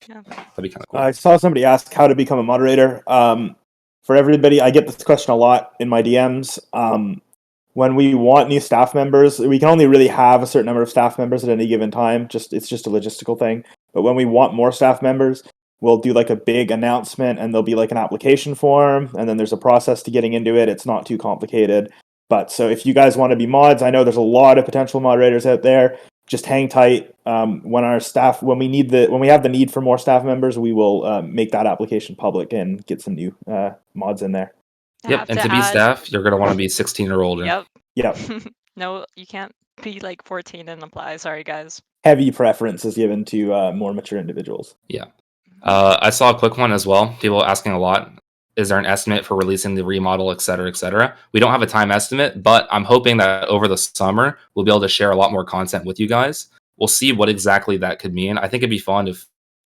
Yeah. That'd be kind of cool. I saw somebody ask how to become a moderator. For everybody, I get this question a lot in my DMs. When we want new staff members, we can only really have a certain number of staff members at any given time. It's just a logistical thing. But when we want more staff members, we'll do like a big announcement, and there'll be like an application form, and then there's a process to getting into it. It's not too complicated. But so if you guys want to be mods, I know there's a lot of potential moderators out there. Just hang tight. When we have the need for more staff members, we will make that application public and get some new mods in there. Yep, and to be staff, you're gonna want to be 16 or older. Yep. Yep. No, you can't be like 14 and apply. Sorry, guys. Heavy preference is given to more mature individuals. Yeah. I saw a quick one as well. People asking a lot. Is there an estimate for releasing the remodel, et cetera, et cetera? We don't have a time estimate, but I'm hoping that over the summer, we'll be able to share a lot more content with you guys. We'll see what exactly that could mean. I think it'd be fun if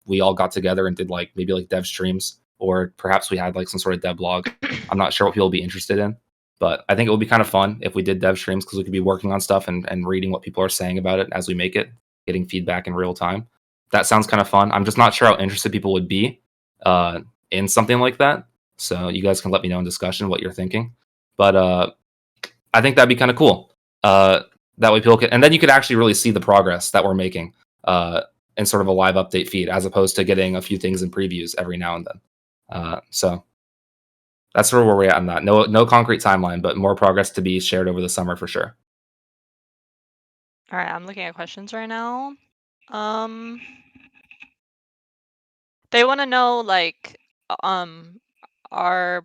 we all got together and did maybe dev streams, or perhaps we had some sort of dev blog. I'm not sure what people would be interested in, but I think it would be kind of fun if we did dev streams, because we could be working on stuff and reading what people are saying about it as we make it, getting feedback in real time. That sounds kind of fun. I'm just not sure how interested people would be in something like that. So you guys can let me know in discussion what you're thinking. But I think that'd be kind of cool. That way people can, and then you could actually really see the progress that we're making in sort of a live update feed, as opposed to getting a few things in previews every now and then. So that's sort of where we're at on that. No concrete timeline, but more progress to be shared over the summer for sure. All right, I'm looking at questions right now. They want to know our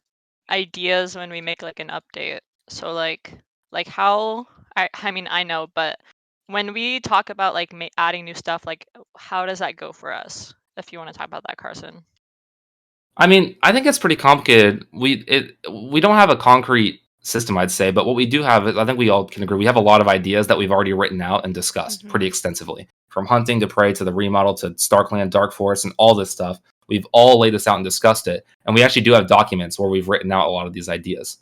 ideas when we make an update. So how I mean, I know, but when we talk about adding new stuff, how does that go for us? If you want to talk about that, Carson. I mean, I think it's pretty complicated. We don't have a concrete system, I'd say, but what we do have is, I think we all can agree, we have a lot of ideas that we've already written out and discussed pretty extensively. From hunting to prey to the remodel to StarClan, Dark Forest, and all this stuff. We've all laid this out and discussed it, and we actually do have documents where we've written out a lot of these ideas.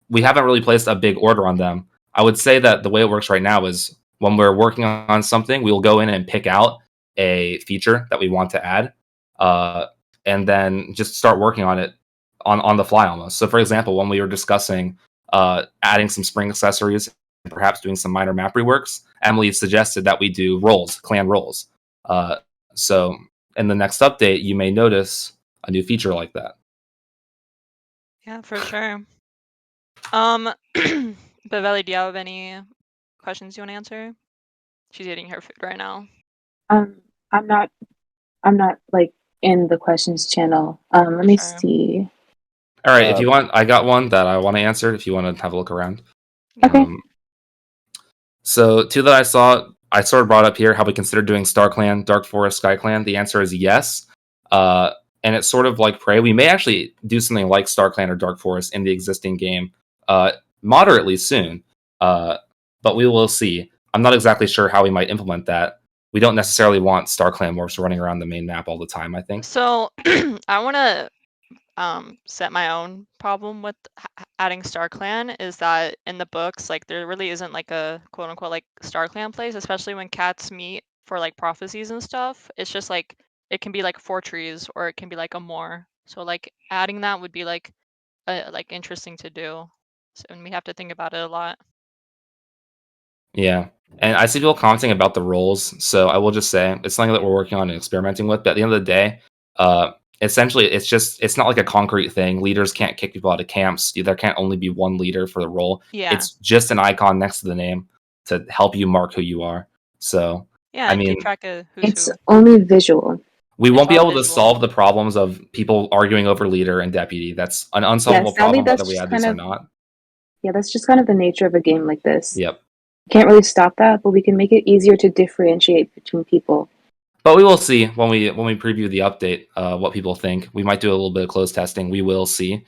We haven't really placed a big order on them. I would say that the way it works right now is when we're working on something, we'll go in and pick out a feature that we want to add, and then just start working on it on the fly almost. So for example, when we were discussing adding some spring accessories and perhaps doing some minor map reworks, Emily suggested that we do roles, clan roles. So in the next update, you may notice a new feature like that. Yeah, for sure. But Valley, do you have any questions you want to answer? She's eating her food right now. I'm not in the questions channel. Let me see. All right, if you want, I got one that I want to answer. If you want to have a look around. Okay. So two that I saw, I sort of brought up here how we consider doing StarClan, Dark Forest, SkyClan. The answer is yes. And it's sort of like Prey. We may actually do something like StarClan or Dark Forest in the existing game moderately soon. But we will see. I'm not exactly sure how we might implement that. We don't necessarily want StarClan morphs running around the main map all the time, I think. So I want to set my own problem with adding StarClan is that in the books, there really isn't a quote unquote StarClan place, especially when cats meet for prophecies and stuff. It's just it can be 4 trees or it can be a moor. So adding that would be interesting to do. So, and we have to think about it a lot. Yeah. And I see people commenting about the roles. So I will just say it's something that we're working on and experimenting with. But at the end of the day, essentially it's not like a concrete thing. Leaders can't kick people out of camps. There can't only be one leader for the role. Yeah. It's just an icon next to the name to help you mark who you are. So yeah, I mean, keep track of who's who. Only visual. We won't be able to solve the problems of people arguing over leader and deputy. That's an unsolvable problem whether we add this or not. Yeah, that's just kind of the nature of a game like this. Yep. Can't really stop that, but we can make it easier to differentiate between people. But we will see when we preview the update what people think. We might do a little bit of closed testing. We will see.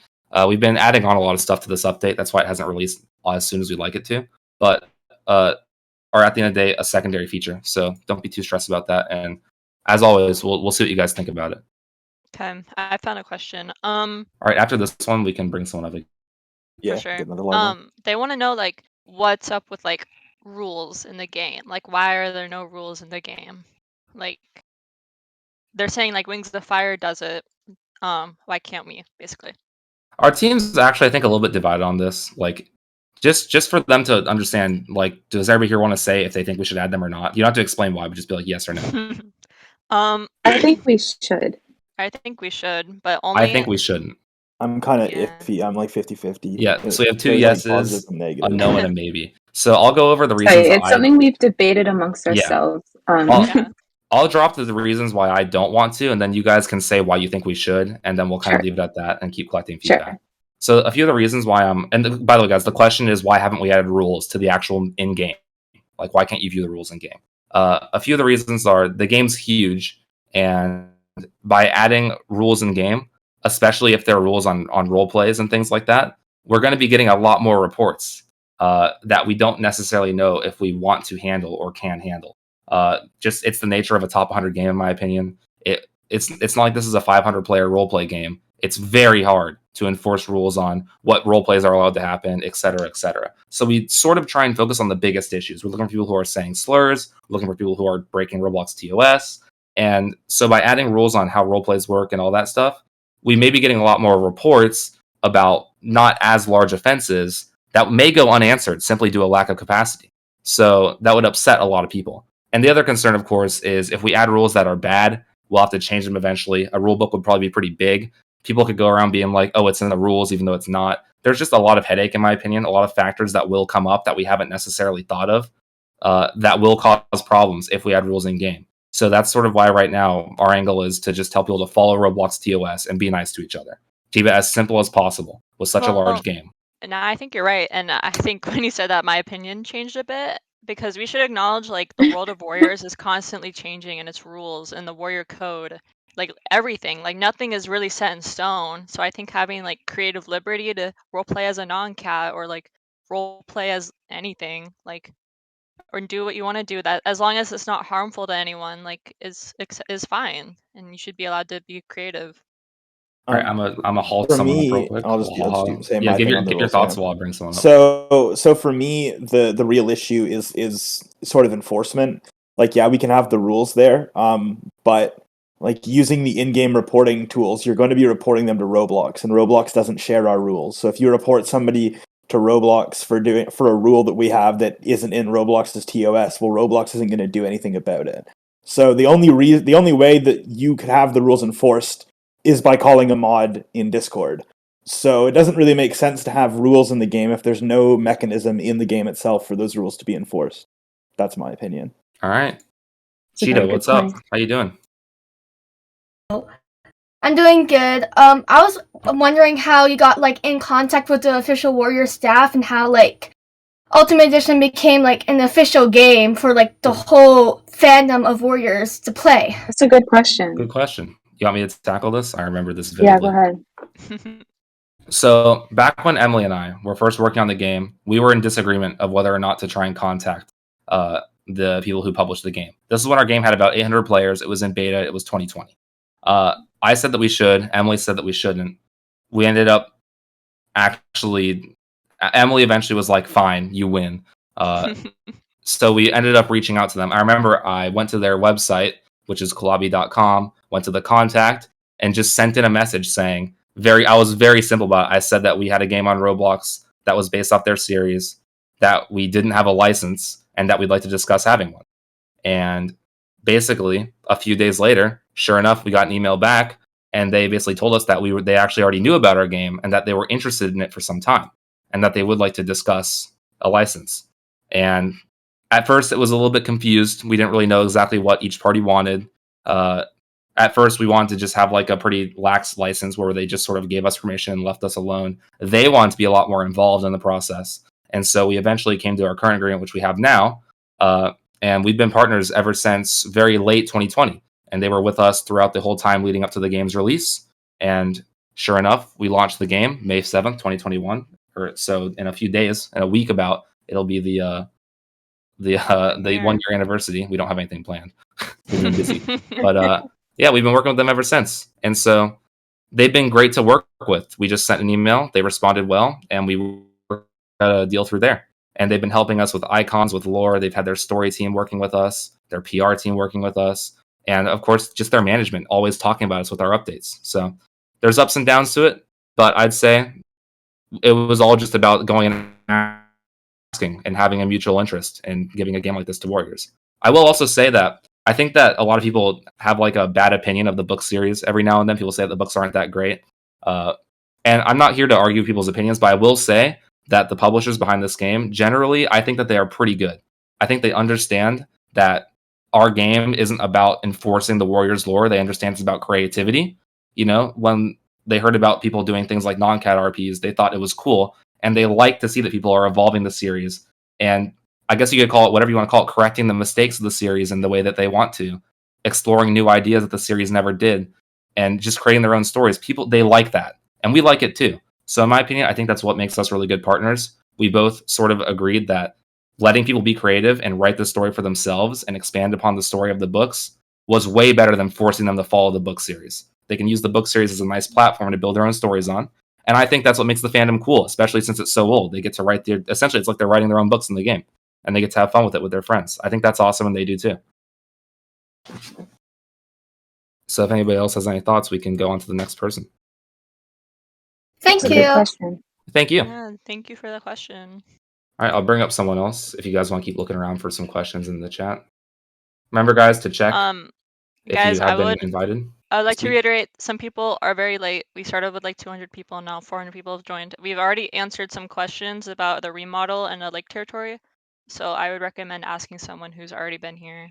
We've been adding on a lot of stuff to this update. That's why it hasn't released as soon as we'd like it to. But are at the end of the day a secondary feature. So don't be too stressed about that. And as always, we'll see what you guys think about it. Okay, I found a question. All right, after this one, we can bring someone up. Yeah, for sure. They want to know what's up with rules in the game. Why are there no rules in the game? they're saying like Wings of Fire does it. Why can't we, basically? Our team's actually, I think, a little bit divided on this. Like, just for them to understand, like, does everybody here want to say if they think we should add them or not? You don't have to explain why, but just be like yes or no. I think we should. I think we should, but I only. think we shouldn't. I'm kind of Yeah. iffy. I'm like 50-50. Yeah, so we have two There's, like, yeses, positives and a negatives. no, and a maybe. So I'll go over the reasons. Sorry, it's something we've debated amongst Yeah. ourselves. Yeah. I'll drop the reasons why I don't want to, and then you guys can say why you think we should, and then we'll kind of Sure. leave it at that and keep collecting Sure. feedback. So a few of the reasons why by the way, guys, the question is why haven't we added rules to the actual in-game? Like, why can't you view the rules in-game? A few of the reasons are the game's huge, and by adding rules in-game, especially if there are rules on role plays and things like that, we're going to be getting a lot more reports that we don't necessarily know if we want to handle or can handle. Just it's the nature of a top 100 game, in my opinion. It's not like this is a 500 player role play game. It's very hard to enforce rules on what role plays are allowed to happen, et cetera, et cetera. So we sort of try and focus on the biggest issues. We're looking for people who are saying slurs, we're looking for people who are breaking Roblox TOS. And so by adding rules on how role plays work and all that stuff, we may be getting a lot more reports about not as large offenses that may go unanswered simply due to a lack of capacity. So that would upset a lot of people. And the other concern, of course, is if we add rules that are bad, we'll have to change them eventually. A rule book would probably be pretty big. People could go around being like, oh, it's in the rules, even though it's not. There's just a lot of headache, in my opinion, a lot of factors that will come up that we haven't necessarily thought of that will cause problems if we add rules in game. So that's sort of why right now our angle is to just tell people to follow Roblox TOS and be nice to each other. Keep it as simple as possible with such a large game. And I think you're right. And I think when you said that, my opinion changed a bit, because we should acknowledge like the world of Warriors is constantly changing in its rules and the Warrior code, like everything, like nothing is really set in stone. So I think having like creative liberty to roleplay as a non-cat or like roleplay as anything, like, or do what you want to do, that as long as it's not harmful to anyone, like is fine, and you should be allowed to be creative. All right, I'm a halt For someone up real me, quick. I'll just say my give thing on your the rules. thoughts while I bring someone up. So for me, the real issue is sort of enforcement. Like, yeah, we can have the rules there, but like using the in-game reporting tools, you're going to be reporting them to Roblox, and Roblox doesn't share our rules. So if you report somebody to Roblox for a rule that we have that isn't in Roblox's TOS, well, Roblox isn't going to do anything about it. So the only way that you could have the rules enforced is by calling a mod in Discord. So it doesn't really make sense to have rules in the game if there's no mechanism in the game itself for those rules to be enforced. That's my opinion. All right. That's a very Cheeto, good what's up? point. How you doing? I'm doing good. I was wondering how you got like in contact with the official Warrior staff and how like Ultimate Edition became like an official game for like the whole fandom of Warriors to play. That's a good question. Good question. You want me to tackle this? I remember this vividly. Yeah, go ahead. So back when Emily and I were first working on the game, we were in disagreement of whether or not to try and contact the people who published the game. This is when our game had about 800 players. It was in beta. It was 2020. I said that we should. Emily said that we shouldn't. We ended up actually... Emily eventually was like, fine, you win. So we ended up reaching out to them. I remember I went to their website, which is kulabi.com, went to the contact, and just sent in a message saying, I was very simple about it. I said that we had a game on Roblox that was based off their series, that we didn't have a license, and that we'd like to discuss having one. And basically, a few days later, sure enough, we got an email back, and they basically told us that they actually already knew about our game, and that they were interested in it for some time, and that they would like to discuss a license. And at first, it was a little bit confused. We didn't really know exactly what each party wanted. At first, we wanted to just have like a pretty lax license where they just sort of gave us permission and left us alone. They wanted to be a lot more involved in the process. And so we eventually came to our current agreement, which we have now. And we've been partners ever since very late 2020. And they were with us throughout the whole time leading up to the game's release. And sure enough, we launched the game May 7th, 2021. So in a few days, in a week about, it'll be the 1 year anniversary. We don't have anything planned. We've been busy. But yeah, we've been working with them ever since. And so they've been great to work with. We just sent an email. They responded well, and we worked a deal through there. And they've been helping us with icons, with lore. They've had their story team working with us, their PR team working with us. And of course, just their management always talking about us with our updates. So there's ups and downs to it, but I'd say it was all just about going and asking and having a mutual interest in giving a game like this to Warriors. I will also say that I think that a lot of people have like a bad opinion of the book series. Every now and then people say that the books aren't that great. And I'm not here to argue people's opinions, but I will say that the publishers behind this game, generally, I think that they are pretty good. I think they understand that our game isn't about enforcing the Warriors lore. They understand it's about creativity. You know, when they heard about people doing things like non-cat RPs, they thought it was cool. And they like to see that people are evolving the series. And I guess you could call it whatever you want to call it, correcting the mistakes of the series in the way that they want to, exploring new ideas that the series never did, and just creating their own stories. People, they like that. And we like it too. So in my opinion, I think that's what makes us really good partners. We both sort of agreed that letting people be creative and write the story for themselves and expand upon the story of the books was way better than forcing them to follow the book series. They can use the book series as a nice platform to build their own stories on. And I think that's what makes the fandom cool, especially since it's so old. They get to write essentially, it's like they're writing their own books in the game, and they get to have fun with it with their friends. I think that's awesome, and they do too. So if anybody else has any thoughts, we can go on to the next person. Thank That's a good you. question. Thank you. Yeah, thank you for the question. All right, I'll bring up someone else if you guys want to keep looking around for some questions in the chat. Remember, guys, to check if Guys, you have been invited. I would like to speak. reiterate, some people are very late. We started with like 200 people, and now 400 people have joined. We've already answered some questions about the remodel and the lake territory, so I would recommend asking someone who's already been here.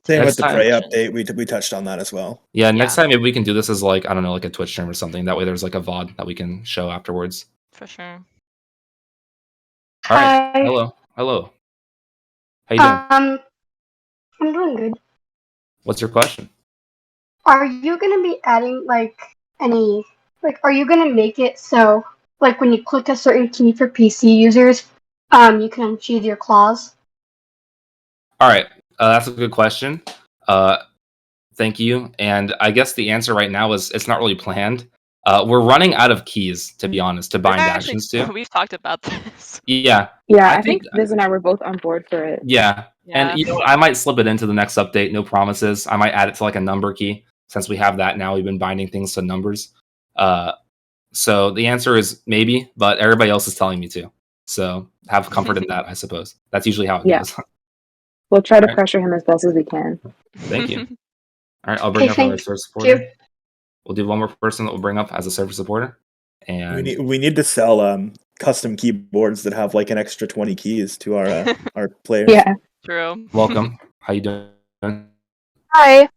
Same Next with the time- Prey update. We touched on that as well. Yeah, next Yeah. time maybe we can do this as like, I don't know, like a Twitch stream or something. That way there's like a VOD that we can show afterwards. For sure. All right. Hi. Hello. How you doing? I'm doing good. What's your question? Are you gonna be adding are you gonna make it so like when you click a certain key for PC users, you can unsheath your claws? All right. That's a good question. Thank you. And I guess the answer right now is it's not really planned. We're running out of keys, to be honest, to bind actions to. We've talked about this. Yeah. Yeah, I think Viz and I were both on board for it. Yeah. Yeah. And you know what? I might slip it into the next update. No promises. I might add it to like a number key since we have that now. We've been binding things to numbers. So the answer is maybe, but everybody else is telling me to. So have comfort in that, I suppose. That's usually how it goes. We'll try to Right. pressure him as best as we can. Thank you. All right, I'll bring Okay, up another thank service you. supporter. We'll do one more person that we'll bring up as a service supporter. And We need to sell custom keyboards that have like an extra 20 keys to our players. Yeah. True. welcome. How you doing? Hi.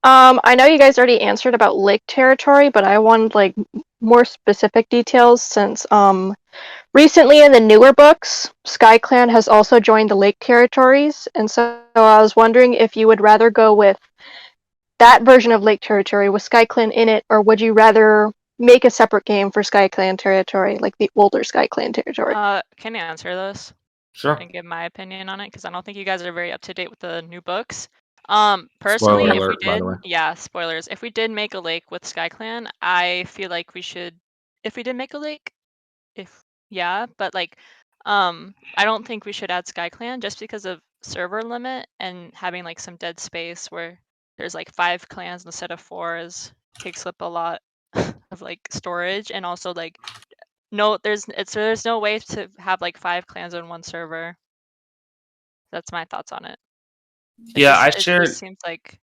I know you guys already answered about lake territory, but I wanted like more specific details since recently in the newer books, SkyClan has also joined the lake territories, and so I was wondering if you would rather go with that version of lake territory with SkyClan in it, or would you rather make a separate game for SkyClan territory, like the older SkyClan territory? Can I answer this Sure. and give my opinion on it? Because I don't think you guys are very up to date with the new books. Personally, Spoiler if we alert, by did, the way. yeah, spoilers. If we did make a lake with SkyClan, I feel like we should. If we did make a lake, but like, I don't think we should add SkyClan just because of server limit and having like some dead space where there's like 5 clans instead of 4 takes up a lot of like storage, and also like there's no way to have like 5 clans on one server. That's my thoughts on it. Yeah, It just seems like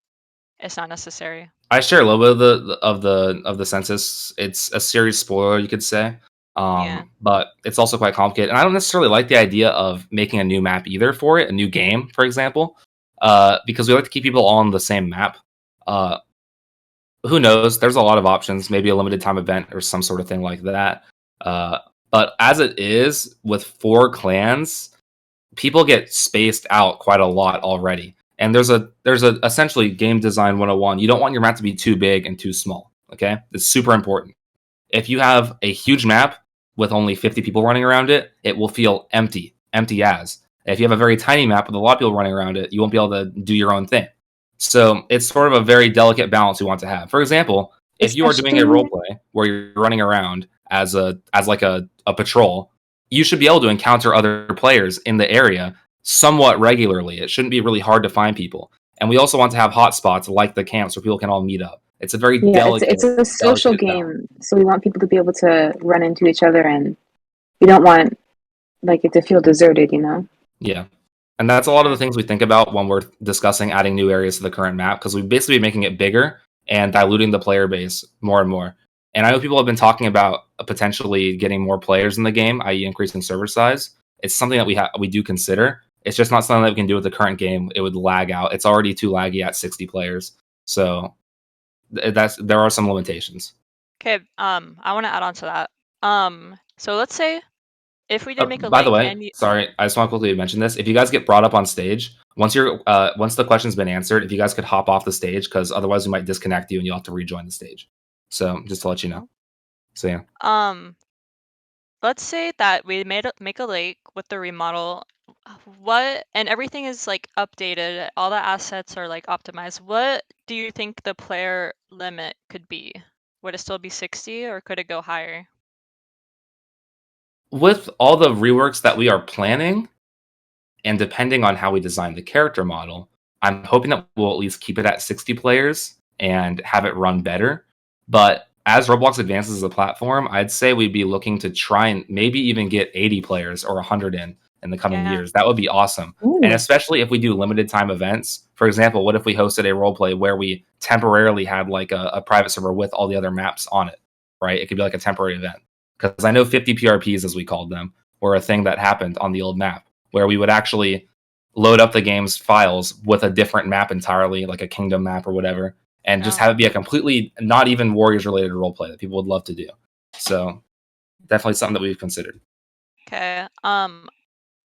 it's not necessary. I share a little bit of the census. It's a serious spoiler, you could say. Yeah. But it's also quite complicated. And I don't necessarily like the idea of making a new map either for it, a new game, for example, because we like to keep people all on the same map. Who knows? There's a lot of options, maybe a limited time event or some sort of thing like that. But as it is, with 4 clans, people get spaced out quite a lot already. And there's a essentially game design 101. You don't want your map to be too big and too small. Okay, it's super important. If you have a huge map with only 50 people running around it, it will feel empty as. If you have a very tiny map with a lot of people running around it, you won't be able to do your own thing. So it's sort of a very delicate balance we want to have. For example, if you are doing a roleplay where you're running around as like a patrol, you should be able to encounter other players in the area somewhat regularly. It shouldn't be really hard to find people. And we also want to have hotspots like the camps where people can all meet up. It's a very delicate. It's a social delicate game, so we want people to be able to run into each other, and we don't want like it to feel deserted, you know? Yeah. And that's a lot of the things we think about when we're discussing adding new areas to the current map, because we basically making it bigger and diluting the player base more and more. And I know people have been talking about potentially getting more players in the game, i.e. increasing server size. It's something that we do consider. It's just not something that we can do with the current game. It would lag out. It's already too laggy at 60 players. So there are some limitations. Okay, I want to add on to that. So let's say if we did make a by the link way, and sorry, I just want to quickly mention this. If you guys get brought up on stage, once the question's been answered, if you guys could hop off the stage, because otherwise we might disconnect you and you'll have to rejoin the stage. So just to let you know. So yeah. Let's say that we make a lake with the remodel. And everything is like updated, all the assets are like optimized. What do you think the player limit could be? Would it still be 60 or could it go higher? With all the reworks that we are planning, and depending on how we design the character model, I'm hoping that we'll at least keep it at 60 players and have it run better. But as Roblox advances as a platform, I'd say we'd be looking to try and maybe even get 80 players or 100 in the coming years. That would be awesome. Ooh. And especially if we do limited time events. For example, what if we hosted a roleplay where we temporarily had like a private server with all the other maps on it, right? It could be like a temporary event. Because I know 50 PRPs, as we called them, were a thing that happened on the old map, where we would actually load up the game's files with a different map entirely, like a kingdom map or whatever, and just have it be a completely not even Warriors related roleplay that people would love to do. So definitely something that we've considered. Okay.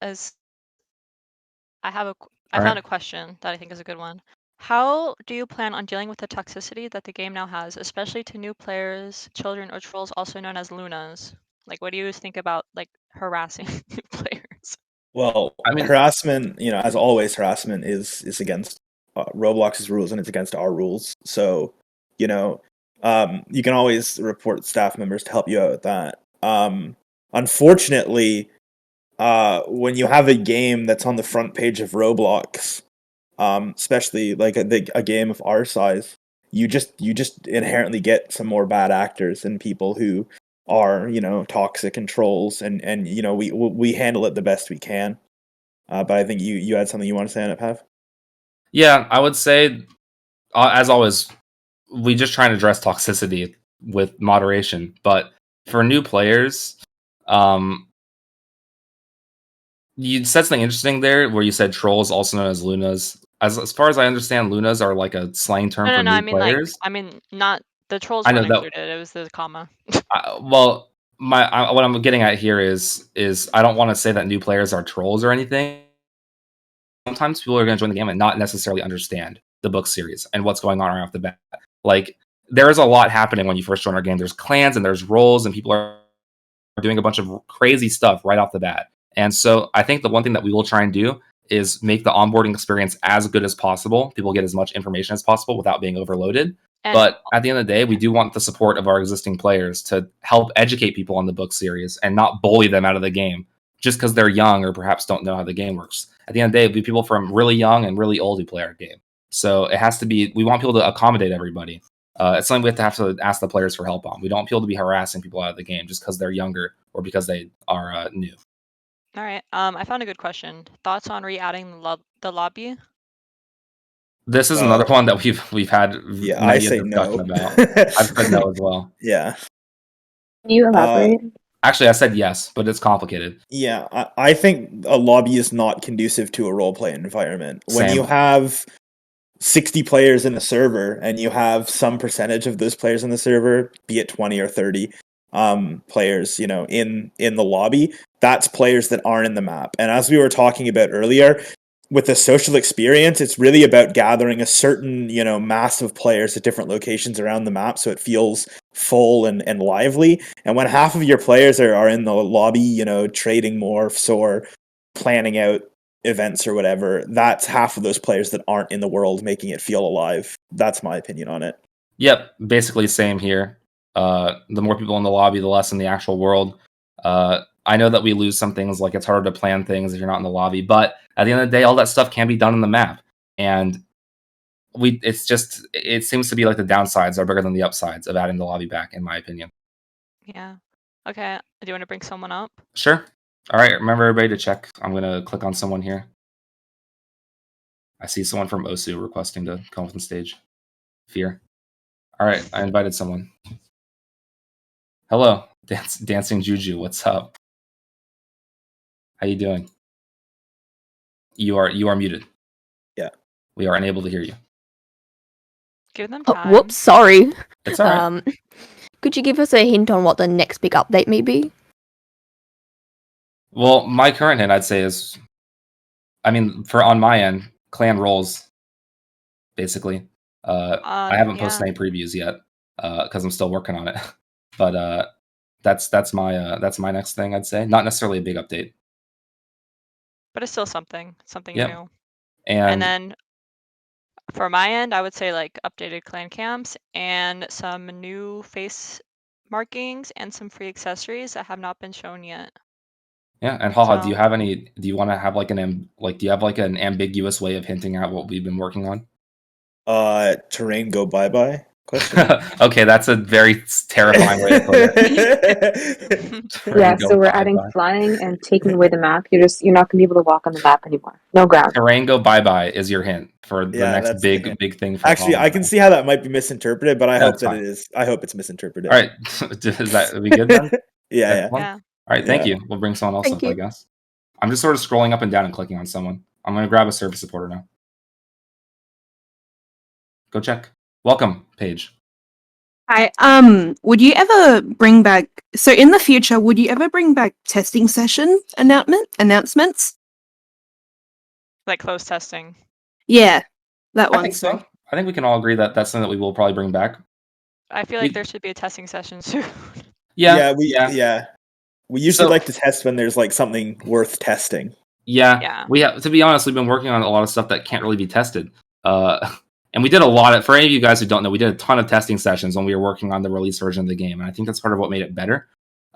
As I found a question that I think is a good one. How do you plan on dealing with the toxicity that the game now has, especially to new players, children, or trolls, also known as Lunas? Like, what do you think about like harassing new players? Well, I mean, harassment, as always, harassment is against Roblox's rules and it's against our rules. So, you can always report staff members to help you out with that. Unfortunately, when you have a game that's on the front page of Roblox, especially like a game of our size, you just inherently get some more bad actors and people who are toxic and trolls, and we handle it the best we can. But I think you had something you want to say on it, Pav? Yeah, I would say, as always, we just try and address toxicity with moderation. But for new players, you said something interesting there where you said trolls, also known as Lunas. As far as I understand, Lunas are like a slang term for new players. I mean, not the trolls I know weren't that. included. It was the comma. Well, what I'm getting at here is I don't want to say that new players are trolls or anything. Sometimes people are going to join the game and not necessarily understand the book series and what's going on right off the bat. Like, there is a lot happening when you first join our game. There's clans and there's roles, and people are doing a bunch of crazy stuff right off the bat. And so I think the one thing that we will try and do is make the onboarding experience as good as possible. People get as much information as possible without being overloaded. But at the end of the day, we do want the support of our existing players to help educate people on the book series and not bully them out of the game just because they're young or perhaps don't know how the game works. At the end of the day, it'll be people from really young and really old who play our game. So it has to be, we want people to accommodate everybody. It's something we have to ask the players for help on. We don't want people to be harassing people out of the game just because they're younger or because they are new. All right. I found a good question. Thoughts on re-adding the lobby? This is another one that we've had I say no about. I've said no as well. Yeah. Can you elaborate? Actually, I said yes, but it's complicated. Yeah, I think a lobby is not conducive to a roleplay environment. Same. When you have 60 players in a server and you have some percentage of those players in the server, be it 20 or 30 players, in the lobby, that's players that aren't in the map. And as we were talking about earlier, with the social experience, it's really about gathering a certain, mass of players at different locations around the map so it feels full and lively. And when half of your players are in the lobby, trading morphs or planning out events or whatever, that's half of those players that aren't in the world, making it feel alive. That's my opinion on it. Yep, basically same here. The more people in the lobby, the less in the actual world. I know that we lose some things, like it's harder to plan things if you're not in the lobby, but at the end of the day, all that stuff can be done in the map. And it seems to be like the downsides are bigger than the upsides of adding the lobby back, in my opinion. Yeah. Okay. Do you want to bring someone up? Sure. All right. Remember everybody to check. I'm gonna click on someone here. I see someone from Osu requesting to come up on stage. Fear. All right. I invited someone. Hello, Dancing Juju. What's up? How you doing? You are muted. Yeah. We are unable to hear you. Give them Oh, time. whoops, sorry. It's all right. Could you give us a hint on what the next big update may be? Well, my current hint, I'd say, is, I mean, on my end, clan roles, basically. I haven't posted any previews yet because I'm still working on it. But that's my next thing, I'd say. Not necessarily a big update, but it's still something Yep. new. And then for my end, I would say like updated clan camps and some new face markings and some free accessories that have not been shown yet. yeah, and Haha, So- do you want to have like do you have like an ambiguous way of hinting at what we've been working on? Terrain go bye-bye? Question. Okay, that's a very terrifying way to put it. Yeah, so we're adding flying and taking away the map. You're not gonna be able to walk on the map anymore. No ground. Terrain go bye-bye is your hint for the Yeah, next that's the hint. big thing. For Actually, Haha. I can see how that might be misinterpreted, but I hope That's that fine. it is. I hope it's misinterpreted. All right, is that we good then? Yeah, yeah. Excellent. All right, thank Yeah. you. We'll bring someone else Thank up, you. I guess. I'm just sort of scrolling up and down and clicking on someone. I'm going to grab a service supporter now. Go check. Welcome, Paige. Hi. Would you ever bring back? So in the future, would you ever bring back testing session announcements? Like closed testing. Yeah, that I one. think so. I think we can all agree that that's something that we will probably bring back. I feel like there should be a testing session soon. Yeah, We usually So- like to test when there's like something worth testing. Yeah. We have, to be honest, we've been working on a lot of stuff that can't really be tested. And we did a lot of, for any of you guys who don't know, we did a ton of testing sessions when we were working on the release version of the game, and I think that's part of what made it better.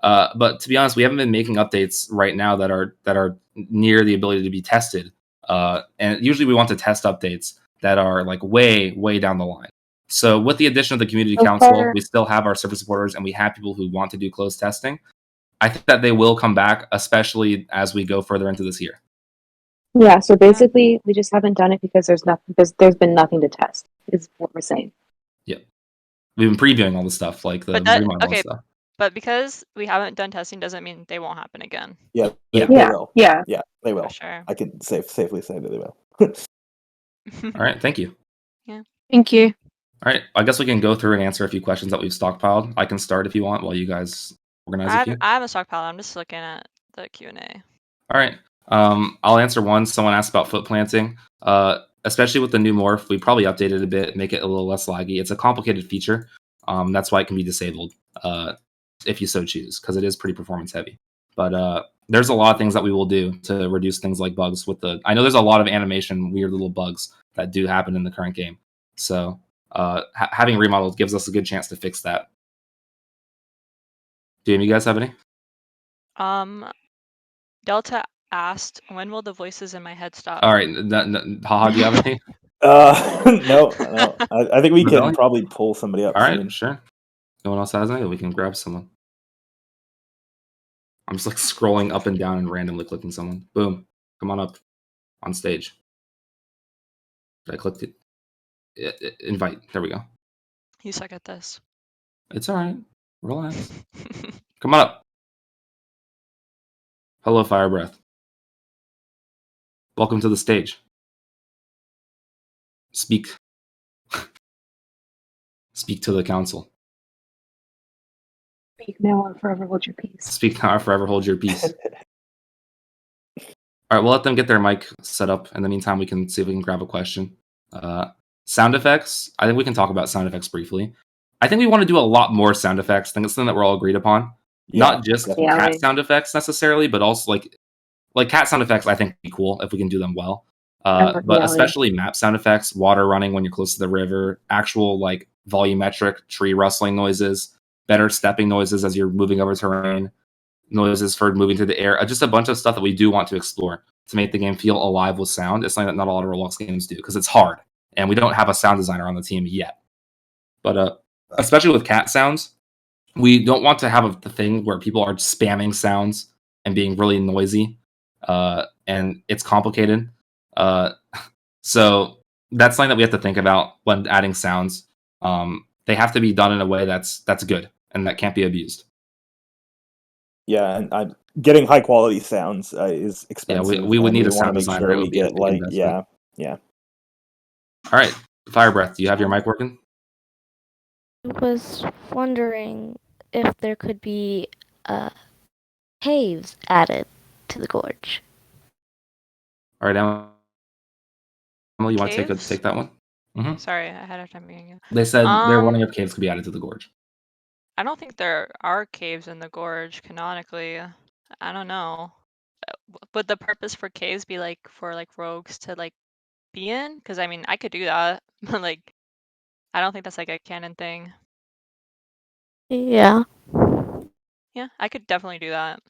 But to be honest, we haven't been making updates right now that are near the ability to be tested. And usually we want to test updates that are like way down the line. So with the addition of the community council, we still have our server supporters and we have people who want to do closed testing. I think that they will come back, especially as we go further into this year. Yeah, so basically we just haven't done it because there's been nothing to test, is what we're saying. Yep. We've been previewing all the stuff, like the remodel and stuff. But because we haven't done testing doesn't mean they won't happen again. Yeah, Yeah. they will. Yeah. Yeah, they will. For sure. I can safely say that they will. All right, thank you. Thank you. All right, I guess we can go through and answer a few questions that we've stockpiled. I can start if you want while you guys organize a few. I have a stockpile. I'm just looking at the Q&A. All right. I'll answer one. Someone asked about foot planting. Especially with the new morph, we probably updated a bit, make it a little less laggy. It's a complicated feature. That's why it can be disabled if you so choose, because it is pretty performance heavy. But there's a lot of things that we will do to reduce things like bugs with the. I know there's a lot of animation, weird little bugs that do happen in the current game. So having remodeled gives us a good chance to fix that. Do any of you guys have any? Delta asked, when will the voices in my head stop? All right, Haha, do you have any? No. I think we can Really? probably pull somebody up. All right, soon. sure. No one else has any? We can grab someone. I'm just like scrolling up and down and randomly clicking someone. Boom. Come on up on stage. I clicked it. Invite. There we go. You suck at this. It's all right. Relax. Come on up. Hello, Fire Breath. Welcome to the stage. Speak. Speak to the council. Speak now or forever hold your peace. Speak now or forever hold your peace. All right, we'll let them get their mic set up. In the meantime, we can see if we can grab a question. Sound effects. I think we can talk about sound effects briefly. I think we want to do a lot more sound effects. I think it's something that we're all agreed upon. Yeah, Not just definitely. cat sound effects necessarily, but also like cat sound effects. I think would be cool if we can do them well. But especially map sound effects, water running when you're close to the river, actual like volumetric tree rustling noises, better stepping noises as you're moving over terrain, noises for moving through the air, just a bunch of stuff that we do want to explore to make the game feel alive with sound. It's something that not a lot of Roblox games do because it's hard. and we don't have a sound designer on the team yet. But especially with cat sounds, we don't want to have the thing where people are spamming sounds and being really noisy, and it's complicated. So that's something that we have to think about when adding sounds. They have to be done in a way that's good and that can't be abused. Yeah, and getting high quality sounds is expensive. Yeah, we would need a wanna sound make designer. sure It we would be a get big investment. yeah. All right, Fire Breath, do you have your mic working? I was wondering if there could be caves added to the gorge. All right, Emily, you want to Caves? take that one? Mm-hmm. Sorry, I had a time hearing you. They said they're wondering if caves could be added to the gorge. I don't think there are caves in the gorge canonically. I don't know. Would the purpose for caves be like for like rogues to like be in? Because I mean, I could do that, but like, I don't think that's like a canon thing. Yeah. Yeah, I could definitely do that.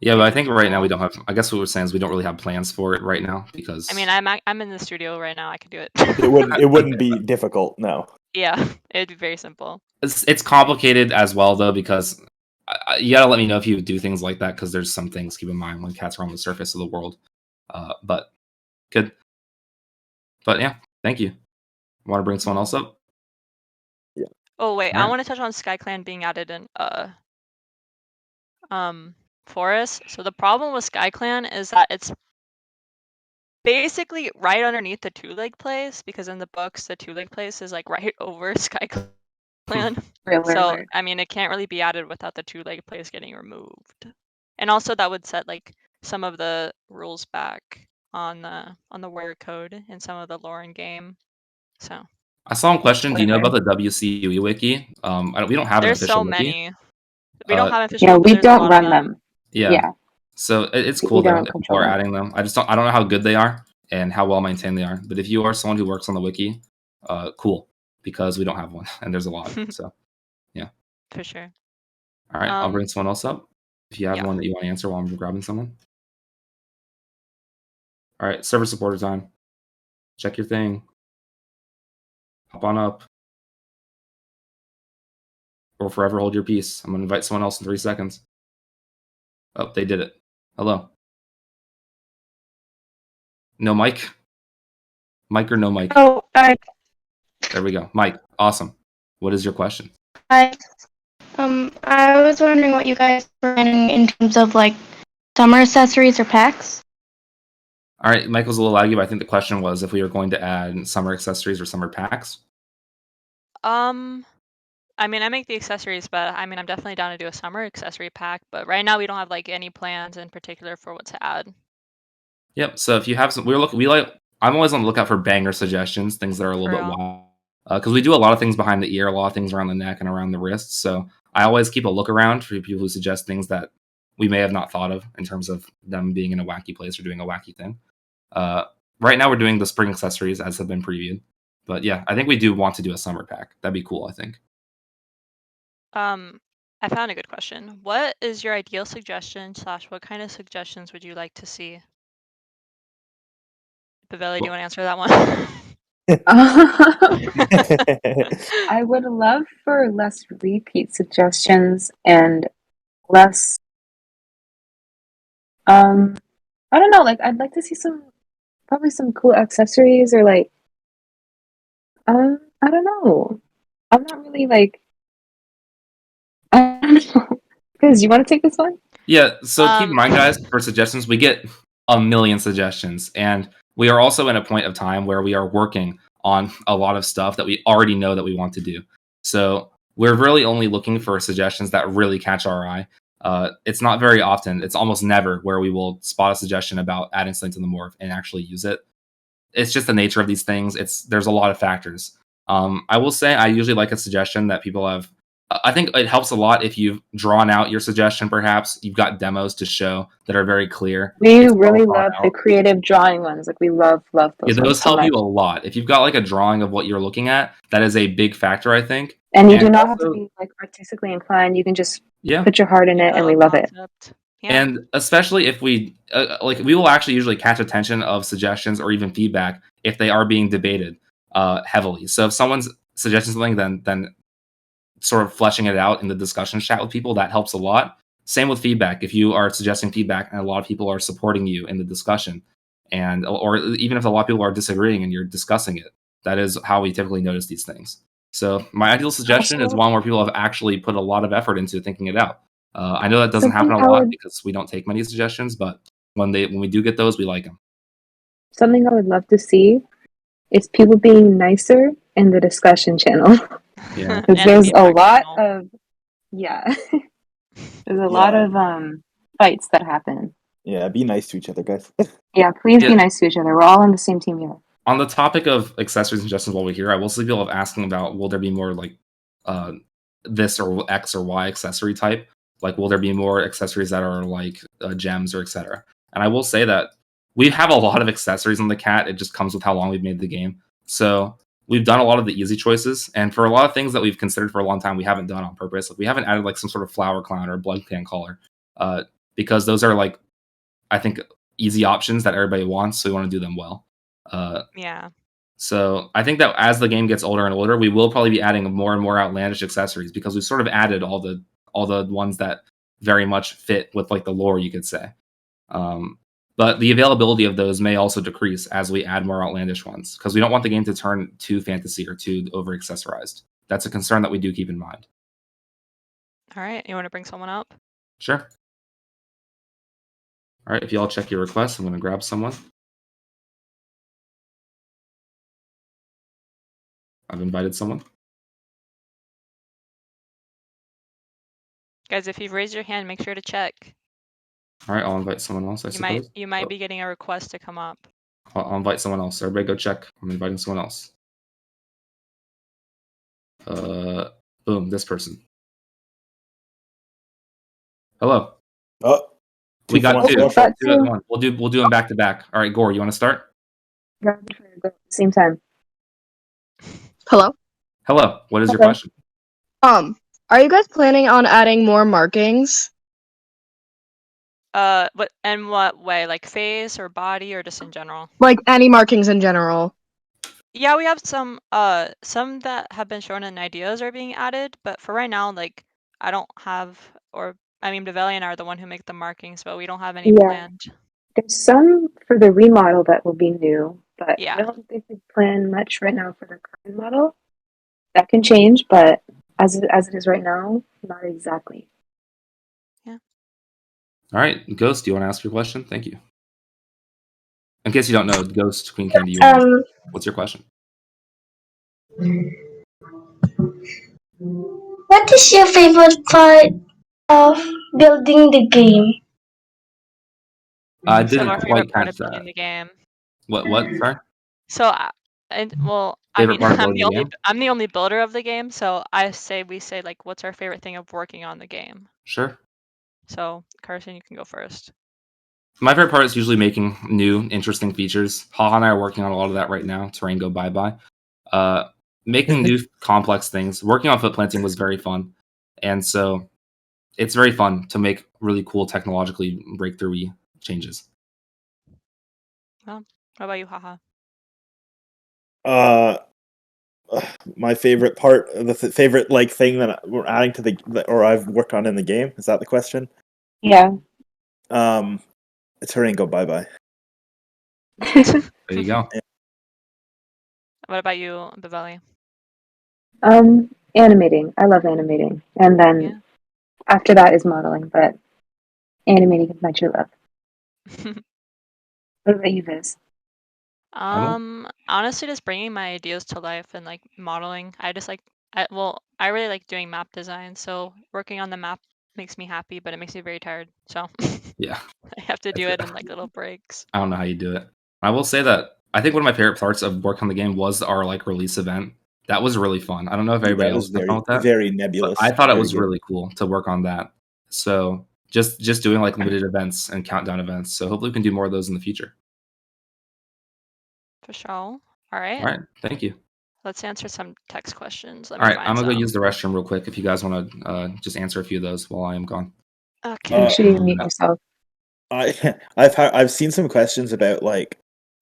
Yeah, but I think right now cool. we don't have. I guess what we're saying is we don't really have plans for it right now because. I mean, I'm in the studio right now. I could do it. It wouldn't be difficult. No. Yeah, it'd be very simple. It's complicated as well though because you gotta let me know if you do things like that because there's some things to keep in mind when cats are on the surface of the world. But good. But yeah, thank you. Want to bring someone else up? Yeah. Oh wait, All right. I want to touch on SkyClan being added in Forest. So the problem with SkyClan is that it's basically right underneath the two-leg place, because in the books the two-leg place is like right over SkyClan. So I mean, it can't really be added without the two-leg place getting removed. And also that would set like some of the rules back on the warrior code in some of the lore in game. So I saw a question. Do you know about the WCUE wiki? We don't have an there's official so wiki. many. We don't have official. Yeah, but we there's a don't lot run of them. Yeah. Yeah. So it's We cool that don't people control are them. adding them. I don't know how good they are and how well maintained they are. But if you are someone who works on the wiki, cool, because we don't have one and there's a lot. So yeah. For sure. All right, I'll bring someone else up. If you have yeah. one that you want to answer while I'm grabbing someone. All right, server supporter time. Check your thing. Hop on up. Or forever hold your peace. I'm going to invite someone else in 3 seconds. Oh, they did it. Hello. No mic? Mic or no mic? Oh, There we go. Mike, awesome. What is your question? I was wondering what you guys were planning in terms of like summer accessories or packs. All right, Michael's a little laggy, but I think the question was if we were going to add summer accessories or summer packs. I mean, I make the accessories, but I mean, I'm definitely down to do a summer accessory pack. But right now, we don't have like any plans in particular for what to add. Yep. So if you have some, I'm always on the lookout for banger suggestions, things that are a little bit wild, because we do a lot of things behind the ear, a lot of things around the neck and around the wrists. So I always keep a look around for people who suggest things that we may have not thought of in terms of them being in a wacky place or doing a wacky thing. Right now, we're doing the spring accessories as have been previewed. But yeah, I think we do want to do a summer pack. That'd be cool, I think. I found a good question. What is your ideal suggestion / what kind of suggestions would you like to see? Pavelli, do you want to answer that one? I would love for less repeat suggestions and less I don't know, like I'd like to see probably some cool accessories or like I don't know. I'm not really like I don't know. Guys, you want to take this one? Yeah, so keep in mind, guys, for suggestions, we get a million suggestions, and we are also in a point of time where we are working on a lot of stuff that we already know that we want to do. So we're really only looking for suggestions that really catch our eye. It's not very often, it's almost never where we will spot a suggestion about adding something to the morph and actually use it. It's just the nature of these things. There's a lot of factors. I will say I usually like a suggestion that people have. I think it helps a lot if you've drawn out your suggestion, perhaps. You've got demos to show that are very clear. We really love the creative drawing ones. Like, we love those ones. Those help you a lot. If you've got like a drawing of what you're looking at, that is a big factor, I think. And you do not have to be like artistically inclined. You can just put your heart in it, and we love it. Yeah. And especially if we we will actually usually catch attention of suggestions or even feedback if they are being debated. heavily. So if someone's suggesting something, then sort of fleshing it out in the discussion chat with people, that helps a lot. Same with feedback. If you are suggesting feedback and a lot of people are supporting you in the discussion, or even if a lot of people are disagreeing and you're discussing it, that is how we typically notice these things. So my ideal suggestion is one where people have actually put a lot of effort into thinking it out. I know that doesn't happen a lot because we don't take many suggestions, but when we do get those, we like them. Something I would love to see is people being nicer in the discussion channel. Yeah. Because there's a lot of there's a lot of fights that happen. Yeah, be nice to each other, guys. Yeah, please be nice to each other. We're all on the same team here. On the topic of accessories and suggestions while we're here, I will see people asking about, will there be more like this or X or Y accessory type? Like, will there be more accessories that are like gems or etc.? And I will say that we have a lot of accessories on the cat. It just comes with how long we've made the game. So we've done a lot of the easy choices. And for a lot of things that we've considered for a long time, we haven't done on purpose. Like, we haven't added like some sort of flower clown or blood can collar because those are like, I think, easy options that everybody wants. So we want to do them well. Yeah. So I think that as the game gets older and older, we will probably be adding more and more outlandish accessories because we've sort of added all the ones that very much fit with like the lore, you could say. But the availability of those may also decrease as we add more outlandish ones because we don't want the game to turn too fantasy or too over accessorized. That's a concern that we do keep in mind. All right, you want to bring someone up? Sure. All right, if you all check your requests, I'm going to grab someone. I've invited someone. Guys, if you've raised your hand, make sure to check. All right, I'll invite someone else, I suppose. You might be getting a request to come up. I'll invite someone else. Everybody go check. I'm inviting someone else. Boom, this person. Hello. Oh. We got two. Two at one. We'll do them back to back. All right, Gore, you want to start? Same time. Hello? Hello. What is your question? Are you guys planning on adding more markings? What in what way? Like face or body or just in general? Like any markings in general. Yeah, we have some that have been shown in ideas are being added, but for right now, like I don't have, or I mean, Develli and I are the one who make the markings, but we don't have any planned. There's some for the remodel that will be new, but Yeah. I don't think we plan much right now for the current model. That can change, but as it is right now, not exactly. Yeah. All right, Ghost, do you want to ask your question? Thank you. In case you don't know, Ghost, Queen Candy, what's your question? What is your favorite part of building the game? I didn't our quite favorite part catch of building that. the game. What? Sorry. So, I Favorite mean, part of building the game? I'm the only builder of the game, so we say like, what's our favorite thing of working on the game? Sure. So, Carson, you can go first. My favorite part is usually making new, interesting features. Haha and I are working on a lot of that right now. Terrain go bye-bye. Making new, complex things. Working on foot planting was very fun. And so it's very fun to make really cool technologically breakthrough-y changes. Well, what about you, Haha? My favorite part, the favorite like thing that we're adding to the or I've worked on in the game. Is that the question? Yeah. Terrain go bye-bye. There you go. What about you, Develli? Animating. I love animating. And then after that is modeling, but animating is my true love. What about you, Viz? Honestly, just bringing my ideas to life and like modeling. I really like doing map design. So working on the map makes me happy, but it makes me very tired. So yeah, I have to do it in like little breaks. I don't know how you do it. I will say that I think one of my favorite parts of working on the game was our like release event. That was really fun. I don't know if everybody else was fun with that. Very nebulous. I thought it was really cool to work on that. So just doing like limited events and countdown events. So hopefully we can do more of those in the future. For sure. All right. All right. Thank you. Let's answer some text questions. All right. I'm going to go use the restroom real quick if you guys want to just answer a few of those while I am gone. Okay. Make sure you mute yourself. I've seen some questions about like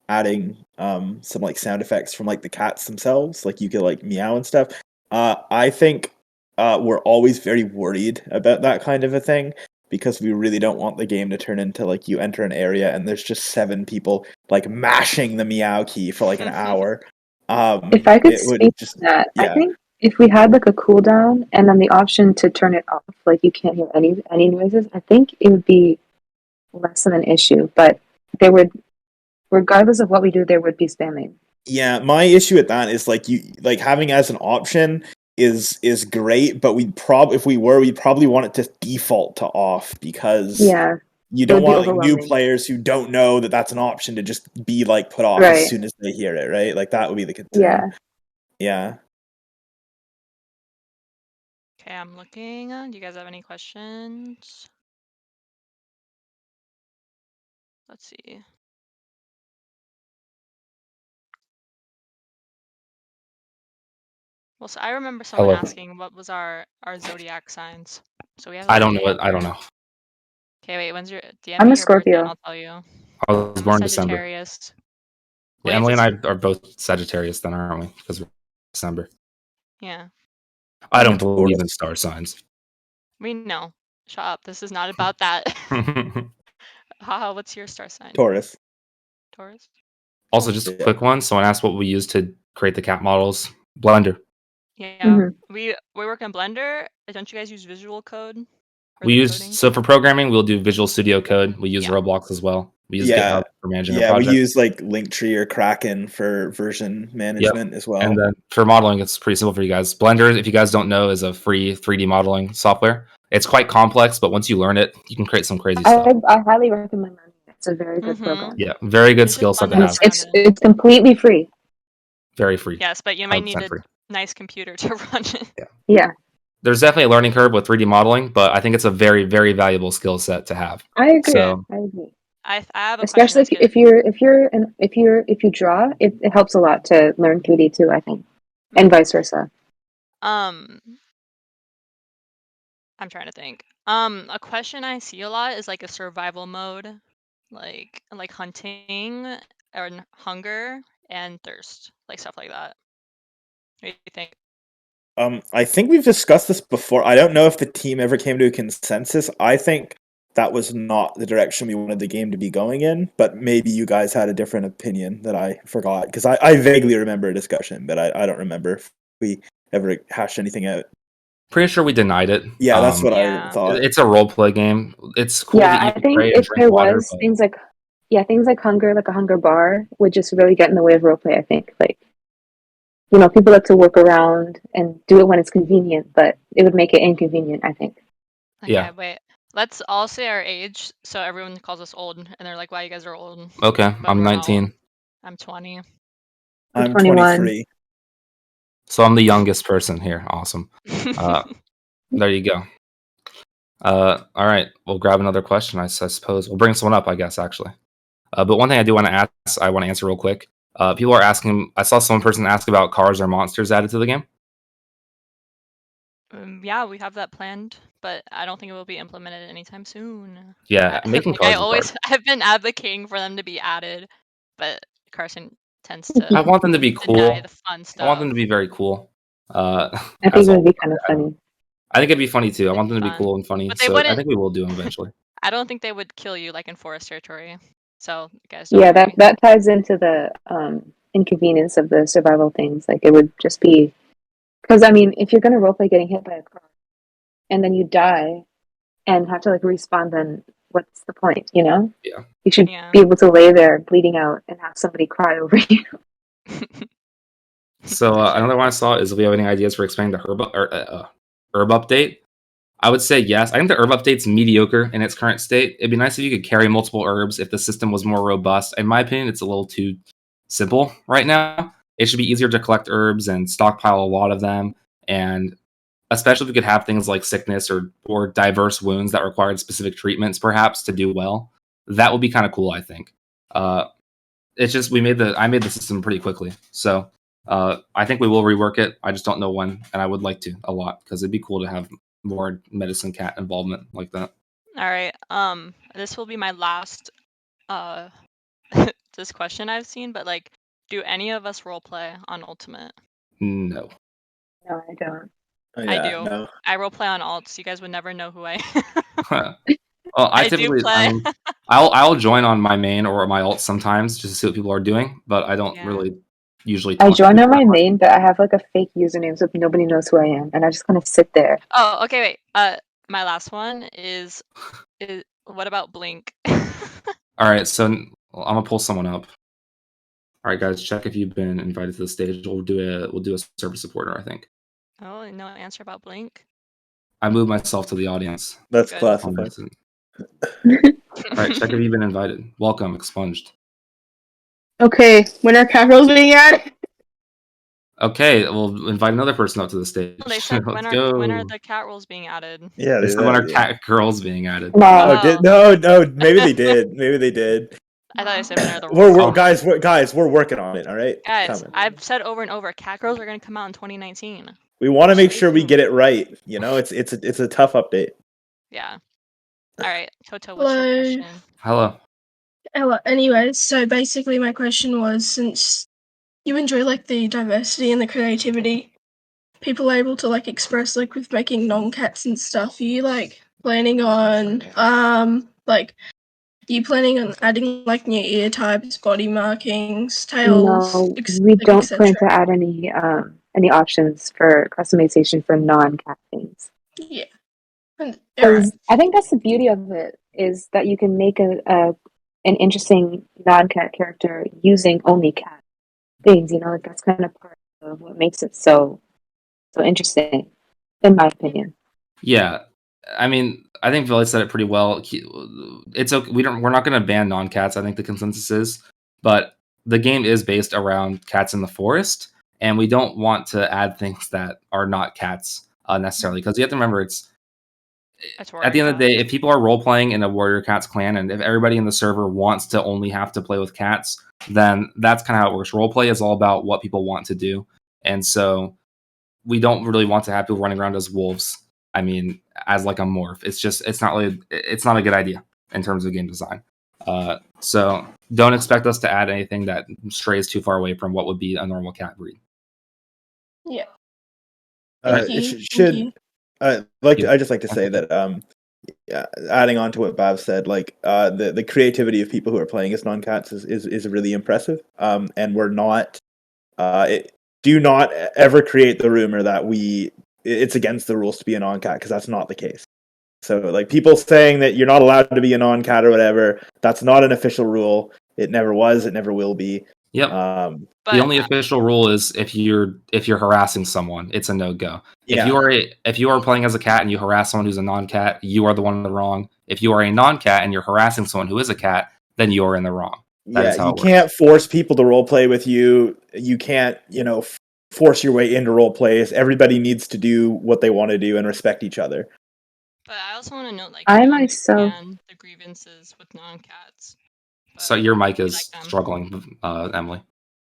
adding some like sound effects from like the cats themselves, like you could like meow and stuff. I think we're always very worried about that kind of a thing because we really don't want the game to turn into like you enter an area and there's just 7 people like mashing the meow key for like an hour. If I could It would speak just to that, I yeah. think if we had like a cooldown and then the option to turn it off, like you can't hear any noises, I think it would be less of an issue. But there would, regardless of what we do, there would be spamming. Yeah, my issue with that is like you like having as an option is great, but we'd we'd probably want it to default to off because Yeah, you it don't would be want like new overwhelming. players who don't know that that's an option to just be like put off as Right. soon as they hear it, right? Like that would be the concern. Yeah. Yeah. Okay, I'm looking. Do you guys have any questions? Let's see. Well, so I remember someone Hello. asking what was our zodiac signs. So we have I like don't an know it. I don't answer. know. Okay, wait. When's your DM I'm me a your birthday and Scorpio. I'll tell you. I was I'm a born December. Sagittarius. Yeah, Wait, Emily is and it? I are both Sagittarius, then, aren't we? Because we're December. Yeah, I I'm a don't believe Taurus. in star signs. we know. Shut up. This is not about that. Haha, what's your star sign? Taurus. Taurus? Also, just a Yeah. quick one. Someone asked what we use to create the cat models. Blender. Yeah, Mhm. we work in Blender. Don't you guys use Visual Code? For We the use coding? so for programming, we'll do Visual Studio Code. We use Yeah. Roblox as well. We use Yeah. GitHub for managing our Yeah, we project. use like Linktree or Kraken for version management as well. And then for modeling, it's pretty simple for you guys. Blender, if you guys don't know, is a free 3D modeling software. It's quite complex, but once you learn it, you can create some crazy stuff. I highly recommend learning it. It's a very good program. Yeah, very good It's just skill set fun to to have. mess around in. It's completely free. Very free. Yes, but you might 100% need a free. nice computer to run it. Yeah, There's definitely a learning curve with 3D modeling, but I think it's a very, very valuable skill set to have. I agree. So I agree. I have a Especially question. if you draw, it helps a lot to learn 3D too. I think, and vice versa. I'm trying to think. A question I see a lot is like a survival mode, like hunting or hunger and thirst, like stuff like that. What do you think? I think we've discussed this before. I don't know if the team ever came to a consensus. I think that was not the direction we wanted the game to be going in, but maybe you guys had a different opinion that I forgot because I vaguely remember a discussion, but I don't remember if we ever hashed anything out. pretty sure we denied it. Yeah, that's what Yeah. I thought. It's a role play game. It's cool Yeah, to I eat, think pray, and if drink there water. was But things like hunger, like a hunger bar, would just really get in the way of roleplay. I think, like, people like to work around and do it when it's convenient, but it would make it inconvenient. I think. Okay, Yeah. wait. Let's all say our age, so everyone calls us old, and they're like, "Wow, you guys are old." Okay, But I'm we're not 19. old. I'm 20. I'm 21. 23. So I'm the youngest person here. Awesome. There you go. All right, we'll grab another question. I suppose we'll bring someone up. I guess actually. But one thing I do want to ask, I want to answer real quick. People are asking. I saw some person ask about cars or monsters added to the game. Yeah, we have that planned, but I don't think it will be implemented anytime soon. Yeah, making Like cars is hard. I've been advocating for them to be added, but Carson tends to I want them to be cool. deny the fun stuff. I want them to be very cool. I think it would be kind of funny. I think it'd be funny too. I want them to be fun. cool and funny. But they So I wouldn't- think we will do them eventually. I don't think they would kill you like in forest territory. So you guys don't Yeah, worry. that ties into the inconvenience of the survival things. Like it would just be because I mean, if you're gonna roleplay getting hit by a car and then you die and have to like respawn, then what's the point? Yeah. You should be able to lay there bleeding out and have somebody cry over you. So another one I saw is if we have any ideas for expanding the herb update. I would say yes. I think the herb update's mediocre in its current state. It'd be nice if you could carry multiple herbs if the system was more robust. In my opinion, it's a little too simple right now. It should be easier to collect herbs and stockpile a lot of them. And especially if we could have things like sickness or diverse wounds that required specific treatments, perhaps, to do well. That would be kind of cool, I think. It's just I made the system pretty quickly. So I think we will rework it. I just don't know when, and I would like to a lot because it'd be cool to have more medicine cat involvement like that. All right. This will be my last this question I've seen, but like, do any of us roleplay on Ultimate? No. No, I don't. Oh, I yeah, do. no. I roleplay on alts. You guys would never know who I am. Well, I I do typically, play. I'll join on my main or my alt sometimes just to see what people are doing, but I don't Yeah. really usually. I talk to join people on my that much. main, but I have like a fake username so nobody knows who I am, and I just kind of sit there. Oh, okay, wait. My last one is what about Blink? All right, so I'm gonna pull someone up. All right, guys, check if you've been invited to the stage. We'll do a service supporter, I think. Oh, no answer about Blink. I moved myself to the audience. That's Good. classified. All right, check if you've been invited. Welcome, expunged. Okay, when are cat rolls being added? Okay, we'll invite another person up to the stage. They said Let's when are go. the cat rolls being added? Yeah, They said when are cat girls being added? No. Oh, did no, maybe they did. Maybe they did. I thought I said when are the We're, rolls? guys, we're working on it. All right, Guys, coming. I've said over and over, cat girls are gonna come out in 2019. We want to make Stay sure we tuned. get it right. You know, it's a tough update. Yeah. All right, Toto, what's your Hello. question? Hello. Hello. Anyways, so basically my question was, since you enjoy like the diversity and the creativity people are able to like express like with making non-cats and stuff, are you like planning on are you planning on adding like new ear types, body markings, tails, No, we don't etc.? plan to add any options for customization for non-cat things. Yeah. Alright. Because I think that's the beauty of it, is that you can make an interesting non-cat character using only cat things. You know, like that's kind of part of what makes it so interesting, in my opinion. Yeah, I mean, I think Billy said it pretty well. It's okay. We're not going to ban non-cats. I think the consensus is, but the game is based around cats in the forest, and we don't want to add things that are not cats necessarily, because you have to remember it's at the end of the day, if people are role playing in a warrior cats clan, and if everybody in the server wants to only have to play with cats, then that's kind of how it works. Role play is all about what people want to do, and so we don't really want to have people running around as wolves. I mean, as like a morph. It's not a good idea in terms of game design. So don't expect us to add anything that strays too far away from what would be a normal cat breed. Yeah. I'd just like to say that adding on to what Bav said, like the creativity of people who are playing as non-cats is really impressive. And we're not do not ever create the rumor that it's against the rules to be a non-cat, because that's not the case. So like people saying that you're not allowed to be a non-cat or whatever, that's not an official rule. It never was, it never will be. Yep. The only official rule is if you're harassing someone, it's a no-go. Yeah. If you are playing as a cat and you harass someone who's a non-cat, you are the one in the wrong. If you are a non-cat and you're harassing someone who is a cat, then you are in the wrong. That is how you it works. can't force people to role play with you. You can't, force your way into role plays. Everybody needs to do what they want to do and respect each other. But I also want to note, like, I myself understand the grievances with non-cats. So your mic is struggling, Emily.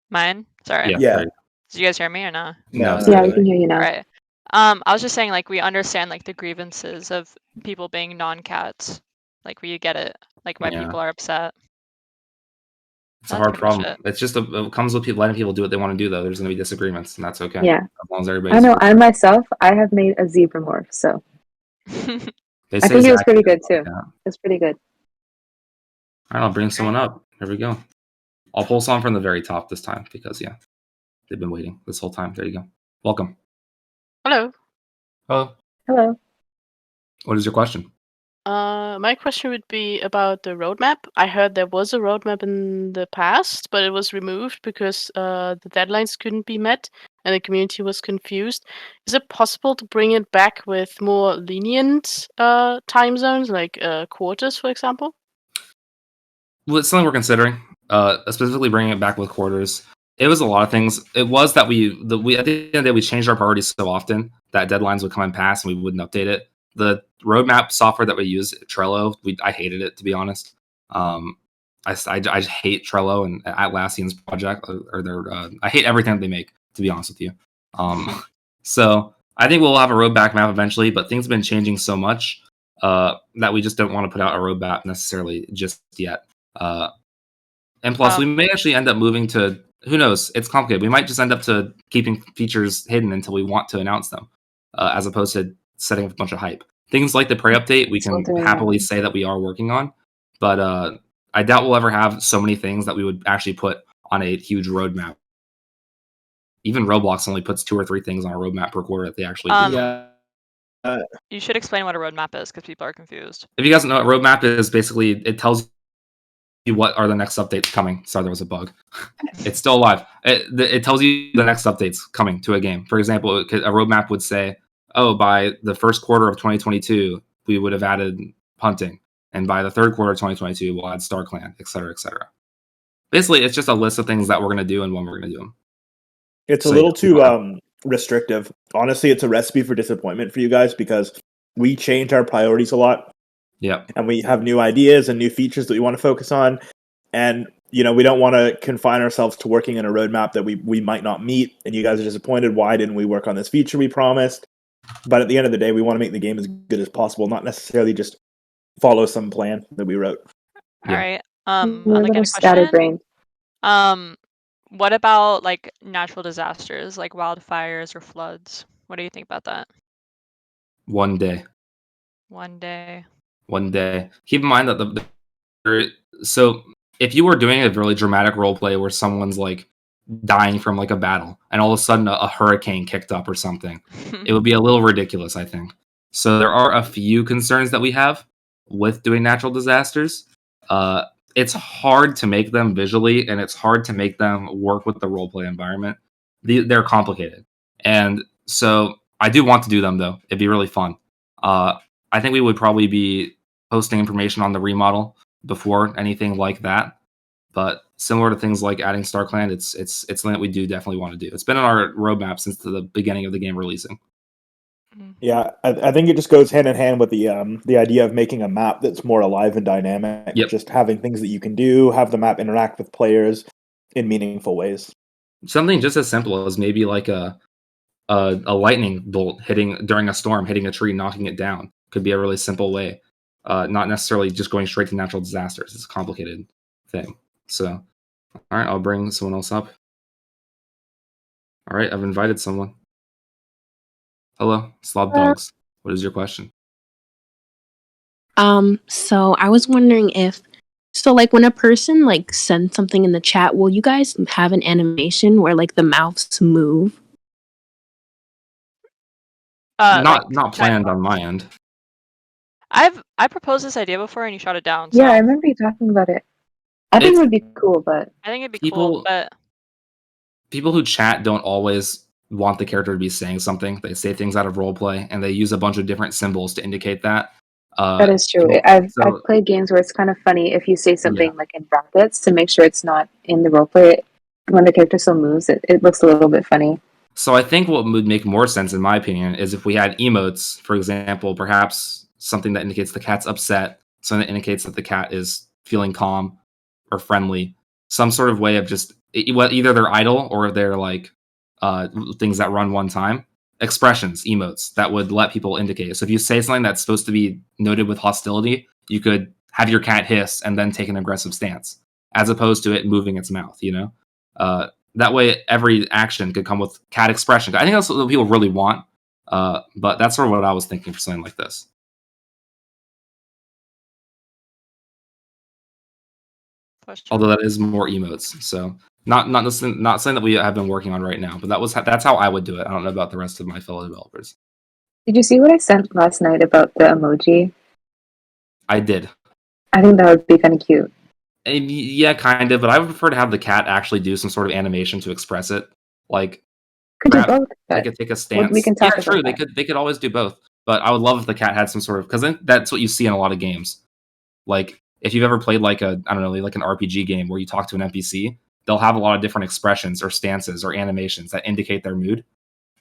Mine? Sorry. Yeah. Did you guys hear me or not? No. Yeah, we can hear you now. Right. I was just saying, like, we understand like the grievances of people being non-cats. Like, we get it. Like, why people are upset. It's a hard problem. It's just it comes with people letting people do what they want to do, though. There's going to be disagreements, and that's okay. Yeah. As long as everybody's. I know. I myself, I have made a zebra morph, so I think it was pretty good too. It was pretty good. All right, I'll bring someone up. Here we go. I'll pull someone from the very top this time because they've been waiting this whole time. There you go. Welcome. Hello. Hello. Hello. What is your question? My question would be about the roadmap. I heard there was a roadmap in the past, but it was removed because the deadlines couldn't be met and the community was confused. Is it possible to bring it back with more lenient time zones, like quarters, for example? Well, it's something we're considering. Specifically bringing it back with quarters. It was a lot of things. It was that we at the end of the day we changed our priorities so often that deadlines would come and pass and we wouldn't update it. The roadmap software that we use, Trello, I hated it, to be honest. I just hate Trello and Atlassian's project, or their. I hate everything that they make, to be honest with you. So I think we'll have a roadmap map eventually, but things have been changing so much that we just don't want to put out a roadmap necessarily just yet. And plus, we may actually end up moving to, who knows? It's complicated. We might just end up to keeping features hidden until we want to announce them, as opposed to setting up a bunch of hype. Things like the Prey update, we can happily say that we are working on, but I doubt we'll ever have so many things that we would actually put on a huge roadmap. Even Roblox only puts 2 or 3 things on a roadmap per quarter that they actually do. You should explain what a roadmap is because people are confused. If you guys know, a roadmap is basically, it tells you what are the next updates coming. Sorry, there was a bug. It's still alive. It tells you the next updates coming to a game. For example, a roadmap would say, oh, by the first quarter of 2022, we would have added hunting. And by the third quarter of 2022, we'll add Star Clan, et cetera, et cetera. Basically, it's just a list of things that we're going to do and when we're going to do them. It's a little too restrictive. Honestly, it's a recipe for disappointment for you guys because we change our priorities a lot. Yeah. And we have new ideas and new features that we want to focus on. And, we don't want to confine ourselves to working in a roadmap that we might not meet. And you guys are disappointed. Why didn't we work on this feature we promised? But at the end of the day, we want to make the game as good as possible, not necessarily just follow some plan that we wrote. All right. We're a little scatterbrained. What about like natural disasters, like wildfires or floods? What do you think about that? One day. One day. Keep in mind that so if you were doing a really dramatic role play where someone's like dying from like a battle and all of a sudden a hurricane kicked up or something, it would be a little ridiculous, I think. So there are a few concerns that we have with doing natural disasters. It's hard to make them visually, and it's hard to make them work with the roleplay environment. They're complicated. And so I do want to do them, though. It'd be really fun. I think we would probably be posting information on the remodel before anything like that. But similar to things like adding StarClan, it's something that we do definitely want to do. It's been on our roadmap since the beginning of the game releasing. Yeah, I think it just goes hand in hand with the idea of making a map that's more alive and dynamic. Yep. Just having things that you can do, have the map interact with players in meaningful ways. Something just as simple as maybe like a lightning bolt hitting during a storm, hitting a tree, knocking it down could be a really simple way. Not necessarily just going straight to natural disasters. It's a complicated thing. So, all right, I'll bring someone else up. All right, I've invited someone. Hello, Slob Dogs. What is your question? So I was wondering like when a person like sends something in the chat, will you guys have an animation where like the mouths move? Not planned on my end. I proposed this idea before and you shot it down. Yeah, I remember you talking about it. I think it would be cool, but I think it'd be cool, but people who chat don't always want the character to be saying something. They say things out of roleplay, and they use a bunch of different symbols to indicate that. That is true. I've played games where it's kind of funny if you say something like in brackets to make sure it's not in the roleplay. When the character still moves, it looks a little bit funny. So I think what would make more sense, in my opinion, is if we had emotes, for example, perhaps something that indicates the cat's upset, something that indicates that the cat is feeling calm or friendly, some sort of way of just either they're idle or they're like things that run one time. Expressions, emotes that would let people indicate. So if you say something that's supposed to be noted with hostility, you could have your cat hiss and then take an aggressive stance, as opposed to it moving its mouth. That way, every action could come with cat expression. I think that's what people really want. But that's sort of what I was thinking for something like this. Although that is more emotes, so not something that we have been working on right now. But that's how I would do it. I don't know about the rest of my fellow developers. Did you see what I sent last night about the emoji? I did. I think that would be kind of cute. Yeah, kind of. But I would prefer to have the cat actually do some sort of animation to express it. Like, could do both. They could take a stance. We can talk about true. that. They could always do both. But I would love if the cat had some sort of, because that's what you see in a lot of games. Like, if you've ever played like an RPG game where you talk to an NPC, they'll have a lot of different expressions or stances or animations that indicate their mood.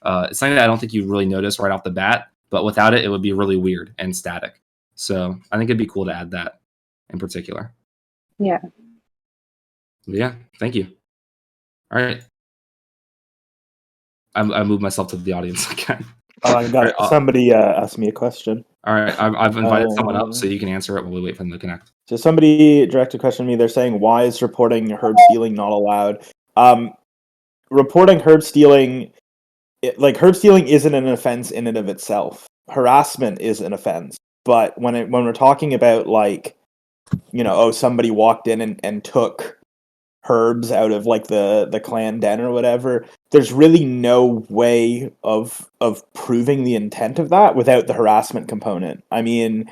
It's something that I don't think you really notice right off the bat, but without it, it would be really weird and static. So I think it'd be cool to add that in particular. Yeah. Yeah. Thank you. All right. I moved myself to the audience again. I got somebody asked me a question. All right, I've invited someone up, so you can answer it while we wait for them to connect. So somebody directed a question to me. They're saying, why is reporting herb stealing not allowed? Reporting herb stealing, herb stealing isn't an offense in and of itself. Harassment is an offense. But when we're talking about somebody walked in and took herbs out of the clan den or whatever, there's really no way of proving the intent of that without the harassment component. I mean,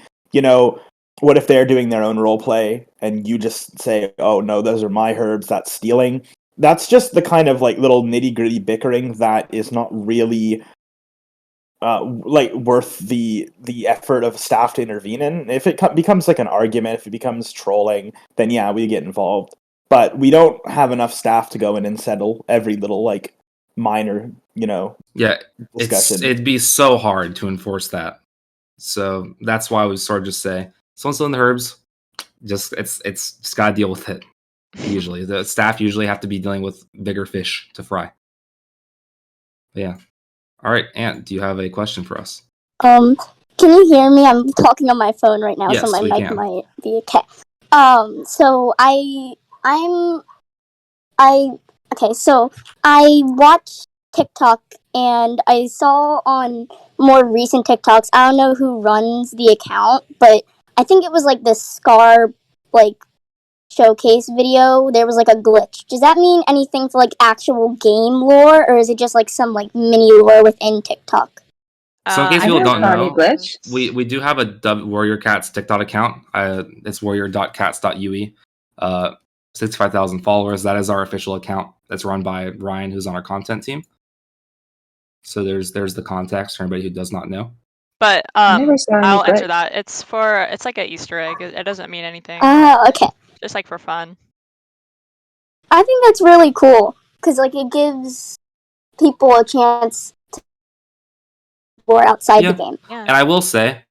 what if they're doing their own role play and you just say, oh no, those are my herbs, that's stealing? That's just the kind of little nitty-gritty bickering that is not really worth the effort of staff to intervene in. If it becomes an argument, if it becomes trolling, then yeah, we get involved. But we don't have enough staff to go in and settle every little minor, discussion. It'd be so hard to enforce that. So that's why we sort of just say, someone's stealing the herbs, it's just gotta deal with it. Usually, the staff usually have to be dealing with bigger fish to fry. But yeah. All right, Ant, do you have a question for us? Can you hear me? I'm talking on my phone right now, yes, so my we mic can. might be okay. So so I watch TikTok and I saw on more recent TikToks, I don't know who runs the account, but I think it was the Scar showcase video. There was a glitch. Does that mean anything for actual game lore, or is it just some mini lore within TikTok? So in case I people never don't saw any know, glitch. we do have a Warrior Cats TikTok account. It's warrior.cats.ue. 65,000 followers. That is our official account. That's run by Ryan, who's on our content team. So there's the context for anybody who does not know. But never saw any I'll answer glitch. that. It's like an Easter egg. It doesn't mean anything. Okay. Just for fun. I think that's really cool because it gives people a chance to explore outside the game. Yeah. And I will say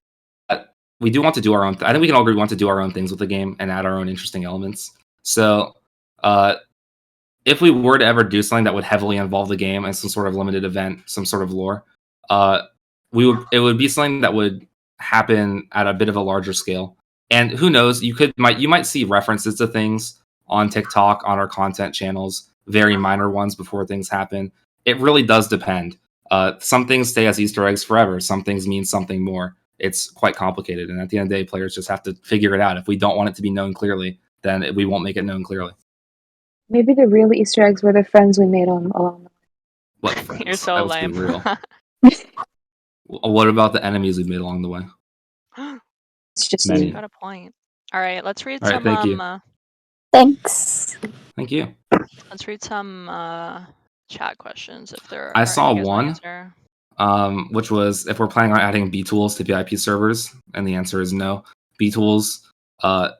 that we do want to do our own. I think we can all agree we want to do our own things with the game and add our own interesting elements. So, if we were to ever do something that would heavily involve the game and some sort of limited event, some sort of lore, it would be something that would happen at a bit of a larger scale. And who knows, you might see references to things on TikTok, on our content channels, very minor ones before things happen. It really does depend. Some things stay as Easter eggs forever. Some things mean something more. It's quite complicated. And at the end of the day, players just have to figure it out. If we don't want it to be known clearly, then we won't make it known clearly. Maybe the real Easter eggs were the friends we made along the way. What friends? You're so lame. Real. What about the enemies we made along the way? It's just many. Got a point. All right, let's read All right, some. thank you. Thanks. Thank you. Let's read some chat questions if there are. I saw any you guys wanna one, answer. which was if we're planning on adding B tools to VIP servers, and the answer is no. B tools, I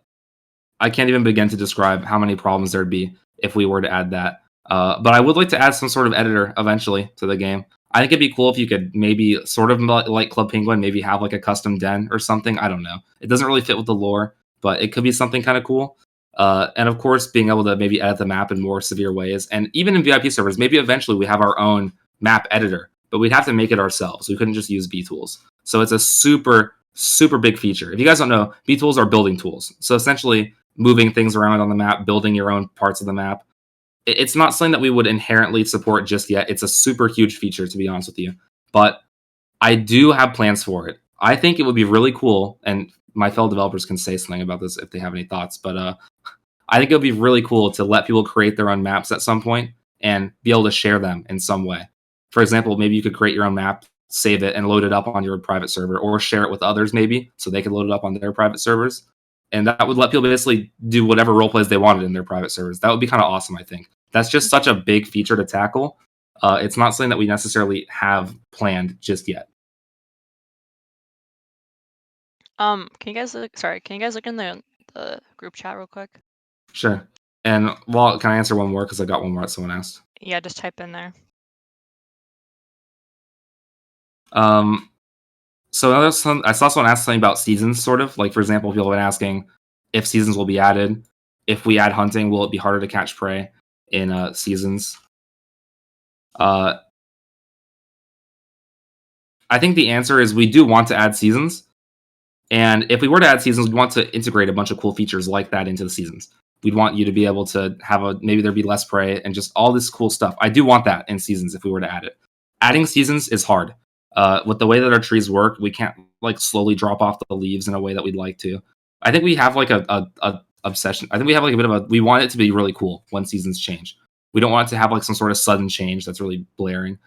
can't even begin to describe how many problems there'd be if we were to add that. But I would like to add some sort of editor eventually to the game. I think it'd be cool if you could maybe sort of like Club Penguin, maybe have a custom den or something. I don't know. It doesn't really fit with the lore, but it could be something kind of cool. And of course, being able to maybe edit the map in more severe ways. And even in VIP servers, maybe eventually we have our own map editor, but we'd have to make it ourselves. We couldn't just use B tools. So it's a super, super big feature. If you guys don't know, B tools are building tools. So essentially moving things around on the map, building your own parts of the map. It's not something that we would inherently support just yet. It's a super huge feature, to be honest with you. But I do have plans for it. I think it would be really cool, and my fellow developers can say something about this if they have any thoughts, but I think it would be really cool to let people create their own maps at some point and be able to share them in some way. For example, maybe you could create your own map, save it, and load it up on your private server, or share it with others maybe, so they can load it up on their private servers. And that would let people basically do whatever role plays they wanted in their private servers. That would be kind of awesome, I think. That's just such a big feature to tackle. It's not something that we necessarily have planned just yet. Can you guys look? Sorry, can you guys look in the group chat real quick? Sure. And can I answer one more because I got one more that someone asked? Yeah, just type in there. So I saw someone ask something about seasons, sort of. For example, people have been asking if seasons will be added. If we add hunting, will it be harder to catch prey in seasons? I I think the answer is we do want to add seasons. And if we were to add seasons, we'd want to integrate a bunch of cool features like that into the seasons. We'd want you to be able to have maybe there'd be less prey and just all this cool stuff. I do want that in seasons if we were to add it. Adding seasons is hard. With the way that our trees work, we can't like slowly drop off the leaves in a way that we'd like to. I think we have like a obsession. I think we have like a bit of we want it to be really cool when seasons change. We don't want it to have like some sort of sudden change that's really blaring.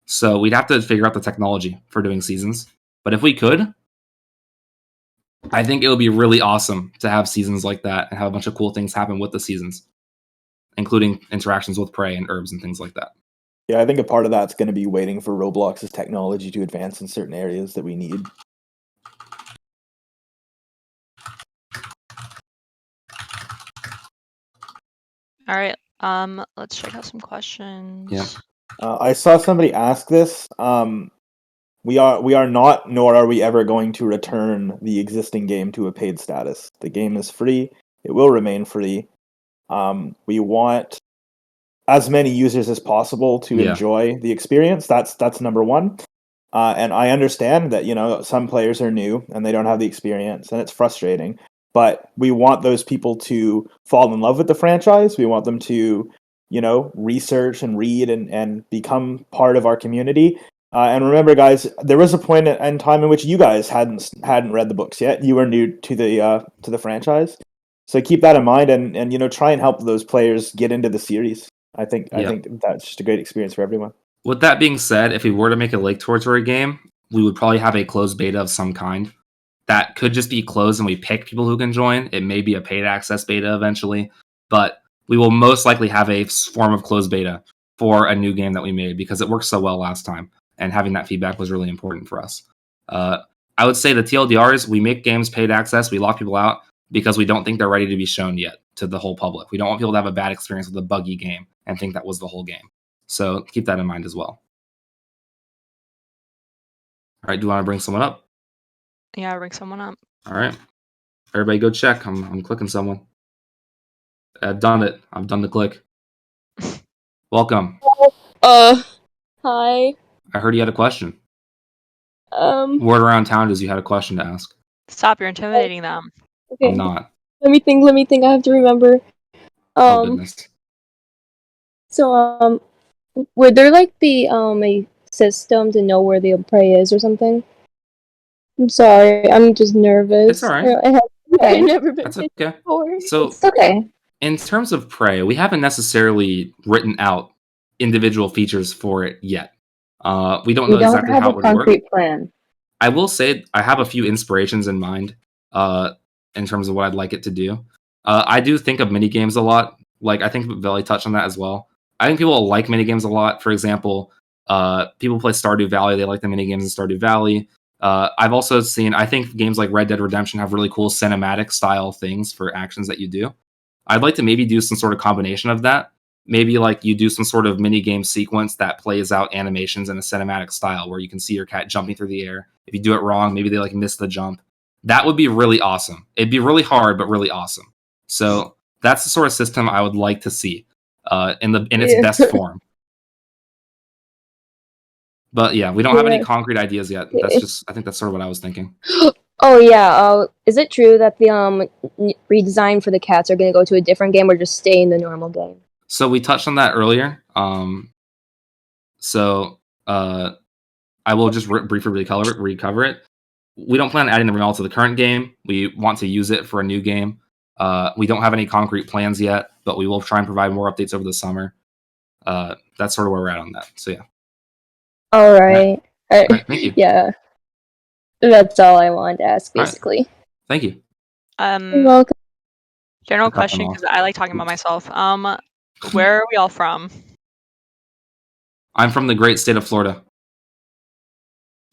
So we'd have to figure out the technology for doing seasons. But if we could, I think it would be really awesome to have seasons like that and have a bunch of cool things happen with the seasons, including interactions with prey and herbs and things like that. Yeah, I think a part of that's going to be waiting for Roblox's technology to advance in certain areas that we need. All right. Let's check out some questions. Yeah. I saw somebody ask this. We are not, nor are we ever going to return the existing game to a paid status. The game is free. It will remain free. We want as many users as possible to enjoy the experience. That's number one. And I understand that some players are new and they don't have the experience, and it's frustrating. But we want those people to fall in love with the franchise. We want them to, research and read and become part of our community. And remember, guys, there was a point in time in which you guys hadn't read the books yet. You were new to the franchise, so keep that in mind and try and help those players get into the series. I think that's just a great experience for everyone. With that being said, if we were to make a Lake Territory game, we would probably have a closed beta of some kind. That could just be closed and we pick people who can join. It may be a paid access beta eventually, but we will most likely have a form of closed beta for a new game that we made because it worked so well last time, and having that feedback was really important for us. I would say the TLDR is we make games paid access, we lock people out because we don't think they're ready to be shown yet to the whole public. We don't want people to have a bad experience with a buggy game and think that was the whole game. So keep that in mind as well. All right, do you want to bring someone up? Yeah, bring someone up. All right. Everybody go check. I'm clicking someone. I've done it. I've done the click. Welcome. Hi. I heard you had a question. Word around town is you had a question to ask. Stop, you're intimidating them. Okay. I'm not. Let me think. I have to remember. Oh, goodness. So, would there be a system to know where the prey is or something? I'm sorry, I'm just nervous. It's all right. I've never been That's okay. before. So, It's okay. in terms of prey, we haven't necessarily written out individual features for it yet. We don't know exactly how it would work. We don't have a concrete plan. I will say I have a few inspirations in mind in terms of what I'd like it to do. I do think of minigames a lot. Like, I think Veli touched on that as well. I think people like minigames a lot. For example, people play Stardew Valley. They like the minigames in Stardew Valley. I've also seen, I think games like Red Dead Redemption have really cool cinematic style things for actions that you do. I'd like to maybe do some sort of combination of that. Maybe like you do some sort of mini game sequence that plays out animations in a cinematic style where you can see your cat jumping through the air. If you do it wrong, maybe they miss the jump. That would be really awesome. It'd be really hard, but really awesome. So that's the sort of system I would like to see in its best form. But yeah, we don't have any concrete ideas yet. I think that's sort of what I was thinking. Oh yeah. Is it true that the redesign for the cats are going to go to a different game or just stay in the normal game? So we touched on that earlier. I will just briefly recover it. We don't plan on adding the remodel to the current game. We want to use it for a new game. We don't have any concrete plans yet, but we will try and provide more updates over the summer. That's sort of where we're at on that. So yeah. All right. All right, thank you. Yeah. That's all I wanted to ask, basically. Right. Thank you. You're welcome. General question, because I like talking about myself. Where are we all from? I'm from the great state of Florida.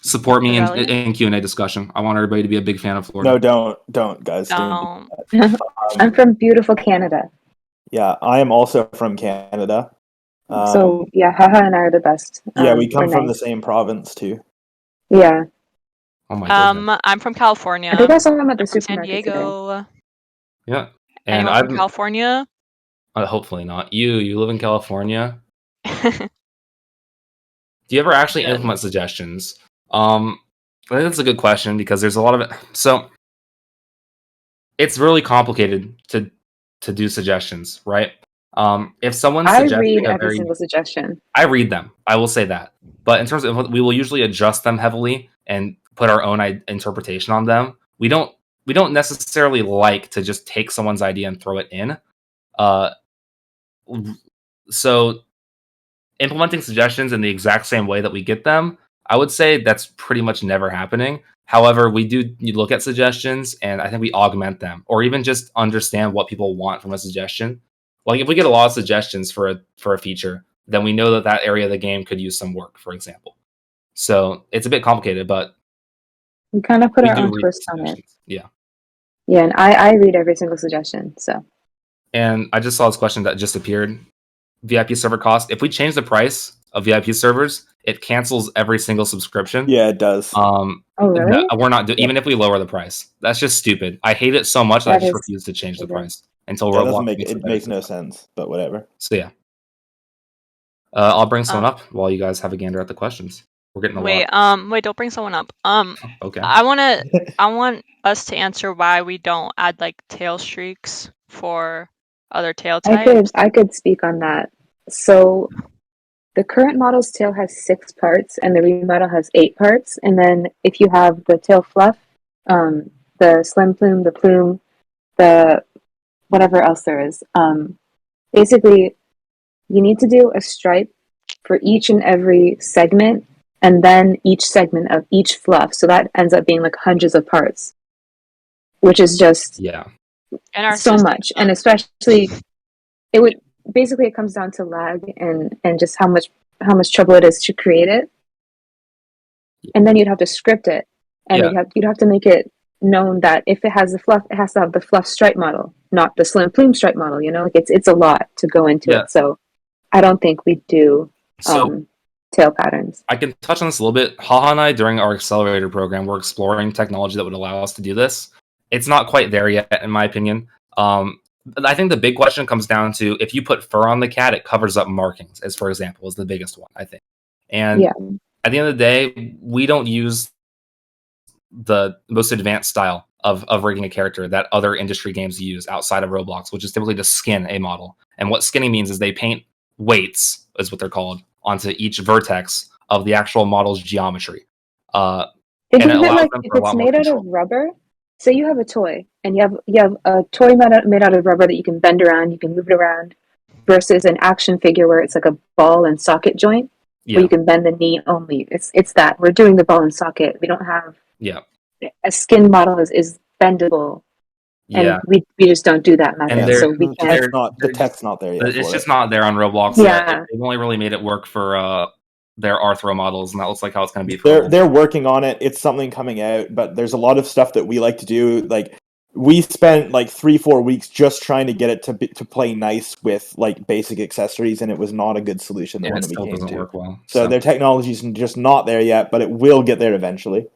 Support me in Q&A discussion. I want everybody to be a big fan of Florida. No, don't, guys. Don't. I'm from beautiful Canada. Yeah, I am also from Canada. So yeah, haha and I are the best. Yeah, we come from the same province too. Yeah. Oh my goodness. I'm from California. I think I saw him at the San supermarket Diego. today. Yeah, and I'm from California. Hopefully not. You live in California. Do you ever actually implement suggestions I think that's a good question because there's a lot of it. So it's really complicated to do suggestions, right? If someone's I suggesting read a every very, single suggestion. I read them. I will say that. But in terms of, we will usually adjust them heavily and put our own interpretation on them. We don't necessarily like to just take someone's idea and throw it in. So implementing suggestions in the exact same way that we get them, I would say that's pretty much never happening. However, we do look at suggestions and I think we augment them or even just understand what people want from a suggestion. Like if we get a lot of suggestions for a feature, then we know that that area of the game could use some work, for example. So it's a bit complicated, but We kind of put we our do own read twist the on it. suggestions. Yeah. Yeah, and I read every single suggestion. So And I just saw this question that just appeared. VIP server cost. If we change the price of VIP servers, it cancels every single subscription. Yeah, it does. Oh, really? We're not doing, even if we lower the price. That's just stupid. I hate it so much that I That just is refuse to change the stupid. price until That Roblox doesn't make makes it makes no sense, but whatever. So yeah, I'll bring someone up while you guys have a gander at the questions. We're getting a Wait, lot. wait, don't bring someone up. Okay. I want us to answer why we don't add like tail streaks for other tail types. I could speak on that. So the current model's tail has 6 parts and the remodel has 8 parts. And then if you have the tail fluff, the slim plume, the plume, the whatever else there is, basically you need to do a stripe for each and every segment and then each segment of each fluff. So that ends up being like hundreds of parts, which is just so much. And especially it comes down to lag and just how much trouble it is to create it. And then you'd have to script it, and you'd have to make it known that if it has the fluff, it has to have the fluff stripe model, not the slim plume stripe model. You know, like it's a lot to go into it. So I don't think we do tail patterns. I can touch on this a little bit. Haha and I, during our accelerator program, we're exploring technology that would allow us to do this. It's not quite there yet, in my opinion. I think the big question comes down to if you put fur on the cat, it covers up markings, as for example, is the biggest one, I think. And at the end of the day, we don't use the most advanced style of rigging a character that other industry games use outside of Roblox, which is typically to skin a model. And what skinning means is they paint weights, is what they're called, onto each vertex of the actual model's geometry. And it allows like them if for a it's lot more made out control. of rubber, say you have a toy and you have a toy made out of rubber that you can bend around, you can move it around, versus an action figure where it's like a ball and socket joint where you can bend the knee only. It's that we're doing the ball and socket. We don't have a skin model is bendable, and we just don't do that method. And So we can't. The tech's not there yet. It's for just it. not there on Roblox Yeah. yet. They've only really made it work for their Arthro models, and that looks like how it's going to be for They're working on it. It's something coming out, but there's a lot of stuff that we like to do. Like we spent like 3-4 weeks just trying to get it to play nice with like basic accessories, and it was not a good solution. The one it that we still came doesn't to. work well. So their technology's just not there yet, but it will get there eventually.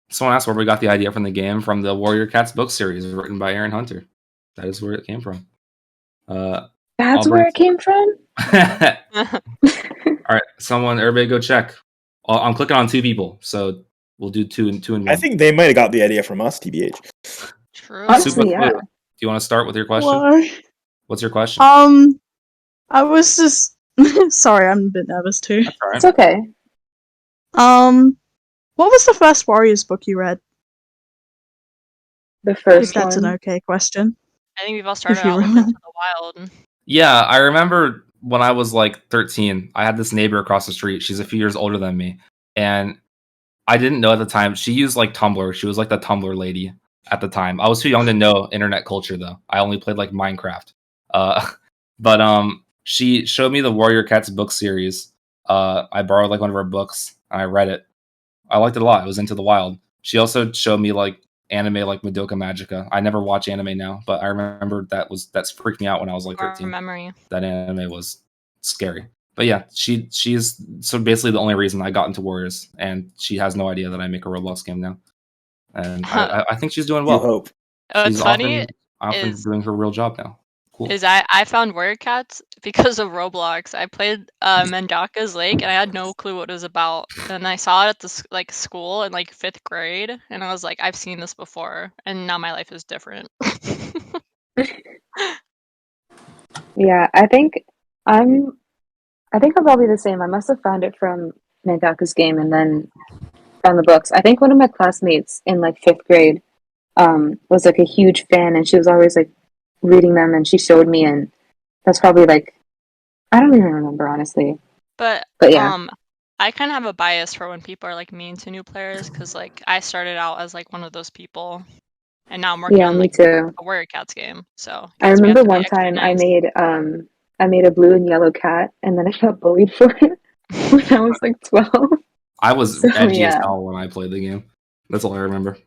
Someone asked where we got the idea from the game, from the Warrior Cats book series written by Aaron Hunter. That is where it came from. That's where it came from? All right, everybody go check. I'm clicking on 2 people, so we'll do 2 and 1. I think they might have got the idea from us, TBH. True. Honestly, yeah. Do you want to start with your question? Why? What's your question? I was just sorry, I'm a bit nervous too. That's all right. It's okay. What was the first Warriors book you read? The first if that's one. an okay question. I think we've all started If you out with remember. Into the Wild. Yeah, I remember when I was like 13, I had this neighbor across the street. She's a few years older than me. And I didn't know at the time. She used like Tumblr. She was like the Tumblr lady at the time. I was too young to know internet culture though. I only played like Minecraft. But she showed me the Warrior Cats book series. I borrowed like one of her books and I read it. I liked it a lot. It was Into the Wild. She also showed me like anime like Madoka Magica. I never watch anime now, but I remember that's freaked me out when I was like 13. Memory. That anime was scary. But yeah, she's so basically the only reason I got into Warriors, and she has no idea that I make a Roblox game now. And I think she's doing well. You hope. What's She's funny often doing her real job now. Cool. is I found warrior cats because of Roblox. I played Mendaka's Lake and I had no clue what it was about. And I saw it at the school in like 5th grade, and I was like, I've seen this before, and now my life is different. Yeah, I think I'm probably the same. I must have found it from Mandaka's game and then found the books. I think one of my classmates in like 5th grade was like a huge fan, and she was always like reading them, and she showed me, and that's probably like, I don't even remember honestly. But yeah. I kind of have a bias for when people are like mean to new players, because like I started out as like one of those people, and now I'm working Yeah, on me like too. a warrior cats game. So I yes, we have remember to be one extra time nice. I made a blue and yellow cat, and then I got bullied for it when I was like 12. I was So, edgy as yeah. hell when I played the game. That's all I remember.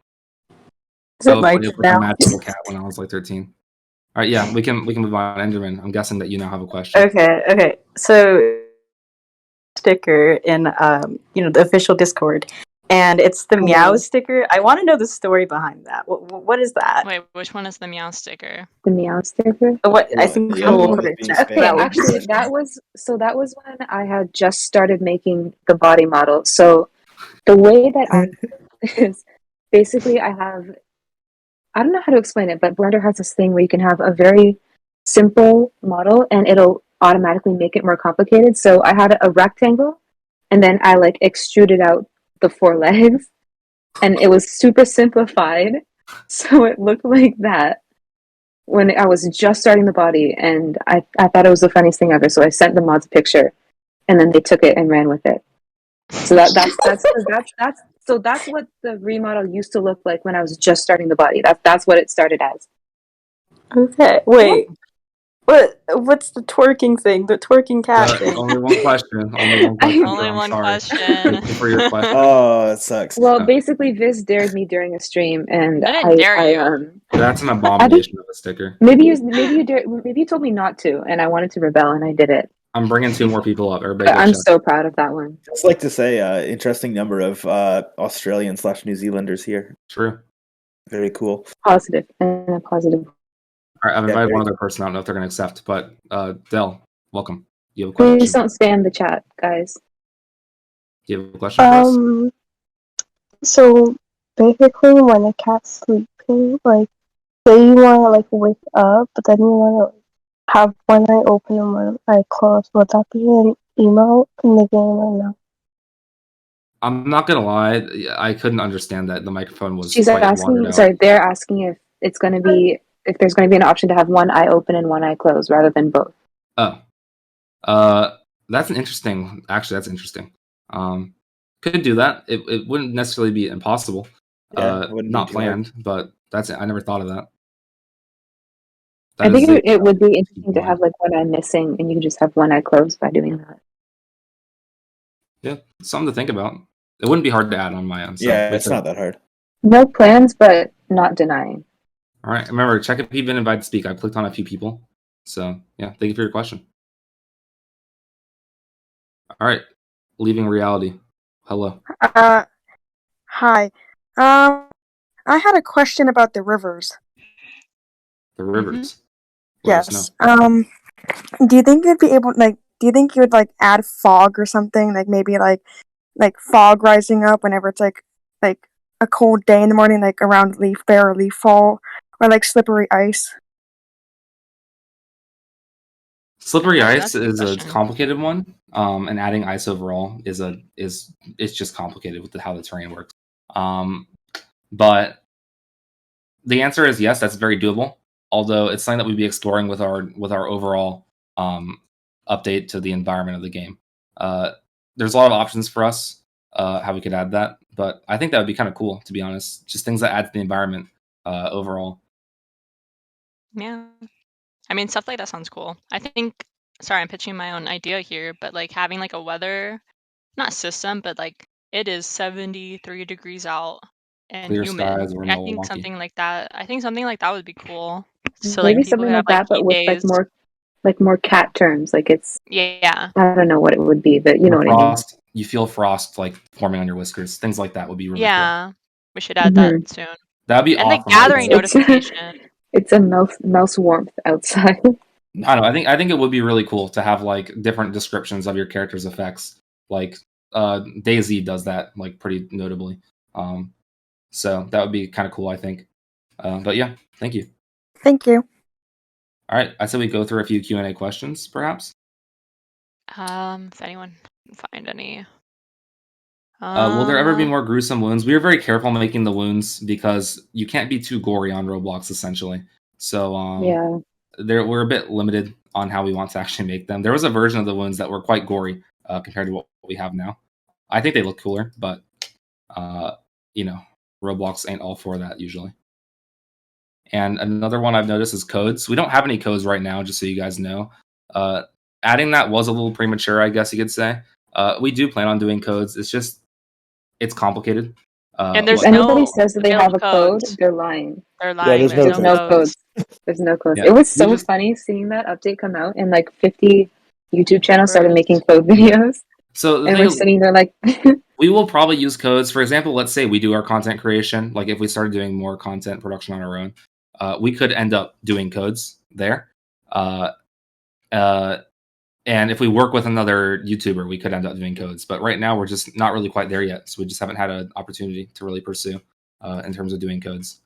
Is it like with a now? magical cat when I was like 13. All right, yeah, we can move on. Enderman, I'm guessing that you now have a question. Okay. So sticker in the official Discord, and it's the meow sticker. I want to know the story behind that. What is that? Wait, which one is the meow sticker? The meow sticker? What I think we'll put it. Okay, actually, that was when I had just started making the body model. So the way that I is basically I don't know how to explain it, but Blender has this thing where you can have a very simple model and it'll automatically make it more complicated. So I had a rectangle, and then I like extruded out the 4 legs, and it was super simplified. So it looked like that when I was just starting the body, and I thought it was the funniest thing ever. So I sent the mods a picture, and then they took it and ran with it. So that's what the remodel used to look like when I was just starting the body. That's what it started as. Okay, wait. What's the twerking thing? The twerking cat thing. Only one question. Only one question. Only one question. Thank you for your question. Oh, it sucks. Well, basically, Viz dared me during a stream, and I didn't dare you. That's an abomination of a sticker. Maybe you told me not to, and I wanted to rebel, and I did it. I'm bringing 2 more people up. Everybody, But I'm so proud of that one. Just like to say, interesting number of Australian/New Zealanders here. True. Very cool. Positive and a positive. All right, I've invited one other person. I don't know if they're going to accept, but Del, welcome. You have a question? Please don't spam the chat, guys. Do you have a question for us? So basically, when a cat's sleeping, like, say you want to like wake up, but then you want to have one eye open and one eye closed. Would that be an emote in the game or no? I'm not gonna lie, I couldn't understand that. The microphone was She's quite asking. watered out. Sorry, they're asking if it's going to be there's going to be an option to have one eye open and one eye closed rather than both. Oh, that's an interesting. Actually, that's interesting. Could do that. It wouldn't necessarily be impossible. Not planned, but that's it. I never thought of that. I think it would be interesting to have like one eye missing, and you can just have one eye closed by doing that. Yeah, something to think about. It wouldn't be hard to add on my end. So Yeah, it's not that hard. No plans, but not denying. All right. Remember, check if you've been invited to speak. I clicked on a few people. So, yeah, thank you for your question. All right. Leaving reality. Hello. Hi. I had a question about the rivers. The rivers. Yes. Do you think you'd be able, like, do you think you would, like, add fog or something? Like, maybe, like fog rising up whenever it's, like a cold day in the morning, like, around leaf bare or leaf fall, or, like, slippery ice? Slippery ice is a complicated one, and adding ice overall is just complicated with how the terrain works. But the answer is yes, that's very doable. Although it's something that we'd be exploring with our overall update to the environment of the game. There's a lot of options for us how we could add that, but I think that would be kind of cool, to be honest. Just things that add to the environment overall. Yeah. I mean, stuff like that sounds cool. I think, sorry, I'm pitching my own idea here, but like having like a weather, not system, but like it is 73 degrees out and Clear humid. skies or I think Milwaukee. something like that. I think something like that would be cool. So Maybe like people something could have like that, like but heat with days. like more cat terms. Like it's Yeah. I don't know what it would be, but you know what I mean. Frost, you feel frost like forming on your whiskers. Things like that would be really cool. Yeah. We should add that soon. That'd be and awesome. the gathering notification. It's a mouse warmth outside. I don't know. I think it would be really cool to have like different descriptions of your character's effects. Like DayZ does that like pretty notably. So that would be kind of cool, I think. But yeah, thank you. Thank you. All right, I said we go through a few Q&A questions, perhaps. If anyone can find any. Will there ever be more gruesome wounds? We were very careful making the wounds because you can't be too gory on Roblox, essentially. So Yeah. we're a bit limited on how we want to actually make them. There was a version of the wounds that were quite gory compared to what we have now. I think they look cooler, but Roblox ain't all for that usually. And another one I've noticed is codes. We don't have any codes right now, just so you guys know. Adding that was a little premature, I guess you could say. We do plan on doing codes. It's complicated. And there's if anybody no says that they have a code, they're lying. They're lying. there's no codes. There's no codes. Yeah. It was so funny seeing that update come out, and like 50 YouTube channels started making code videos. So and we're sitting there like, we will probably use codes. For example, let's say we do our content creation. Like if we started doing more content production on our own, we could end up doing codes there. And if we work with another YouTuber, we could end up doing codes. But right now, we're just not really quite there yet. So we just haven't had an opportunity to really pursue in terms of doing codes.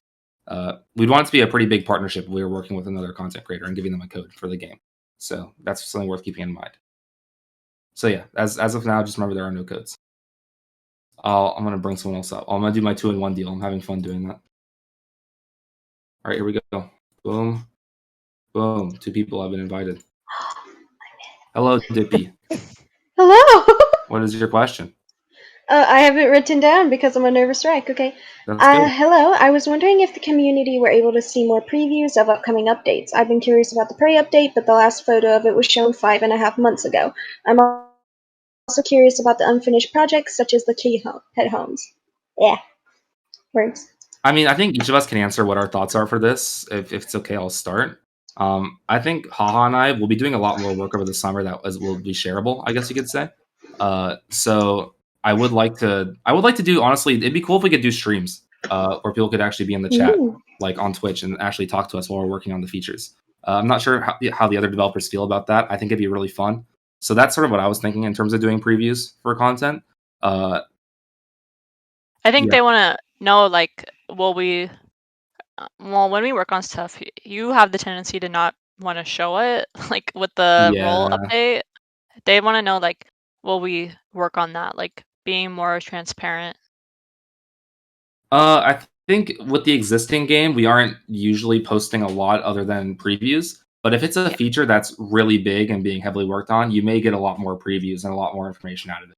We'd want it to be a pretty big partnership if we were working with another content creator and giving them a code for the game. So that's something worth keeping in mind. So yeah, as of now, just remember there are no codes. I'm going to bring someone else up. I'm going to do my 2-in-1 deal. I'm having fun doing that. All right, here we go. Boom. Boom. 2 people have been invited. Hello, Dippy. Hello. What is your question? I have it written down because I'm on nervous wreck. Okay. That's good. Hello. I was wondering if the community were able to see more previews of upcoming updates. I've been curious about the Prey update, but the last photo of it was shown 5.5 months ago. I'm also curious about the unfinished projects, such as the pet homes. Yeah. Words. I mean, I think each of us can answer what our thoughts are for this. If it's okay, I'll start. I think Haha and I will be doing a lot more work over the summer that will be shareable, I guess you could say. So I would like to do, honestly, it'd be cool if we could do streams where people could actually be in the chat, like on Twitch, and actually talk to us while we're working on the features. I'm not sure how the other developers feel about that. I think it'd be really fun. So that's sort of what I was thinking in terms of doing previews for content. I think they want to know, like, when we work on stuff, you have the tendency to not want to show it, like with the role update. They want to know, like, will we work on that, like being more transparent? I think with the existing game, we aren't usually posting a lot other than previews. But if it's a feature that's really big and being heavily worked on, you may get a lot more previews and a lot more information out of it.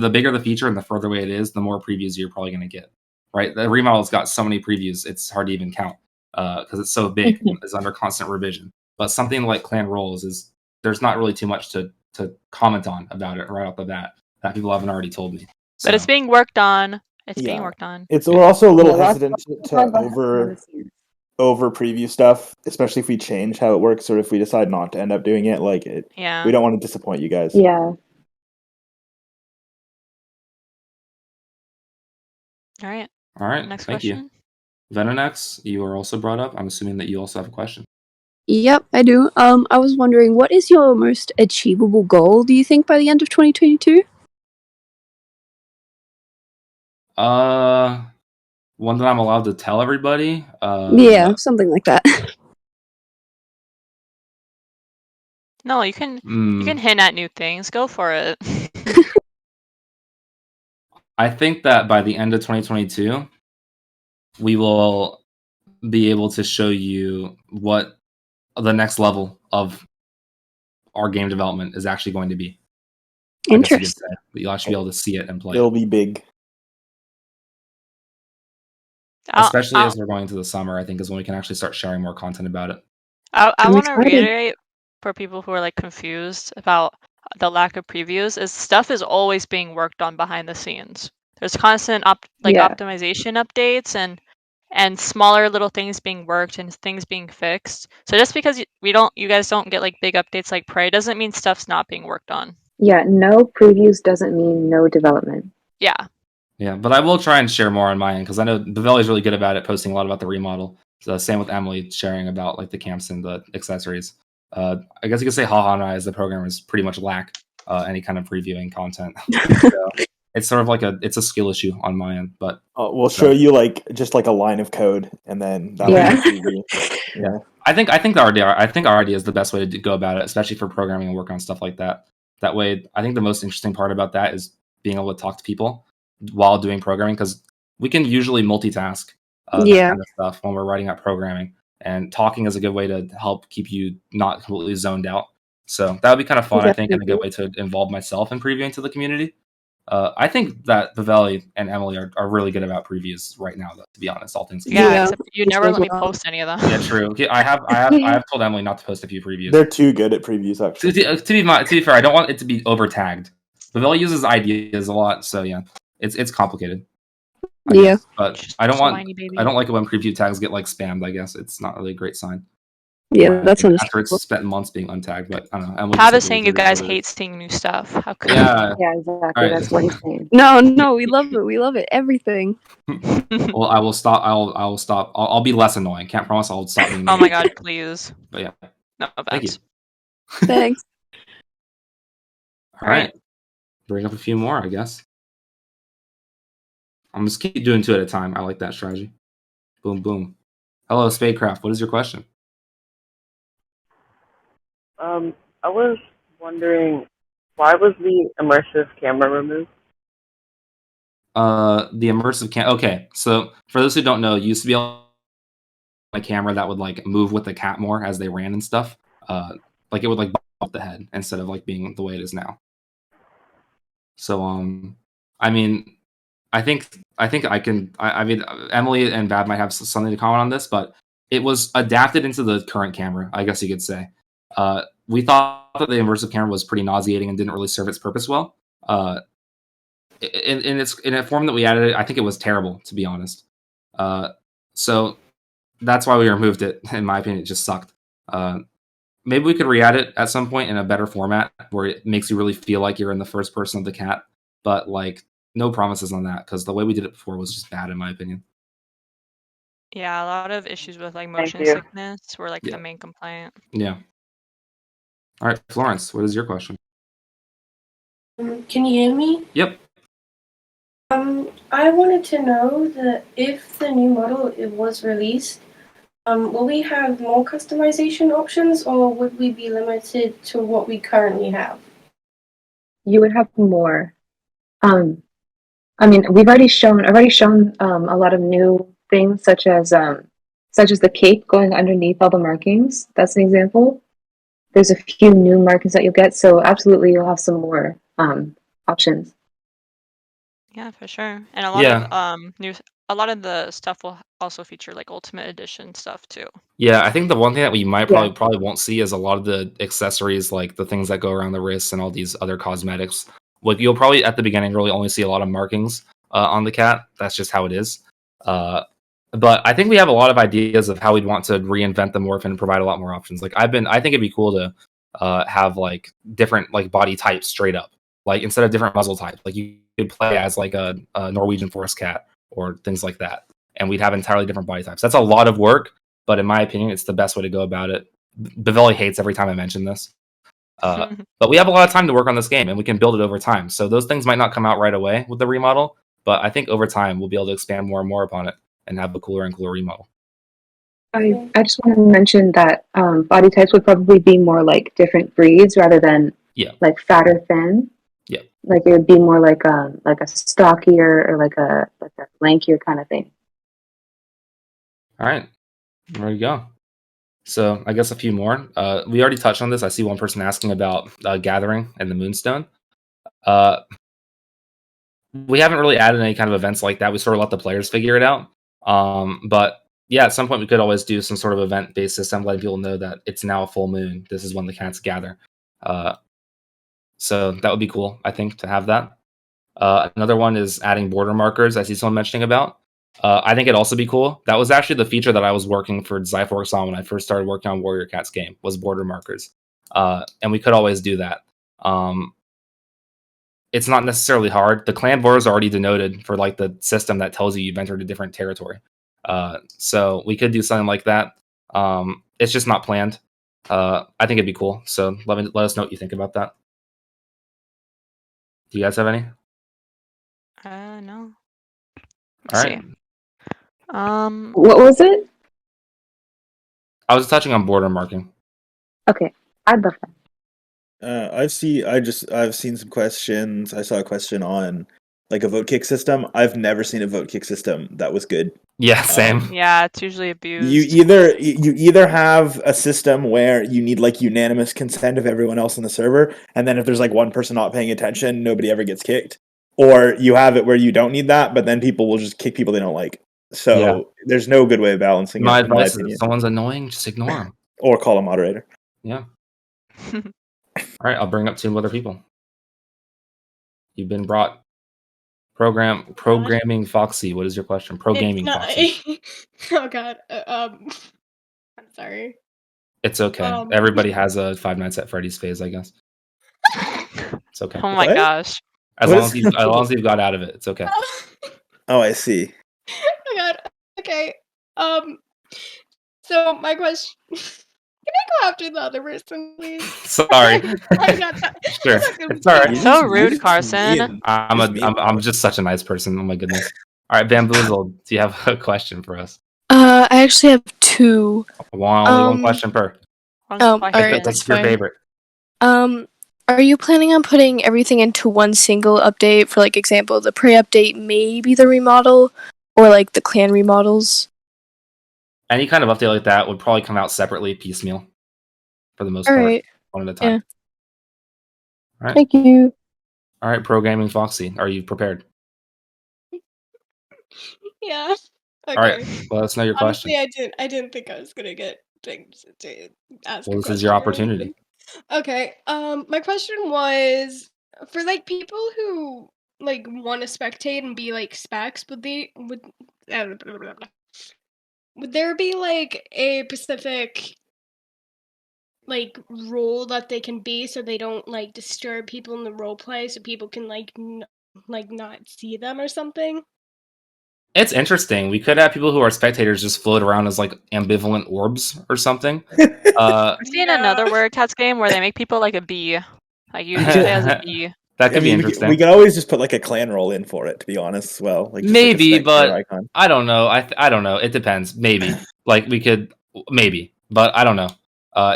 The bigger the feature and the further away it is, the more previews you're probably going to get. Right? The remodel's got so many previews, it's hard to even count because it's so big. It's under constant revision. But something like Clan Rolls there's not really too much to comment on about it right off the bat that people haven't already told me. But it's being worked on. It's being worked on. We're also a little hesitant to over preview stuff, especially if we change how it works or if we decide not to end up doing it. Like it, we don't want to disappoint you guys. Yeah. All right. All right. Next Thank question. You. Venonex, you are also brought up. I'm assuming that you also have a question. Yep, I do. I was wondering, what is your most achievable goal, do you think, by the end of 2022? One that I'm allowed to tell everybody? Yeah, something like that. No, you can hint at new things. Go for it. I think that by the end of 2022, we will be able to show you what the next level of our game development is actually going to be. Interesting. You'll actually be able to see it and play. It'll be big. Especially as we're going to the summer, I think is when we can actually start sharing more content about it. I want to reiterate for people who are like confused about the lack of previews is stuff is always being worked on behind the scenes. There's constant optimization updates and smaller little things being worked and things being fixed. So just because you guys don't get like big updates like Prey doesn't mean stuff's not being worked on. Yeah, no previews doesn't mean no development. Yeah. Yeah, but I will try and share more on my end because I know Baveli's really good about it, posting a lot about the remodel. So same with Emily sharing about like the camps and the accessories. I guess you could say Haha and I as the programmers pretty much lack any kind of previewing content. So it's sort of like it's a skill issue on my end, but we'll show you like just like a line of code, and then that Yeah. will be Yeah. I think our idea is the best way to go about it, especially for programming and work on stuff like that. That way, I think the most interesting part about that is being able to talk to people while doing programming, because we can usually multitask that Yeah. kind of stuff when we're writing out programming, and talking is a good way to help keep you not completely zoned out. So that would be kind of fun, I think, and a good way to involve myself in previewing to the community. I think that Vivelli and Emily are really good about previews right now, though, to be honest, all things considered. Yeah, except you never let me post any of them. Yeah, true. Okay, I have told Emily not to post a few previews. They're too good at previews, actually. To be fair, I don't want it to be over tagged. Vivelli uses ideas a lot, so yeah, it's complicated. I guess. But I don't want. I don't like it when preview tags get like spammed. I guess it's not really a great sign. Yeah, that's after understandable. it's spent months being untagged. But I don't know. Emily Tab just is saying you believes it guys is. hate seeing new stuff. How could Yeah. Yeah, exactly. Alright. That's what he's saying. No, we love it. We love it. Everything. Well, I will stop. I will stop. I'll be less annoying. Can't promise I'll stop being. Oh my god, please. But yeah. No Thank you. offense. Thanks. All right. Bring up a few more, I guess. I'm just keep doing two at a time. I like that strategy. Boom, boom. Hello, Spadecraft. What is your question? I was wondering, why was the immersive camera removed? The immersive cam. Okay, so for those who don't know, it used to be a camera that would like move with the cat more as they ran and stuff. Like it would like bump the head instead of like being the way it is now. So I mean, I think I can. I mean, Emily and Bab might have something to comment on this, but it was adapted into the current camera, I guess you could say. We thought that the immersive camera was pretty nauseating and didn't really serve its purpose well. In a form that we added it, I think it was terrible, to be honest. So that's why we removed it. In my opinion, it just sucked. Maybe we could re-add it at some point in a better format where it makes you really feel like you're in the first person of the cat. But like, no promises on that because the way we did it before was just bad, in my opinion. Yeah, a lot of issues with like motion you. sickness were like Yeah. the main complaint. Yeah. All right, Florence, what is your question? Can you hear me? Yep. I wanted to know that if the new model it was released, will we have more customization options, or would we be limited to what we currently have? You would have more. I mean, I've already shown a lot of new things, such as the cape going underneath all the markings. That's an example. There's a few new markings that you'll get, so absolutely you'll have some more options. Yeah, for sure. And a lot of a lot of the stuff will also feature like Ultimate Edition stuff too. Yeah, I think the one thing that we might probably won't see is a lot of the accessories, like the things that go around the wrists and all these other cosmetics. Like you'll probably at the beginning really only see a lot of markings on the cat. That's just how it is. But I think we have a lot of ideas of how we'd want to reinvent the morph and provide a lot more options. Like I think it'd be cool to have like different like body types straight up. Like instead of different muzzle types, like you could play as like a Norwegian forest cat or things like that, and we'd have entirely different body types. That's a lot of work, but in my opinion, it's the best way to go about it. Bevelli hates every time I mention this. But we have a lot of time to work on this game, and we can build it over time. So those things might not come out right away with the remodel, but I think over time we'll be able to expand more and more upon it and have a cooler and cooler remodel. I just want to mention that body types would probably be more like different breeds rather than like fat or thin. Yeah. Like it would be more like a stockier or like a lankier kind of thing. All right, there we go. So I guess a few more. We already touched on this. I see one person asking about Gathering and the Moonstone. We haven't really added any kind of events like that. We sort of let the players figure it out. But yeah, at some point we could always do some sort of event-based system, letting people know that it's now a full moon. This is when the cats gather. So that would be cool, I think, to have that. Another one is adding border markers, I see someone mentioning about. I think it'd also be cool. That was actually the feature that I was working for Zyforks on when I first started working on Warrior Cats game, was border markers. And we could always do that. It's not necessarily hard. The clan borders are already denoted for like the system that tells you you've entered a different territory. So we could do something like that. It's just not planned. I think it'd be cool. So let us know what you think about that. Do you guys have any? No. All right. What was it? I was touching on border marking. Okay, I'd love that. I've seen some questions. I saw a question on like a vote kick system. I've never seen a vote kick system that was good. Yeah, same. Yeah, it's usually abused. You either have a system where you need like unanimous consent of everyone else in the server, and then if there's like one person not paying attention, nobody ever gets kicked. Or you have it where you don't need that, but then people will just kick people they don't like. So there's no good way of balancing My it, in my advice is if opinion. someone's annoying, just ignore them. Or call a moderator. Yeah. All right, I'll bring up 2 other people. You've been brought. Programming Foxy. What is your question? Programming Foxy. Oh God. I'm sorry. It's okay. Everybody has a Five Nights at Freddy's phase, I guess. It's okay. Oh my gosh. As long as you've got out of it, it's okay. Oh, I see. Oh God. Okay. So my question. Can I go after the other person, please? Sorry. I got that. Sure. It's all right. So rude, Carson. I'm just such a nice person. Oh my goodness. All right, Bamboozled, do you have a question for us? I actually have 2. Only one question per. All right, That's your favorite. Are you planning on putting everything into one single update? For like example, the prey update, maybe the remodel, or like the clan remodels? Any kind of update like that would probably come out separately, piecemeal, for the most part, Alright. one at a time. Yeah. All right. Thank you. All right, Programming Foxy, are you prepared? Yeah. Okay. All right, let us know your question. Honestly, I didn't think I was gonna get things to ask. Well, a this is your question or opportunity. anything. Okay. My question was for like people who like want to spectate and be like specs. Would there be like a specific like role that they can be so they don't like disturb people in the role play so people can like not see them or something? It's interesting. We could have people who are spectators just float around as like ambivalent orbs or something. I've seen another Word Cats game where they make people like a bee. Like you play as a bee. That could be interesting. We could always just put like a clan role in for it, to be honest, as well. Like just Maybe, like a but icon. I don't know. I don't know. It depends. Maybe. Like we could maybe, but I don't know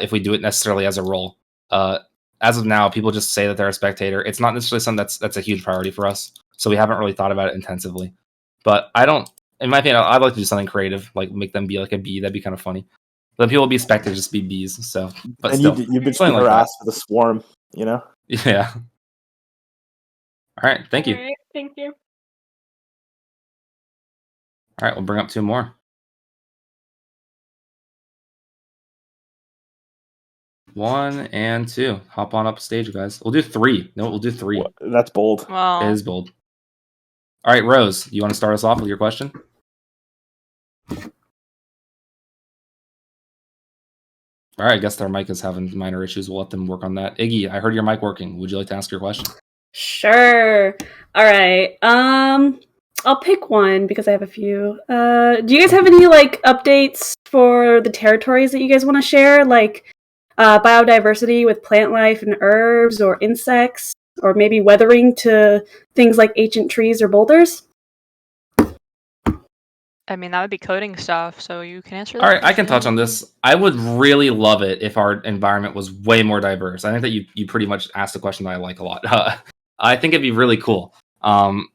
if we do it necessarily as a role. As of now, people just say that they're a spectator. It's not necessarily something that's a huge priority for us, so we haven't really thought about it intensively. But I don't. In my opinion, I'd like to do something creative, like make them be like a bee. That'd be kind of funny. Then people be spectators, just be bees. So, but And still, you'd be something like harassed with a swarm, you know? that. Yeah. All right. Thank you. All right, thank you. All right, we'll bring up 2 more. 1 and 2. Hop on up stage, guys. We'll do 3. No, we'll do 3. That's bold. Wow. It is bold. All right, Rose, you want to start us off with your question? All right, I guess their mic is having minor issues. We'll let them work on that. Iggy, I heard your mic working. Would you like to ask your question? Sure. All right. I'll pick one because I have a few. Do you guys have any like updates for the territories that you guys want to share, like biodiversity with plant life and herbs or insects, or maybe weathering to things like ancient trees or boulders? I mean, that would be coding stuff, so you can answer that. All right, I can touch on this. I would really love it if our environment was way more diverse. I think that you pretty much asked a question that I like a lot. I think it'd be really cool.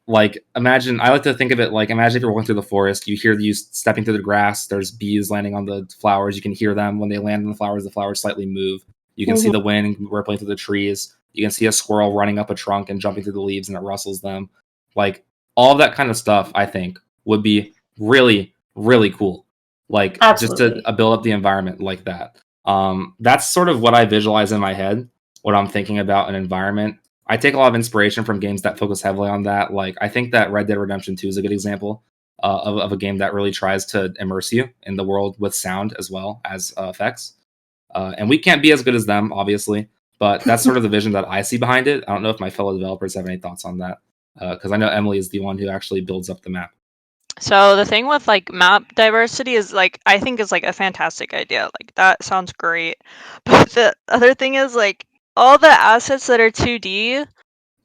Like imagine, I like to think of it like, imagine if you're walking through the forest, you hear you stepping through the grass, there's bees landing on the flowers. You can hear them when they land on the flowers slightly move. You can see the wind rippling through the trees. You can see a squirrel running up a trunk and jumping through the leaves and it rustles them. Like all of that kind of stuff, I think would be really, really cool. Like Absolutely. just to build up the environment like that. That's sort of what I visualize in my head when I'm thinking about an environment. I take a lot of inspiration from games that focus heavily on that. Like I think that Red Dead Redemption 2 is a good example of a game that really tries to immerse you in the world with sound as well as effects. And we can't be as good as them, obviously, but that's sort of the vision that I see behind it. I don't know if my fellow developers have any thoughts on that, because I know Emily is the one who actually builds up the map. So the thing with like map diversity is like I think is like a fantastic idea. Like that sounds great. But the other thing is like all the assets that are 2D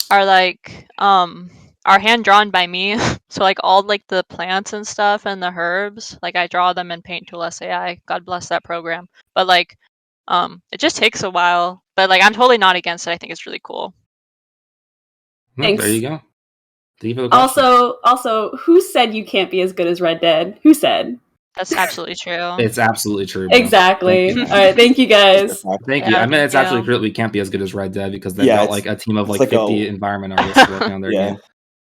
are like are hand drawn by me. So like all like the plants and stuff and the herbs, like I draw them in Paint Tool AI. God bless that program. But like it just takes a while. But like I'm totally not against it. I think it's really cool. No, Thanks. there you go. Thank you for the question. Also, who said you can't be as good as Red Dead? Who said? That's absolutely true. It's absolutely true, bro. Exactly. Thank All right, thank you guys. Thank you. Yeah, I mean, thank it's absolutely you. true that we can't be as good as Red Dead because they've Yeah, got it's- like a team of it's like like a- 50 environment artists working on their Yeah. game.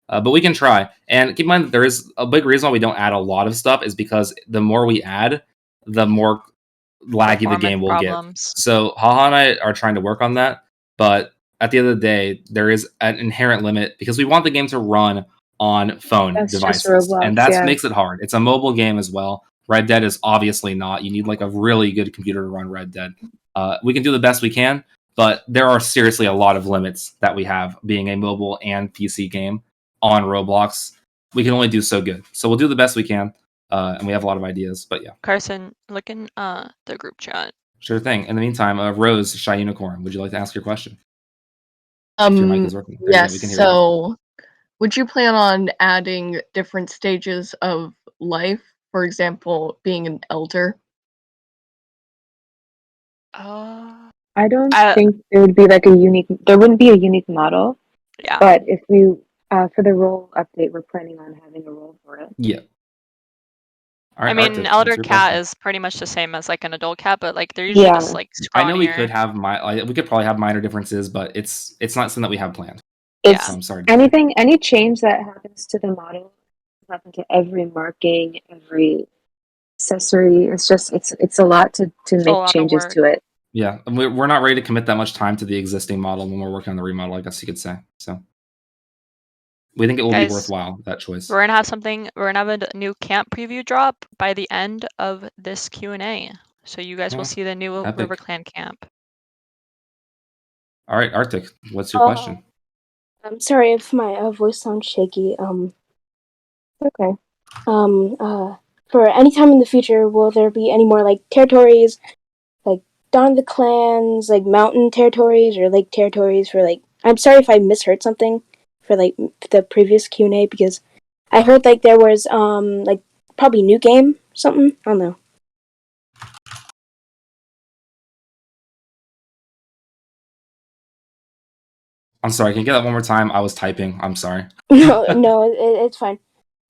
But we can try. And keep in mind, there is a big reason why we don't add a lot of stuff is because the more we add, the more laggy the Performance game will problems. get. So Haha and I are trying to work on that. But at the end of the day, there is an inherent limit because we want the game to run on phone That's just devices. Roblox, And that yeah. makes it hard. It's a mobile game as well. Red Dead is obviously not. You need like a really good computer to run Red Dead. We can do the best we can, but there are seriously a lot of limits that we have being a mobile and PC game on Roblox. We can only do so good. So we'll do the best we can, and we have a lot of ideas. But yeah, Carson, look in the group chat. sure thing. In the meantime, Rose, Shy Unicorn, would you like to ask your question? If your mic is working. There you go. Yes. We can hear you. So, would you plan on adding different stages of life? For example, being an elder. I don't I- think there would be like a unique. There wouldn't be a unique model. Yeah. But if we for the role update, we're planning on having a role for it. Yeah. All right, I mean, Arctic, elder what's your cat question? is pretty much the same as like an adult cat, but like they're usually just like I know we scrawnier. could have we could probably have minor differences, but it's not something that we have planned. It's So I'm sorry. to say. anything, any change that happens to the model happen to every marking, every accessory. It's just it's a lot to a make lot of changes work. to it. Yeah, and we're not ready to commit that much time to the existing model when we're working on the remodel, I guess you could say. So we think it will be Guys, worthwhile, that choice. We're gonna have something. We're gonna have a new camp preview drop by the end of this Q&A, so you guys will Oh, see the new epic. River Clan camp. All right, Arctic, what's your Oh. question? I'm sorry if my voice sounds shaky. Okay. For any time in the future, will there be any more like territories, like Dawn of the Clans, like mountain territories or lake territories for like? I'm sorry if I misheard something for like the previous Q&A because I heard like there was like probably new game something. I don't know. I'm sorry, can you get that one more time? I was typing. I'm sorry. No, it's fine.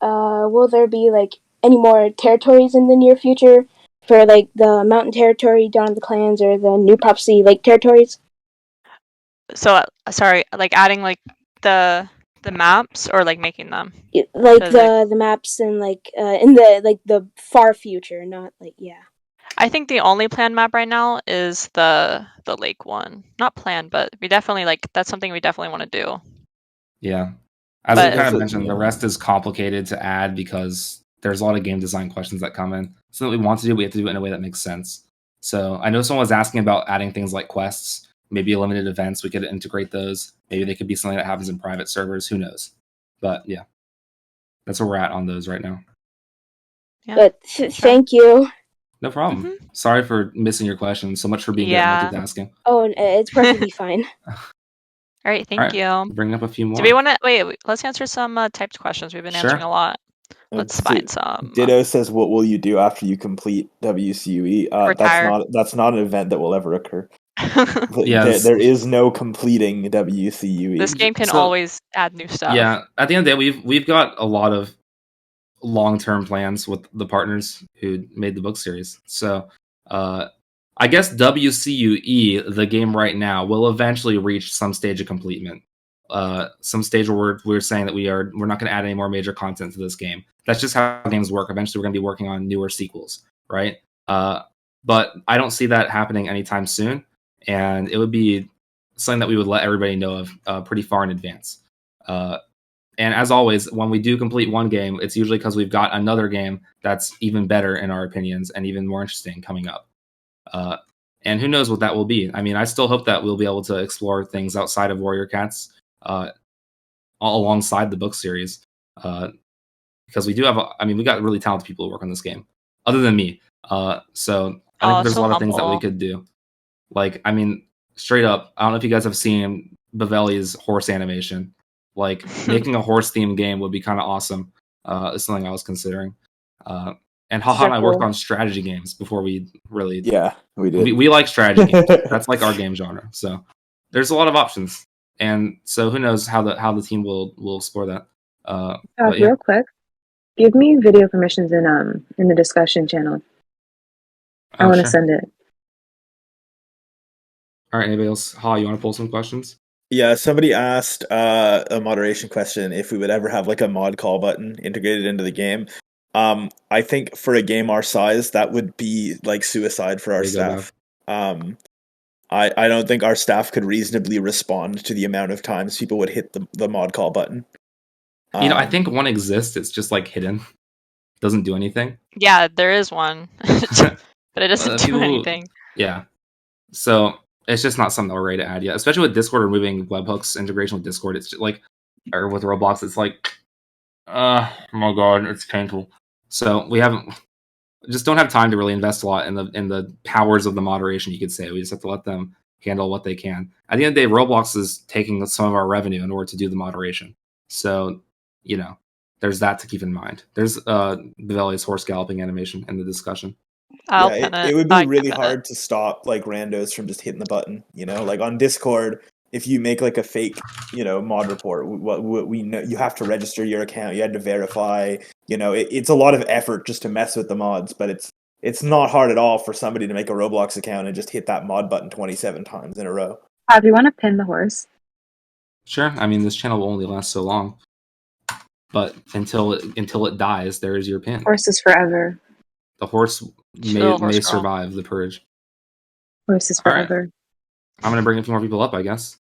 Will there be like any more territories in the near future for like the mountain territory, Dawn of the Clans, or the new Prophecy Lake territories? So sorry, like adding like the maps or like making them. Like So, the maps and like in the like the far future, not like yeah. I think the only planned map right now is the lake one. Not planned, but we definitely like that's something we definitely want to do. Yeah. As But- we kind of mentioned, the rest is complicated to add because there's a lot of game design questions that come in. Something we want to do, we have to do it in a way that makes sense. So I know someone was asking about adding things like quests, maybe limited events. We could integrate those. Maybe they could be something that happens in private servers. Who knows? But yeah, that's where we're at on those right now. Yeah. But thank you. No problem. Sorry for missing your question. So much for being good at multitasking. Oh, it's perfectly fine. All right, thank All right, you. bring up a few more. Do we want to wait? Let's answer some typed questions. We've been answering Sure. a lot. Let's find some. Ditto says, "What will you do after you complete WCUE?" Retire. That's not an event that will ever occur. Yes. there is no completing WCUE. This game can So- always add new stuff. Yeah, at the end of the day, we've got a lot of long-term plans with the partners who made the book series. So I guess WCUE, the game right now, will eventually reach some stage of completement. Some stage where we're saying that we're not going to add any more major content to this game. That's just how games work. Eventually, we're going to be working on newer sequels, right? But I don't see that happening anytime soon, and it would be something that we would let everybody know of pretty far in advance. And as always, when we do complete one game, it's usually because we've got another game that's even better in our opinions and even more interesting coming up. And who knows what that will be? I mean, I still hope that we'll be able to explore things outside of Warrior Cats alongside the book series. because we do have. We got really talented people who work on this game, other than me. So I think there's a so lot of things that we humble. could do. Like, straight up, I don't know if you guys have seen Bavelli's horse animation. Like, making a horse themed game would be kind of awesome. It's something I was considering. And Haha and I worked on strategy games before we really. Yeah, we did. We like strategy games. That's like our game genre. So there's a lot of options, and so who knows how the team will explore that. But yeah. Real quick, give me video permissions in the discussion channel. I want to Sure. send it. All right. Anybody else? Ha, you want to pull some questions? Yeah, somebody asked a moderation question if we would ever have like a mod call button integrated into the game. I think for a game our size, that would be like suicide for our staff. I don't think our staff could reasonably respond to the amount of times people would hit the mod call button. I think one exists. It's just like hidden. Doesn't do anything. Yeah, there is one, but it doesn't do anything. Yeah. So it's just not something that we're ready to add yet. Especially with Discord removing webhooks integration with Discord. It's just like, or with Roblox, it's like, oh my god, it's painful. So we just don't have time to really invest a lot in the powers of the moderation, you could say. We just have to let them handle what they can. At the end of the day, Roblox is taking some of our revenue in order to do the moderation. So, there's that to keep in mind. There's Bavelli's horse galloping animation in the discussion. It would be really hard to stop like randos from just hitting the button. Like on Discord, if you make like a fake, mod report, what we know, you have to register your account. You had to verify. It's a lot of effort just to mess with the mods, but it's not hard at all for somebody to make a Roblox account and just hit that mod button 27 times in a row. Do you want to pin the horse? Sure. This channel will only last so long, but until it dies, there is your pin. Horse is forever. The horse may survive the purge. Horse is forever. Right. I'm gonna bring a few more people up, I guess.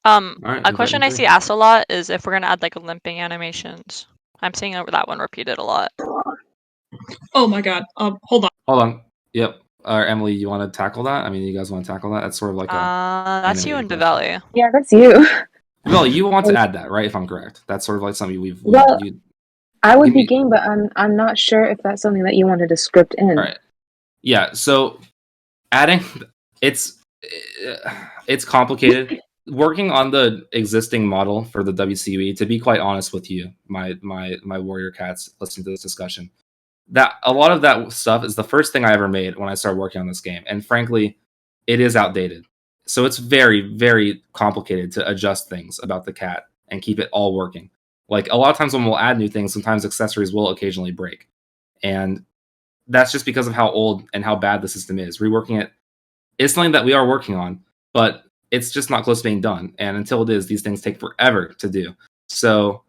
A question I see asked a lot is if we're gonna add like limping animations. I'm seeing that one repeated a lot. Oh my god. Hold on. Yep. Emily, you want to tackle that? You guys want to tackle that? It's sort of like that's you and Bavelli. Yeah, that's you. Well, you want to add that, right? If I'm correct, that's sort of like something I would be game, but I'm not sure if that's something that you wanted to script in. All right. Yeah. So adding it's complicated. Working on the existing model for the WCUE, to be quite honest with you, my warrior cats listening to this discussion, that a lot of that stuff is the first thing I ever made when I started working on this game, and frankly, it is outdated. So it's very, very complicated to adjust things about the cat and keep it all working. Like a lot of times when we'll add new things, sometimes accessories will occasionally break, and that's just because of how old and how bad the system is. Reworking it is something that we are working on, but it's just not close to being done. And until it is, these things take forever to do. So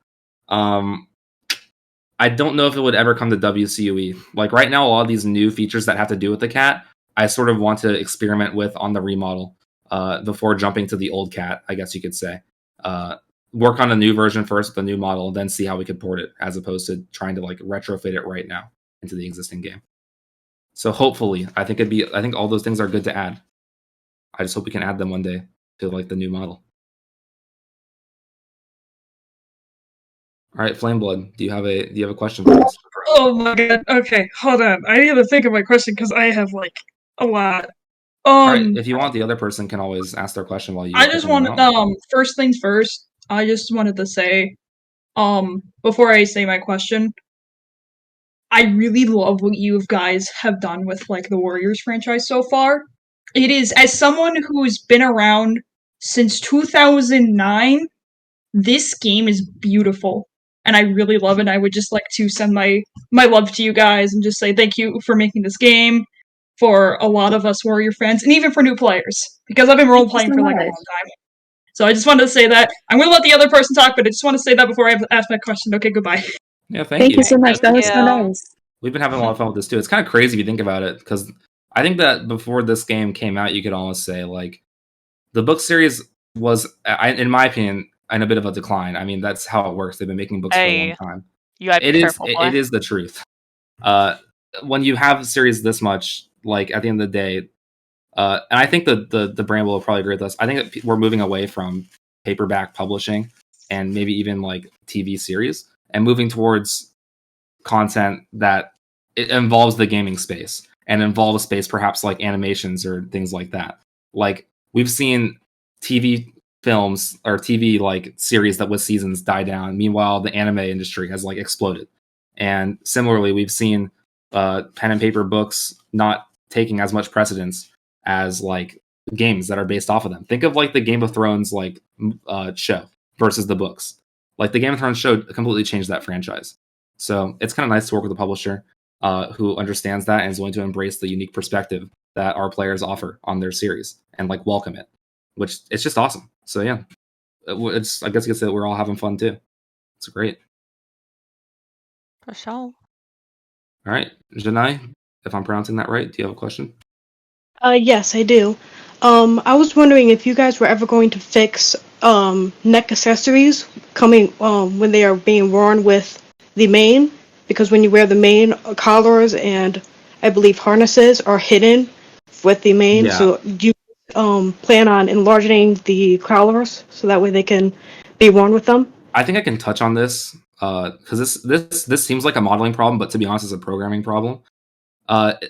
I don't know if it would ever come to WCUE. Like right now, a lot of these new features that have to do with the cat, I sort of want to experiment with on the remodel before jumping to the old cat, I guess you could say. Work on a new version first with a new model, and then see how we could port it, as opposed to trying to like retrofit it right now into the existing game. So hopefully, I think all those things are good to add. I just hope we can add them one day to like the new model. All right, Flameblood, do you have a question for us? Oh my god. Okay, hold on. I need to think of my question because I have like a lot. All right, if you want, the other person can always ask their question while you. I just wanted first things first. I just wanted to say, before I say my question, I really love what you guys have done with like the Warriors franchise so far. It is, as someone who's been around since 2009, this game is beautiful. And I really love it. I would just like to send my love to you guys and just say thank you for making this game for a lot of us Warrior fans and even for new players. Because I've been role playing for like a long time. So I just wanted to say that. I'm going to let the other person talk, but I just want to say that before I ask my question. Okay, goodbye. Yeah, thank you so much. That was so nice. We've been having a lot of fun with this too. It's kind of crazy if you think about it, because I think that before this game came out, you could almost say like the book series was, in my opinion, in a bit of a decline. That's how it works. They've been making books for a long time. It is the truth. When you have a series this much, like at the end of the day, and I think the brand will probably agree with us. I think that we're moving away from paperback publishing and maybe even like TV series, and moving towards content that it involves the gaming space and involves space perhaps like animations or things like that. Like we've seen TV films or TV like series that with seasons die down. Meanwhile, the anime industry has like exploded. And similarly, we've seen pen and paper books not taking as much precedence as like games that are based off of them. Think of like the Game of Thrones like show versus the books. Like the Game of Thrones show completely changed that franchise. So it's kind of nice to work with a publisher who understands that and is willing to embrace the unique perspective that our players offer on their series and like welcome it, which it's just awesome. So yeah, it's, I guess you could say that we're all having fun too. It's great. For sure. All right, Janai, if I'm pronouncing that right, do you have a question? Yes, I do. I was wondering if you guys were ever going to fix neck accessories coming when they are being worn with the mane, because when you wear the mane, collars and I believe harnesses are hidden with the mane. Yeah. So do you plan on enlarging the collars so that way they can be worn with them? I think I can touch on this because this seems like a modeling problem, but to be honest, it's a programming problem.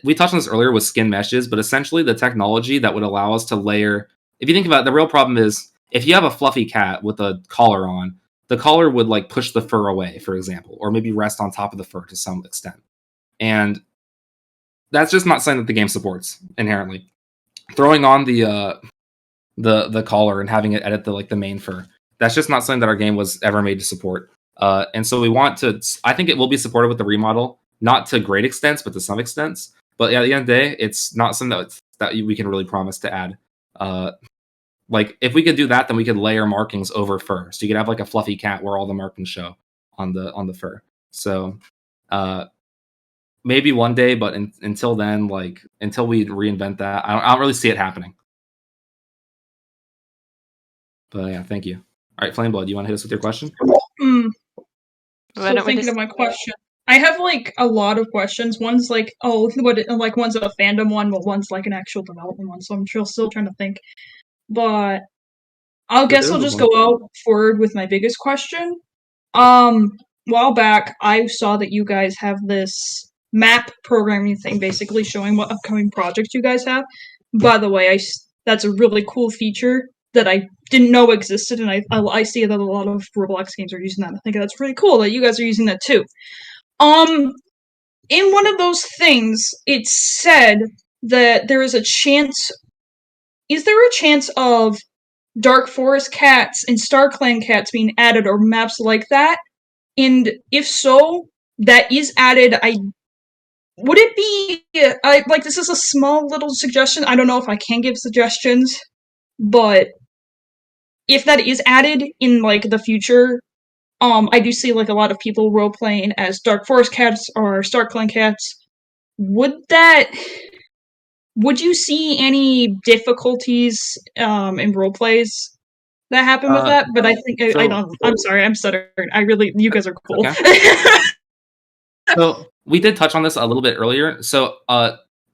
We touched on this earlier with skin meshes, but essentially the technology that would allow us to layer. If you think about it, the real problem is if you have a fluffy cat with a collar on, the collar would like push the fur away, for example, or maybe rest on top of the fur to some extent, and that's just not something that the game supports inherently. Throwing on the collar and having it edit the main fur, that's just not something that our game was ever made to support. And so we want to. I think it will be supported with the remodel, not to great extents, but to some extents. But at the end of the day, it's not something that we can really promise to add. Like if we could do that, then we could layer markings over fur, so you could have like a fluffy cat where all the markings show on the fur. So maybe one day, but until then, like until we reinvent that, I don't really see it happening. But yeah, thank you. All right, Flameblood, do you want to hit us with your question? So thinking of my question, I have like a lot of questions. One's like, one's a fandom one, but one's like an actual development one. So I'm still trying to think. But I'll just go out forward with my biggest question. While back, I saw that you guys have this map programming thing, basically showing what upcoming projects you guys have. By the way, that's a really cool feature that I didn't know existed, and I see that a lot of Roblox games are using that. I think that's really cool that you guys are using that too. In one of those things, it said that there is a chance. Is there a chance of Dark Forest cats and StarClan cats being added, or maps like that? And if so, that is added. Would it be like this is a small little suggestion? I don't know if I can give suggestions, but if that is added in like the future, I do see like a lot of people role playing as Dark Forest cats or StarClan cats. Would you see any difficulties in role plays that happen with that? But I think I don't. I'm sorry, I'm stuttering. You guys are cool. Okay. So we did touch on this a little bit earlier. So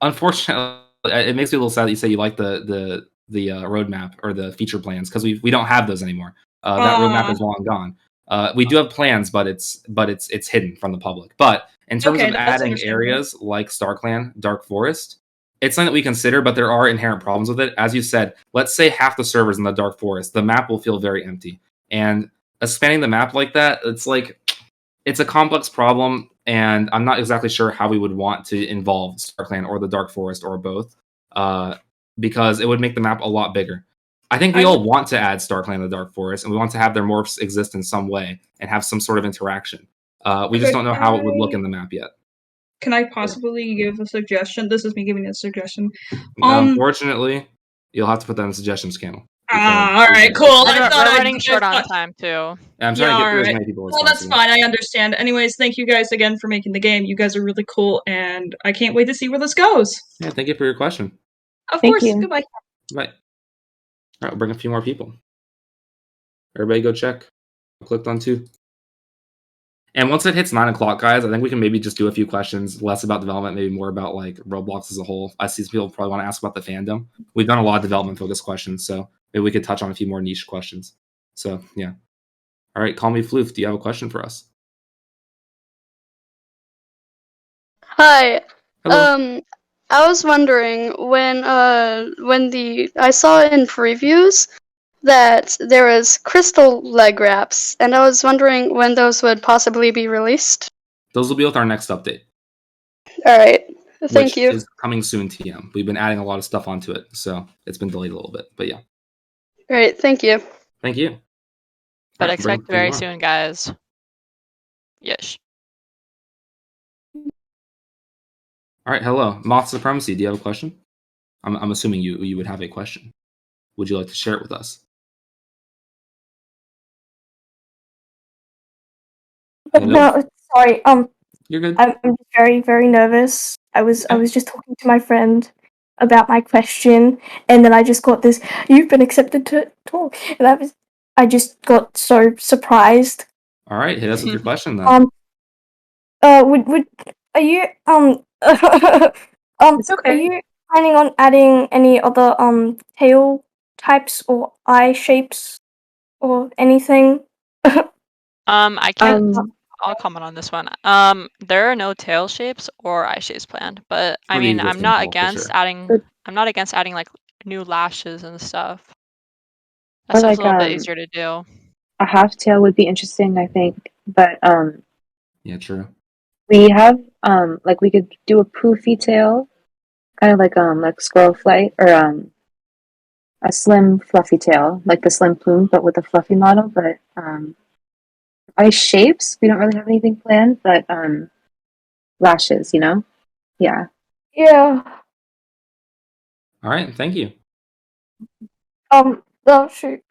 unfortunately, it makes me a little sad that you say you like the roadmap or the feature plans, because we don't have those anymore. That roadmap is long gone. We do have plans, but it's hidden from the public. But in terms of adding areas like StarClan, Dark Forest, it's something that we consider, but there are inherent problems with it. As you said, let's say half the servers in the Dark Forest, the map will feel very empty. And expanding the map like that, it's a complex problem, and I'm not exactly sure how we would want to involve StarClan or the Dark Forest or both, because it would make the map a lot bigger. I think we all want to add StarClan and the Dark Forest, and we want to have their morphs exist in some way and have some sort of interaction. We just don't know how it would look in the map yet. Can I possibly give a suggestion? This is me giving a suggestion. Unfortunately, you'll have to put that in the suggestions channel. All right, cool. We're running short on time too. Yeah, I'm trying to get through as many people as possible. Well, that's fine. I understand. Anyways, thank you guys again for making the game. You guys are really cool, and I can't wait to see where this goes. Yeah, thank you for your question. Of course. Goodbye. Bye. All right, we'll bring a few more people. Everybody go check. I clicked on 2. And once it hits 9 o'clock, guys, I think we can maybe just do a few questions, less about development, maybe more about like Roblox as a whole. I see some people probably want to ask about the fandom. We've done a lot of development focused questions, so maybe we could touch on a few more niche questions. So yeah. All right, call me Floof. Do you have a question for us? Hi. Hello. I was wondering when I saw in previews that there was crystal leg wraps, and I was wondering when those would possibly be released. Those will be with our next update, All right. Thank which you. is coming soon. TM. We've been adding a lot of stuff onto it, so it's been delayed a little bit. But yeah, All right. Thank you. thank you. But All right, bring expect up three very more. soon, guys. Yes. All right, hello, Moth Supremacy. Do you have a question? I'm assuming you would have a question. Would you like to share it with us? Hello? No, sorry. You're good. I'm just very, very nervous. I was just talking to my friend about my question, and then I just got this. You've been accepted to talk, and I just got so surprised. All right, hit us with your question then. Would are you It's are okay. you planning on adding any other tail types or eye shapes or anything? I can't. Um, I'll comment on this one. There are no tail shapes or eye shapes planned, but For I the mean, I'm existing not poll, for against sure. adding. I'm not against adding like new lashes and stuff. That Or stuff's a like little bit easier to do. a half tail would be interesting, I think. But Yeah, true. we have like we could do a poofy tail, kind of like squirrel flight, or a slim fluffy tail, like the slim plume, but with a fluffy model. But eye shapes, we don't really have anything planned. But lashes, yeah. yeah. All right, thank you. Oh shoot.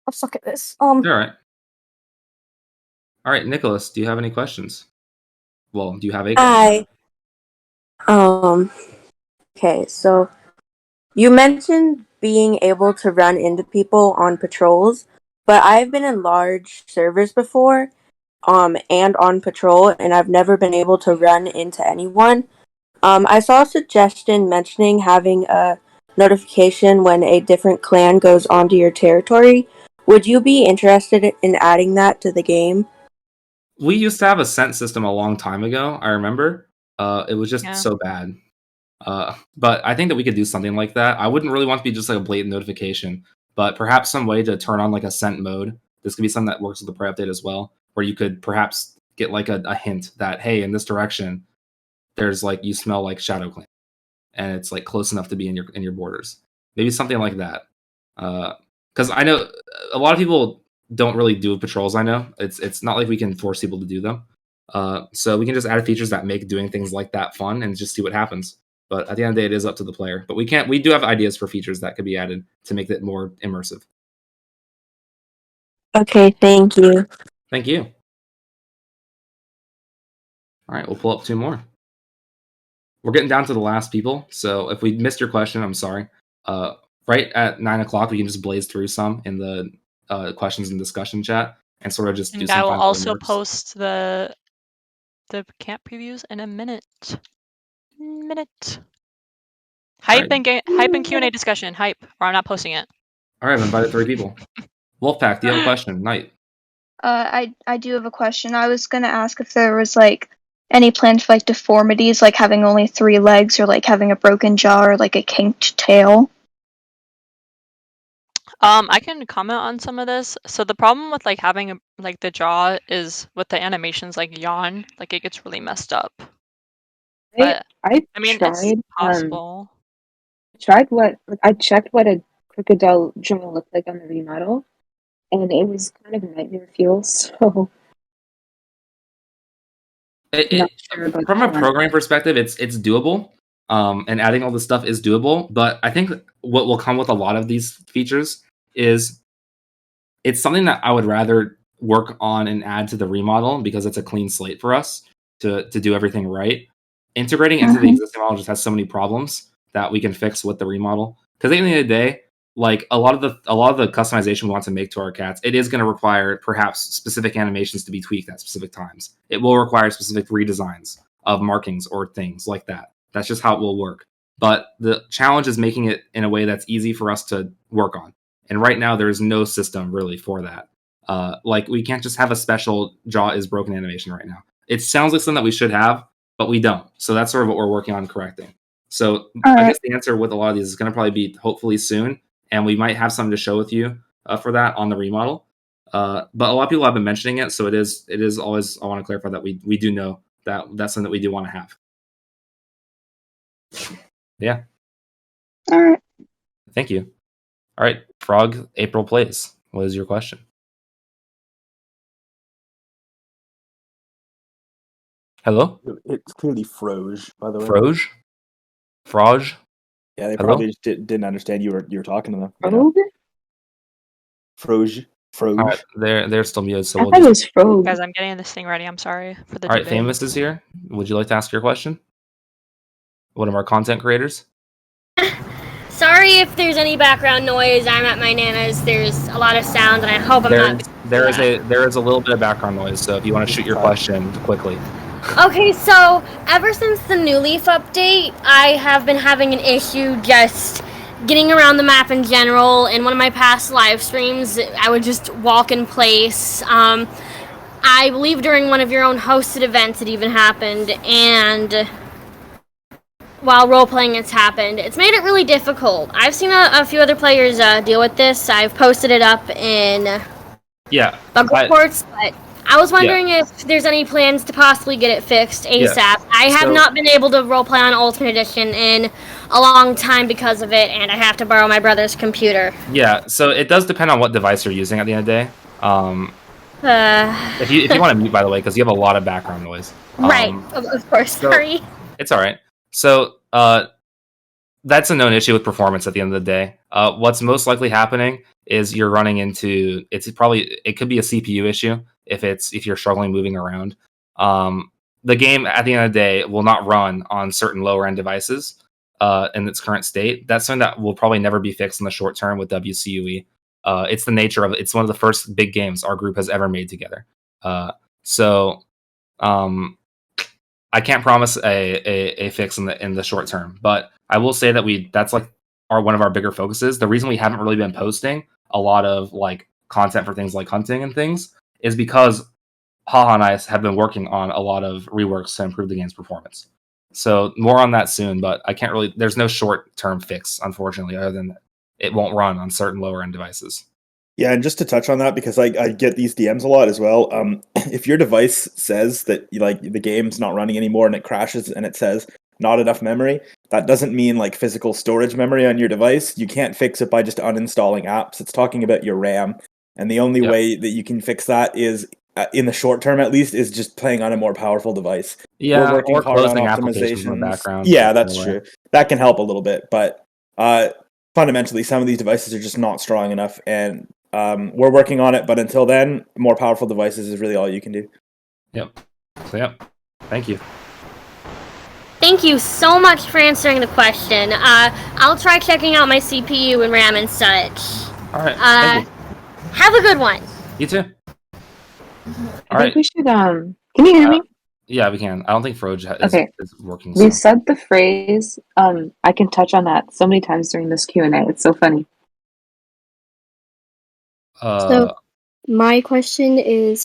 I'll suck at this. You're all right. All right, Nicholas, do you have any questions? Well, do you have a question? Hi. Okay, so you mentioned being able to run into people on patrols, but I've been in large servers before, and on patrol, and I've never been able to run into anyone. I saw a suggestion mentioning having a notification when a different clan goes onto your territory. Would you be interested in adding that to the game? We used to have a scent system a long time ago. I remember. It was just Yeah. so bad. But I think that we could do something like that. I wouldn't really want to be just like a blatant notification, but perhaps some way to turn on like a scent mode. This could be something that works with the pre update as well, where you could perhaps get like a hint that hey, in this direction, there's like you smell like Shadow Clan, and it's like close enough to be in your borders. Maybe something like that. Because I know a lot of people don't really do patrols. I know it's not like we can force people to do them. So we can just add features that make doing things like that fun and just see what happens. But at the end of the day, it is up to the player. But we do have ideas for features that could be added to make it more immersive. Okay, thank you. Thank you. All right, we'll pull up two more. We're getting down to the last people. So if we missed your question, I'm sorry. Right at 9 o'clock, we can just blaze through some in the questions and discussion chat and sort of just do And some I will final also remarks. post the camp previews in a minute. Hype Alright. and Q&A discussion. Hype, or I'm not posting it. All right, I've invited 3 people. Wolfpack, do you have a question? Knight. I do have a question. I was gonna ask if there was like any plans for like deformities, like having only 3 legs, or like having a broken jaw, or like a kinked tail. I can comment on some of this. So the problem with like having like the jaw is with the animations like yawn, like it gets really messed up. But I I mean, tried it's possible. I checked what a crocodile jaw looked like on the remodel, and it was kind of nightmare fuel. So not sure about From a that. program perspective, it's doable. And adding all this stuff is doable. But I think what will come with a lot of these features is it's something that I would rather work on and add to the remodel because it's a clean slate for us to do everything right. Integrating into the existing model just has so many problems that we can fix with the remodel. Because at the end of the day, like a lot of the customization we want to make to our cats, it is going to require perhaps specific animations to be tweaked at specific times. It will require specific redesigns of markings or things like that. That's just how it will work. But the challenge is making it in a way that's easy for us to work on. And right now, there is no system really for that. Like, we can't just have a special jaw is broken animation right now. It sounds like something that we should have, but we don't. So that's sort of what we're working on correcting. So I guess the answer with a lot of these is going to probably be hopefully soon, and we might have something to show with you for that on the remodel. But a lot of people have been mentioning it, so it is always. I want to clarify that we do know that that's something that we do want to have. Yeah. All right. Thank you. All right, Frog. April plays. What is your question? Hello. It's clearly Froge, by the way. Froge. Froge. Yeah, they Hello? probably just didn't understand you were talking to them. Froge. All right, they're still muted, so I we'll thought it just. was Froge. Guys, I'm getting this thing ready. I'm sorry for the All right, debate. Famous is here. Would you like to ask your question? One of our content creators. Sorry if there's any background noise. I'm at my nana's. There's a lot of sound, and I hope I'm not. There is a little bit of background noise, so if you want to shoot your question quickly. Okay, so ever since the New Leaf update, I have been having an issue just getting around the map in general. In one of my past live streams, I would just walk in place. I believe during one of your own hosted events it even happened, and while role-playing it's happened. It's made it really difficult. I've seen a few other players deal with this. I've posted it up in bug reports, but I was wondering if there's any plans to possibly get it fixed ASAP. I have not been able to roleplay on Ultimate Edition in a long time because of it, and I have to borrow my brother's computer. Yeah, so it does depend on what device you're using at the end of the day. If you want to mute, by the way, because you have a lot of background noise. Right, of course, sorry. It's all right. So that's a known issue with performance at the end of the day. What's most likely happening is you're running into it could be a CPU issue if you're struggling moving around. The game at the end of the day will not run on certain lower end devices in its current state. That's something that will probably never be fixed in the short term with WCUE. It's the nature of it. It's one of the first big games our group has ever made together. I can't promise a fix in the short term, but I will say that that's like one of our bigger focuses. The reason we haven't really been posting a lot of like content for things like hunting and things is because Haha and I have been working on a lot of reworks to improve the game's performance. So more on that soon, but I can't really. There's no short term fix, unfortunately, other than it won't run on certain lower end devices. Yeah, and just to touch on that, because I get these DMs a lot as well. If your device says that the game's not running anymore and it crashes and it says not enough memory, that doesn't mean like physical storage memory on your device. You can't fix it by just uninstalling apps. It's talking about your RAM, and the only way that you can fix that is in the short term, at least, is just playing on a more powerful device. Yeah, we're working or hard on closing applications in the optimizations. background. Yeah, that's true. That can help a little bit, but fundamentally, some of these devices are just not strong enough, and we're working on it. But until then, more powerful devices is really all you can do. Yep. So thank you. Thank you so much for answering the question. I'll try checking out my CPU and RAM and such. All right. Thank you. Have a good one. You too. I think we should. Can you hear me? Yeah, we can. I don't think Froge is working. We said the phrase. I can touch on that so many times during this Q&A. It's so funny. So my question is.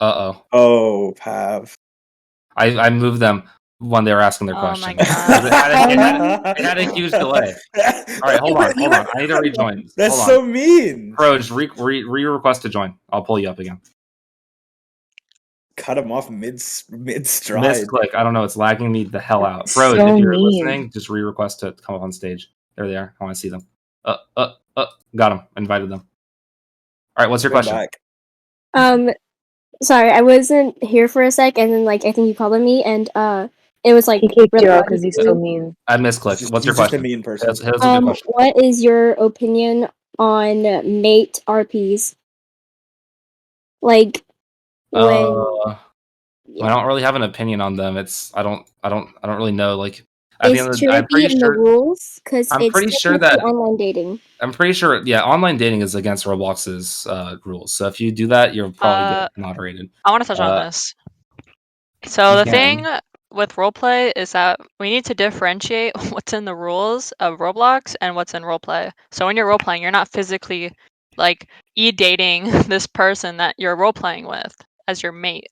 Oh, Pav. I moved them when they were asking their question. It had a huge delay. All right, hold on. I need to rejoin. That's so mean. Froge, re-request to join. I'll pull you up again. Cut him off mid stride. Misclick. I don't know. It's lagging me the hell out. Froge, if you're listening, just re-request to come up on stage. There they are. I want to see them. Got them. Invited them. All right, what's your question? Sorry, I wasn't here for a sec, and then I think you called on me, and it was like he kicked you out because he's so mean. I misclicked. What's your question? Just a mean person. That's a good question. What is your opinion on mate RPs? Like when I don't really have an opinion on them. I don't really know. Like at the end of the day, I'm pretty sure the rules because I'm pretty sure that online dating. I'm pretty sure. Yeah, online dating is against Roblox's rules. So if you do that, you're probably get moderated. I want to touch on this. So the thing with roleplay is that we need to differentiate what's in the rules of Roblox and what's in roleplay. So when you're roleplaying, you're not physically like dating this person that you're roleplaying with as your mate.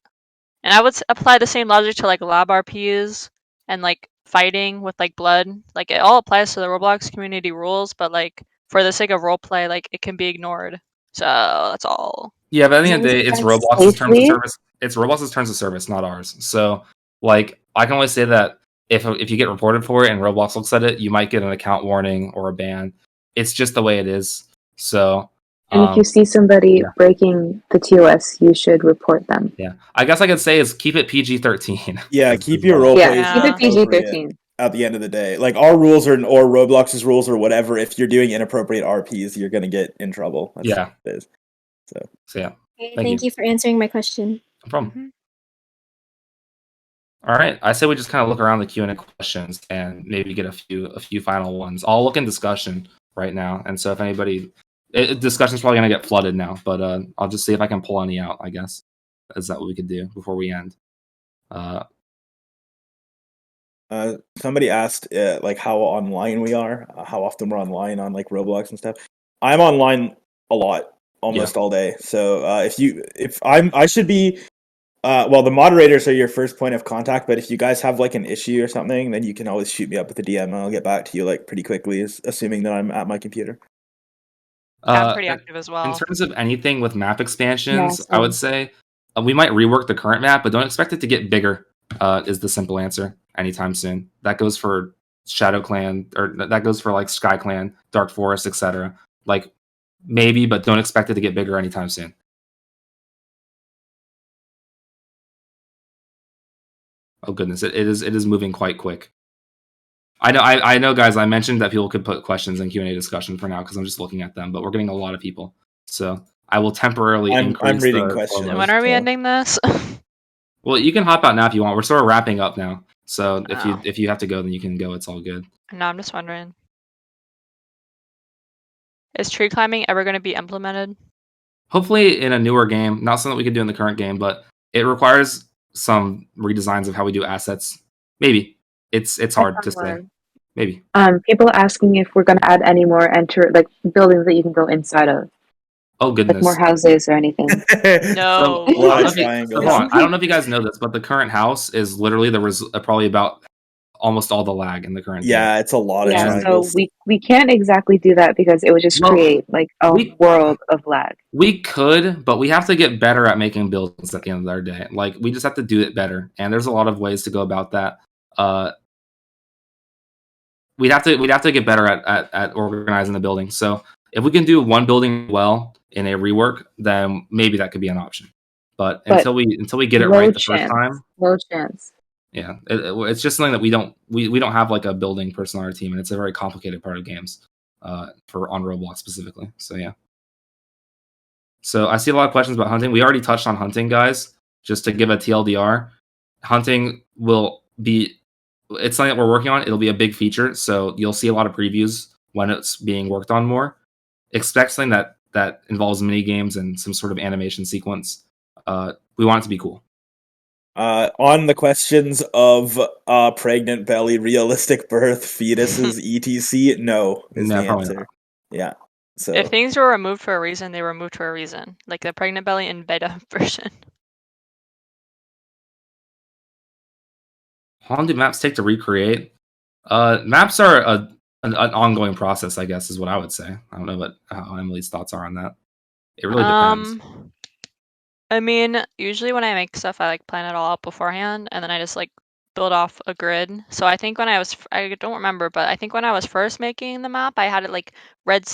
And I would apply the same logic to like lab RPs and like fighting with like blood. Like it all applies to the Roblox community rules, but like for the sake of roleplay, like it can be ignored. So that's all. Yeah, but at the end of the day, it's Roblox's terms of safely. service. It's Roblox's terms of service, not ours. So, like, I can only say that if you get reported for it and Roblox looks at it, you might get an account warning or a ban. It's just the way it is. So, And if you see somebody yeah. breaking the TOS, you should report them. Yeah, I guess I could say is keep it PG-13. Yeah, keep your role Yeah, plays keep it appropriate PG-13. at the end of the day. Like our rules or Roblox's rules or whatever, if you're doing inappropriate RPs, you're gonna get in trouble. That's Yeah. what it is. So yeah. Okay, Thank thank you for answering my question. No problem. All right, I say we just kind of look around the Q&A questions and maybe get a few final ones. I'll look in discussion right now, and so if anybody, discussion's probably gonna get flooded now, but I'll just see if I can pull any out. I guess is that what we could do before we end? Somebody asked like how online we are, how often we're online on like Roblox and stuff. I'm online a lot, almost all day. So I should be. Well, the moderators are your first point of contact, but if you guys have like an issue or something, then you can always shoot me up with a DM and I'll get back to you like pretty quickly, assuming that I'm at my computer. I'm pretty active as well. In terms of anything with map expansions, Yeah, I would say we might rework the current map, but don't expect it to get bigger. Is the simple answer anytime soon. That goes for Shadow Clan, or that goes for like Sky Clan, Dark Forest, etc. Like maybe, but don't expect it to get bigger anytime soon. Oh goodness, it is moving quite quick. I know, guys. I mentioned that people could put questions in Q&A discussion for now because I'm just looking at them, but we're getting a lot of people, so I will temporarily increase. I'm reading the questions. flow. When are we ending this? Well, you can hop out now if you want. We're sort of wrapping up now, so if you have to go, then you can go. It's all good. No, I'm just wondering. Is tree climbing ever going to be implemented? Hopefully, in a newer game, not something we could do in the current game, but it requires some redesigns of how we do assets. Maybe it's hard to say. Maybe. People asking if we're going to add any more buildings that you can go inside of. Oh goodness. Like more houses or anything. No. I don't know if you guys know this, but the current house is literally probably about almost all the lag in the current game. It's a lot of So triangles. we can't exactly do that because it would just create like a world of lag. We could, but we have to get better at making buildings at the end of our day. Like we just have to do it better, and there's a lot of ways to go about that. We'd have to get better at organizing the building. So if we can do one building well in a rework, then maybe that could be an option. But until we get it right the first time, low chance. Yeah, it's just something that we don't have like a building person on our team, and it's a very complicated part of games for on Roblox specifically. So yeah. So I see a lot of questions about hunting. We already touched on hunting, guys. Just to give a TLDR, hunting will be. It's something that we're working on. It'll be a big feature, so you'll see a lot of previews when it's being worked on more. Expect something that involves mini games and some sort of animation sequence. We want it to be cool. On the questions of pregnant belly, realistic birth, fetuses, etc. No is the probably answer. not. Yeah. So If things were removed for a reason, they were removed for a reason. Like the pregnant belly in beta version. How long do maps take to recreate? Maps are an ongoing process, I guess, is what I would say. I don't know how Emily's thoughts are on that. It really depends. I mean, usually when I make stuff, I like plan it all out beforehand, and then I just like build off a grid. So I think I don't remember, but I think when I was first making the map, I had it like red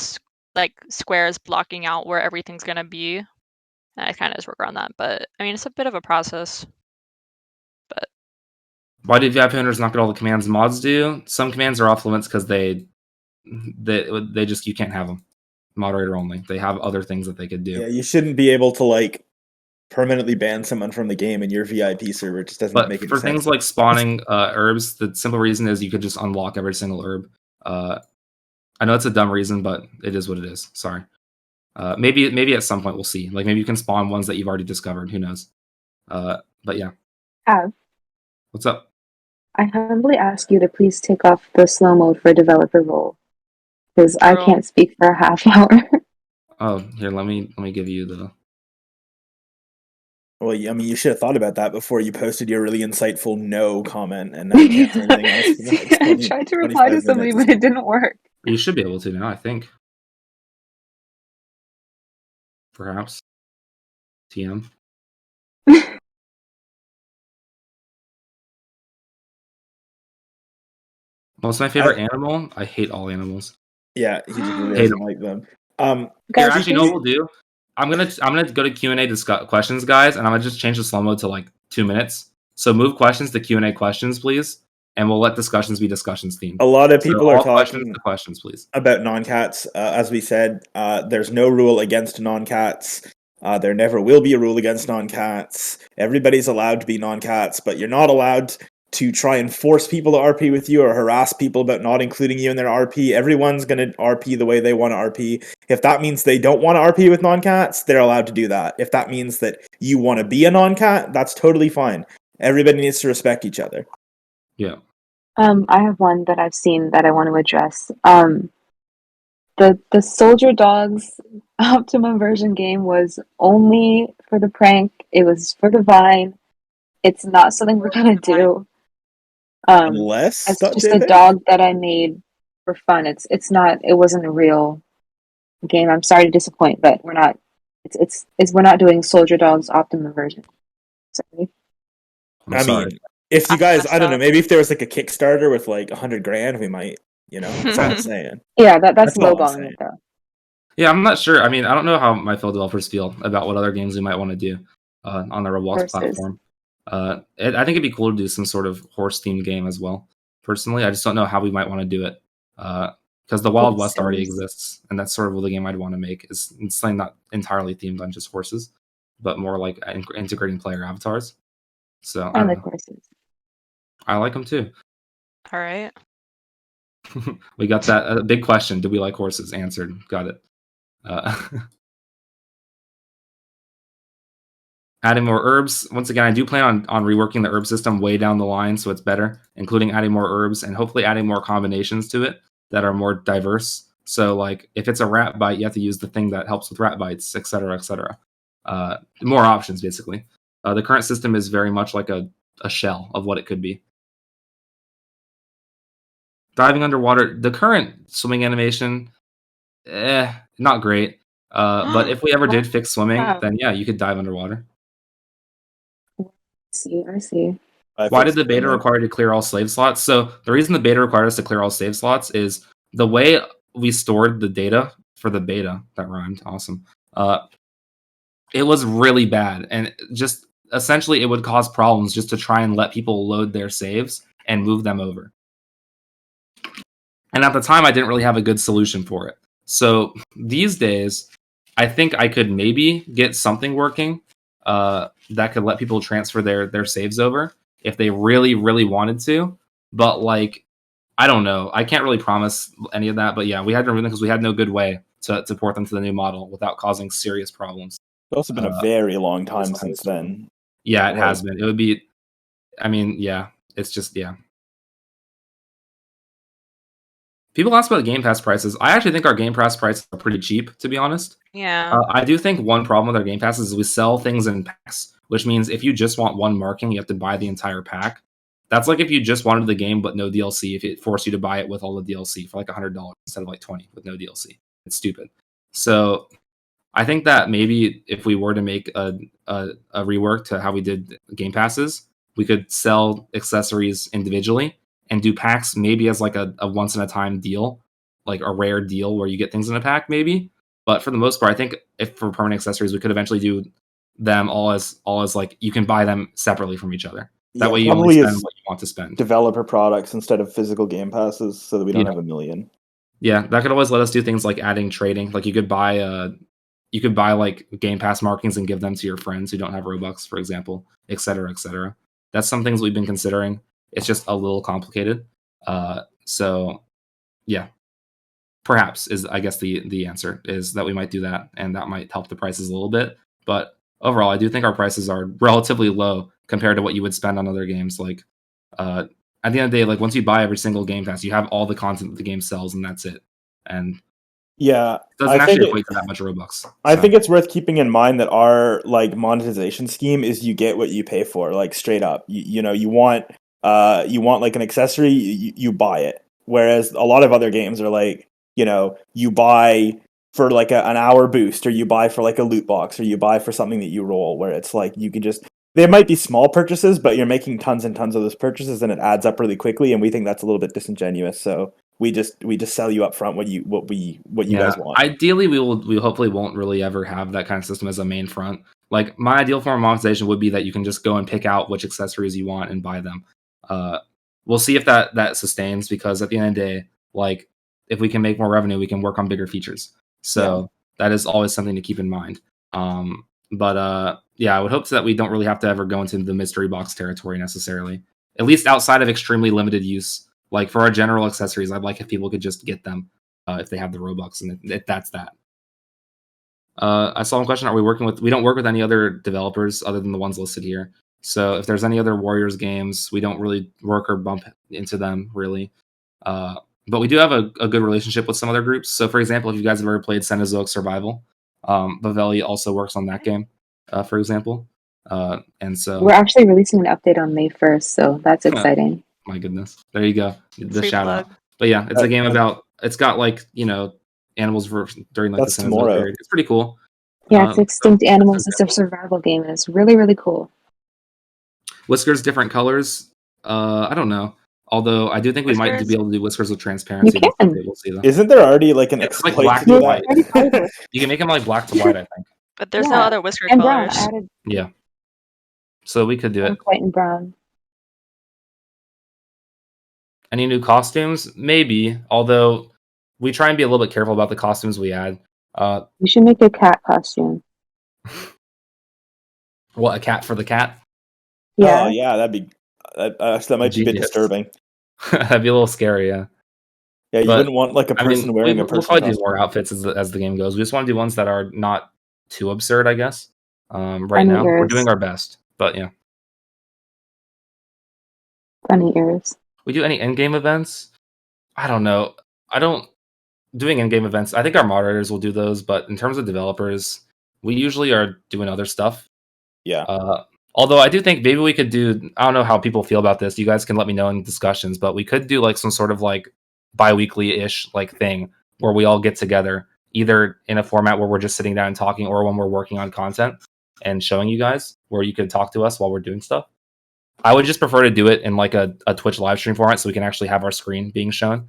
squares blocking out where everything's gonna be, and I kind of just work around that. But I mean, it's a bit of a process. Why did VIP owners not get all the commands mods do? Some commands are off limits because they just you can't have them. Moderator only. They have other things that they could do. yeah, you shouldn't be able to like permanently ban someone from the game in your VIP server. It just doesn't make any for sense. things like spawning herbs, the simple reason is you could just unlock every single herb. I know it's a dumb reason, but it is what it is. Sorry. Maybe at some point we'll see. Like maybe you can spawn ones that you've already discovered. Who knows? But yeah. Have. What's up? I humbly ask you to please take off the slow mode for developer role, because I True. can't speak for a half hour. Oh, here, let me give you the. Well, I mean, you should have thought about that before you posted your really insightful no comment, and now you can't say anything else for the next I 20, tried to reply to 25 somebody, minutes. but it didn't work. You should be able to now, I think. Perhaps. TM. What's my favorite animal? I hate all animals. Yeah, he just really Hate doesn't 'em. like them. Here, Guys, actually, you know what we'll do? I'm gonna go to Q&A questions, guys, and I'm gonna just change the slow mode to like 2 minutes. So move questions to Q&A questions, please, and we'll let discussions be discussions themed. A lot of So people are all questions talking to questions, please. about non-cats. As we said, there's no rule against non-cats. There never will be a rule against non-cats. Everybody's allowed to be non-cats, but you're not allowed to try and force people to RP with you or harass people about not including you in their RP. Everyone's going to RP the way they want to RP. If that means they don't want to RP with non-cats, they're allowed to do that. If that means that you want to be a non-cat, that's totally fine. Everybody needs to respect each other. Yeah. I have one that I've seen that I want to address. The Soldier Dogs Optimum version game was only for the prank. It was for the Vine. It's not something we're gonna do. Unless It's just a dog that I made for fun. It wasn't a real game. I'm sorry to disappoint, but we're not. We're not doing Soldier Dogs Optimum version. Sorry. I mean, if you guys, I don't know, maybe if there was like a Kickstarter with like 100 grand, we might, that's all I'm saying. Yeah, that's all I'm lowballing saying. it though. Yeah, I'm not sure. I mean, I don't know how my fellow developers feel about what other games we might want to do on the Roblox Horses. platform. I think it'd be cool to do some sort of horse-themed game as well. Personally, I just don't know how we might want to do it because the Wild West already exists, and that's sort of the game I'd want to make. It's something not entirely themed on just horses, but more like integrating player avatars. So I like horses. I like them too. All right. We got that big question. Do we like horses? Answered. Got it. Adding more herbs. Once again, I do plan on reworking the herb system way down the line so it's better, including adding more herbs and hopefully adding more combinations to it that are more diverse. So, like, if it's a rat bite, you have to use the thing that helps with rat bites, etc., etc. More options, basically. The current system is very much like a shell of what it could be. Diving underwater. The current swimming animation, not great. But if we ever did fix swimming, then yeah, you could dive underwater. I see. Why did the beta require you to clear all slave slots? So the reason the beta required us to clear all save slots is the way we stored the data for the beta. That rhymed. Awesome. It was really bad, and just essentially it would cause problems just to try and let people load their saves and move them over. And at the time, I didn't really have a good solution for it. So these days, I think I could maybe get something working that could let people transfer their saves over if they really, really wanted to. But like, I don't know. I can't really promise any of that. But yeah, we had to remove them because we had no good way to port them to the new model without causing serious problems. It's also been a very long time since then. Yeah, it has been. It would be. I mean, yeah. It's just yeah. People ask about Game Pass prices. I actually think our Game Pass prices are pretty cheap, to be honest. Yeah. I do think one problem with our Game Passes is we sell things in packs, which means if you just want one marking, you have to buy the entire pack. That's like if you just wanted the game but no DLC, if it forced you to buy it with all the DLC for like $100 instead of like $20 with no DLC. It's stupid. So I think that maybe if we were to make a rework to how we did Game Passes, we could sell accessories individually and do packs maybe as like a once in a time deal, like a rare deal where you get things in a pack maybe. But for the most part, I think if for permanent accessories, we could eventually do them all as like you can buy them separately from each other. That way you only spend what you want to spend. Developer products instead of physical game passes so that we don't have a million. Yeah, that could always let us do things like adding trading. Like you could buy like Game Pass markings and give them to your friends who don't have Robux, for example, et cetera, et cetera. That's some things we've been considering. It's just a little complicated. So yeah, perhaps is I guess the answer is that we might do that, and that might help the prices a little bit. But overall, I do think our prices are relatively low compared to what you would spend on other games like at the end of the day, like once you buy every single game pass, you have all the content that the game sells, and that's it. And Yeah, it doesn't actually equate to that much Robux. I so. think it's worth keeping in mind that our like monetization scheme is you get what you pay for, like straight up. You know, you want like an accessory, you buy it. Whereas a lot of other games are like, you know, you buy for like an hour boost, or you buy for like a loot box, or you buy for something that you roll, where it's like you can just, they might be small purchases, but you're making tons and tons of those purchases and it adds up really quickly, and we think that's a little bit disingenuous. So we just sell you up front what you guys want. Ideally, we hopefully won't really ever have that kind of system as a main front. Like my ideal form of monetization would be that you can just go and pick out which accessories you want and buy them. We'll see if that sustains, because at the end of the day, like if we can make more revenue, we can work on bigger features. So that is always something to keep in mind. But yeah, I would hope that we don't really have to ever go into the mystery box territory necessarily, at least outside of extremely limited use. Like for our general accessories, I'd like if people could just get them if they have the Robux, and that's that. I saw one question: are we working with? We don't work with any other developers other than the ones listed here. So if there's any other Warriors games, we don't really work or bump into them really. But we do have a good relationship with some other groups. So for example, if you guys have ever played Cenozoic Survival, Bavelli also works on that game, for example. And so We're actually releasing an update on May 1st, so that's exciting. my goodness, there you go, the Free shout plug. out. But yeah, it's a game about, it's got like, you know, animals during like That's the Cenozoic tomorrow. period. It's pretty cool. Yeah, it's extinct animals. It's a survival game, and it's really, really cool. Whiskers different colors. I don't know. Although I do think we might Whiskers? be able to do whiskers with transparency. You can. We'll see though. Isn't there already like an It's like exploit black to do and that? white. You can make them like black to white, I think. But there's no Yeah, other whisker and brown. colors. I added Yeah. So we could do it. white and brown. Any new costumes? Maybe. Although we try and be a little bit careful about the costumes we add. You should make a cat costume. What, a cat for the cat? Yeah. Oh yeah, that might be a bit Genius. disturbing. That'd be a little scary, yeah. Yeah, you But, wouldn't want like a person wearing a we'll person probably do costume. more outfits as the game goes. We just want to do ones that are not too absurd, I guess. Right Funny now, we're ears. doing our best, but yeah. Funny ears. We do any in-game events? I don't know. Doing in-game events. I think our moderators will do those, but in terms of developers, we usually are doing other stuff. Yeah. Although I do think maybe we could do, I don't know how people feel about this. You guys can let me know in discussions, but we could do like some sort of like bi-weekly-ish like thing where we all get together, either in a format where we're just sitting down and talking, or when we're working on content and showing you guys, where you could talk to us while we're doing stuff. I would just prefer to do it in like a Twitch live stream format so we can actually have our screen being shown,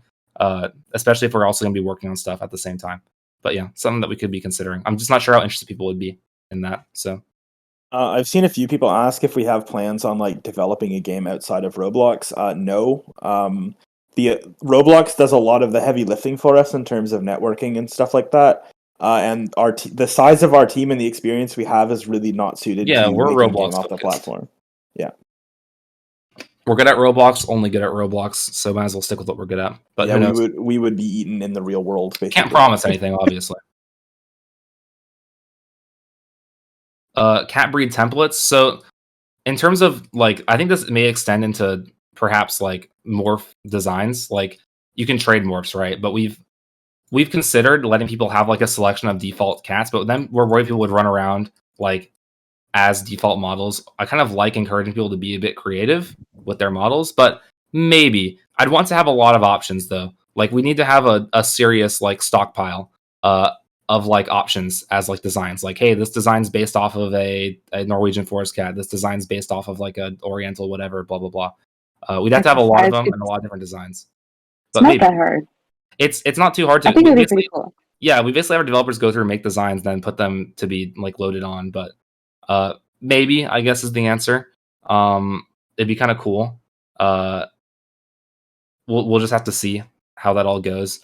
especially if we're also going to be working on stuff at the same time. But yeah, something that we could be considering. I'm just not sure how interested people would be in that. So I've seen a few people ask if we have plans on like developing a game outside of Roblox. No. The Roblox does a lot of the heavy lifting for us in terms of networking and stuff like that. And the size of our team and the experience we have is really not suited yeah, to we're making a Roblox game off the focused. platform. Yeah. We're good at Roblox, only good at Roblox, so might as well stick with what we're good at. But yeah, who knows? we would be eaten in the real world. Basically. Can't promise anything, obviously. Cat breed templates. So in terms of like, I think this may extend into perhaps like morph designs. Like you can trade morphs, right? But we've considered letting people have like a selection of default cats, but then we're worried people would run around like as default models. I kind of like encouraging people to be a bit creative with their models, but maybe I'd want to have a lot of options though. Like we need to have a serious like stockpile of like options as like designs. Like, hey, this design's based off of a Norwegian forest cat. This design's based off of like a Oriental whatever, blah blah blah. We'd have to have a lot of them and a lot of different designs. But It's not maybe that hard. it's not too hard to. I think it'd be pretty cool. Yeah, we basically have our developers go through and make designs, then put them to be like loaded on. But maybe, I guess, is the answer. It'd be kind of cool. We'll just have to see how that all goes.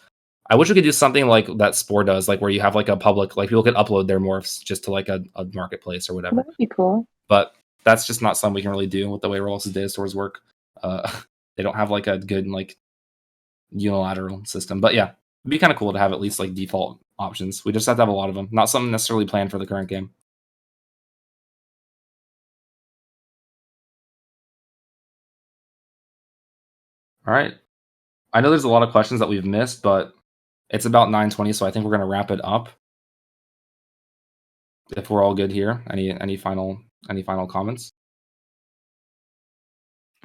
I wish we could do something like that Spore does, like where you have like a public, like people could upload their morphs just to like a marketplace or whatever. That'd be cool. But that's just not something we can really do with the way Roblox's data stores work. They don't have like a good like unilateral system. But yeah, it'd be kind of cool to have at least like default options. We just have to have a lot of them. Not something necessarily planned for the current game. All right. I know there's a lot of questions that we've missed, but it's about 9:20, so I think we're going to wrap it up. If we're all good here, any final comments?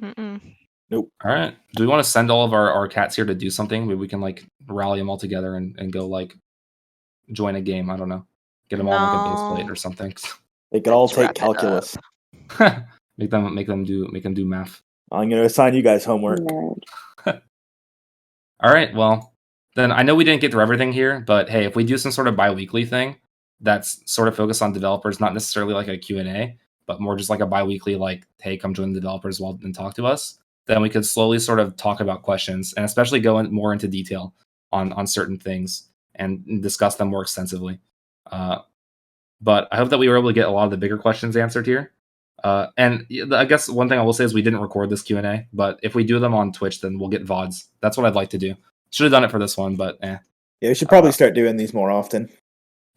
Nope. All right. Do we want to send all of our cats here to do something? Maybe we can like rally them all together and go like join a game. I don't know. Get them all on like a base plate or something. They could all Let's wrap take it up. calculus. make them do math. I'm going to assign you guys homework. All right. Well, then I know we didn't get through everything here, but hey, if we do some sort of bi-weekly thing that's sort of focused on developers, not necessarily like a Q&A, but more just like a bi-weekly, like, hey, come join the developers and talk to us, then we could slowly sort of talk about questions and especially go more into detail on certain things and discuss them more extensively. But I hope that we were able to get a lot of the bigger questions answered here. And I guess one thing I will say is we didn't record this Q&A, but if we do them on Twitch, then we'll get VODs. That's what I'd like to do. Should have done it for this one, but Yeah, we should probably start doing these more often.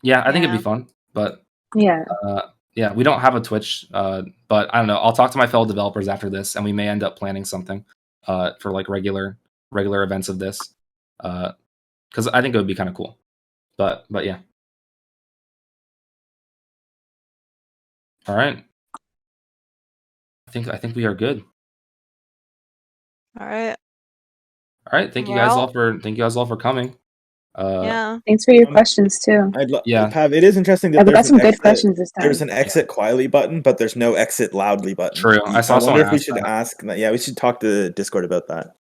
Yeah, I think it'd be fun. But yeah, we don't have a Twitch, but I don't know. I'll talk to my fellow developers after this, and we may end up planning something for like regular events of this, because I think it would be kind of cool. But yeah. All right. I think we are good. All right. All right. Thank you guys all for coming. Yeah. Thanks for your questions too. Pav, it is interesting that Yeah, we got there's some an good exit, questions this time. there's an exit quietly button, but there's no exit loudly button. True. I saw wonder someone if we ask should that. ask that. Yeah, we should talk to Discord about that.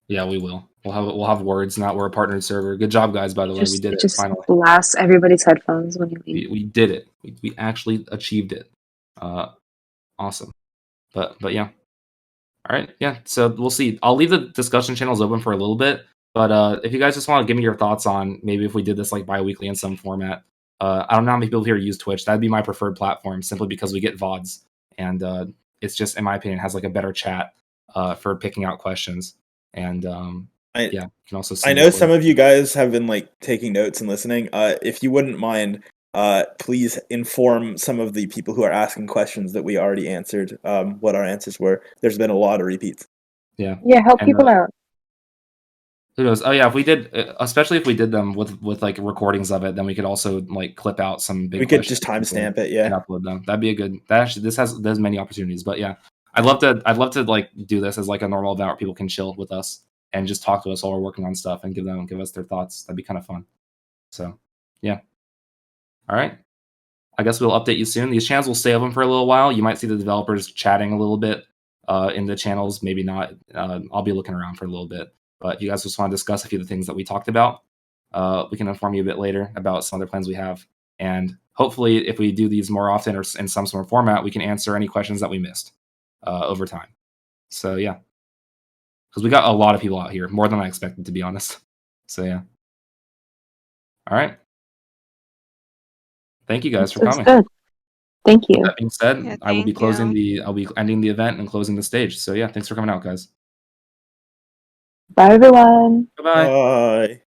Yeah, we will. We'll have words. Not we're a partnered server. Good job, guys. By the way, we did it Just finally. blast everybody's headphones when you leave. We did it. We actually achieved it. Awesome. But yeah. All right. Yeah. So we'll see. I'll leave the discussion channels open for a little bit. But if you guys just want to give me your thoughts on maybe if we did this like bi-weekly in some format. I don't know how many people here use Twitch. That'd be my preferred platform simply because we get VODs. And it's just, in my opinion, has like a better chat for picking out questions. And you can also see. I know some of you guys have been like taking notes and listening. If you wouldn't mind, please inform some of the people who are asking questions that we already answered what our answers were. There's been a lot of repeats. Yeah. Yeah, help people out. Who knows? Oh yeah, if we did, especially if we did them with like recordings of it, then we could also like clip out some big. We could just timestamp it, yeah. And upload them. That'd be a good. That actually, there's many opportunities, but yeah, I'd love to like do this as like a normal event where people can chill with us and just talk to us while we're working on stuff and give us their thoughts. That'd be kind of fun. So, yeah. All right. I guess we'll update you soon. These channels will stay open for a little while. You might see the developers chatting a little bit in the channels. Maybe not. I'll be looking around for a little bit. But if you guys just want to discuss a few of the things that we talked about, we can inform you a bit later about some other plans we have. And hopefully, if we do these more often or in some sort of format, we can answer any questions that we missed over time. So, yeah. Because we got a lot of people out here, more than I expected, to be honest. So, yeah. All right. Thank you guys for coming. Good. Thank you. That being said, I will be I'll be ending the event and closing the stage. So, yeah, thanks for coming out, guys. Bye, everyone. Bye-bye. Bye.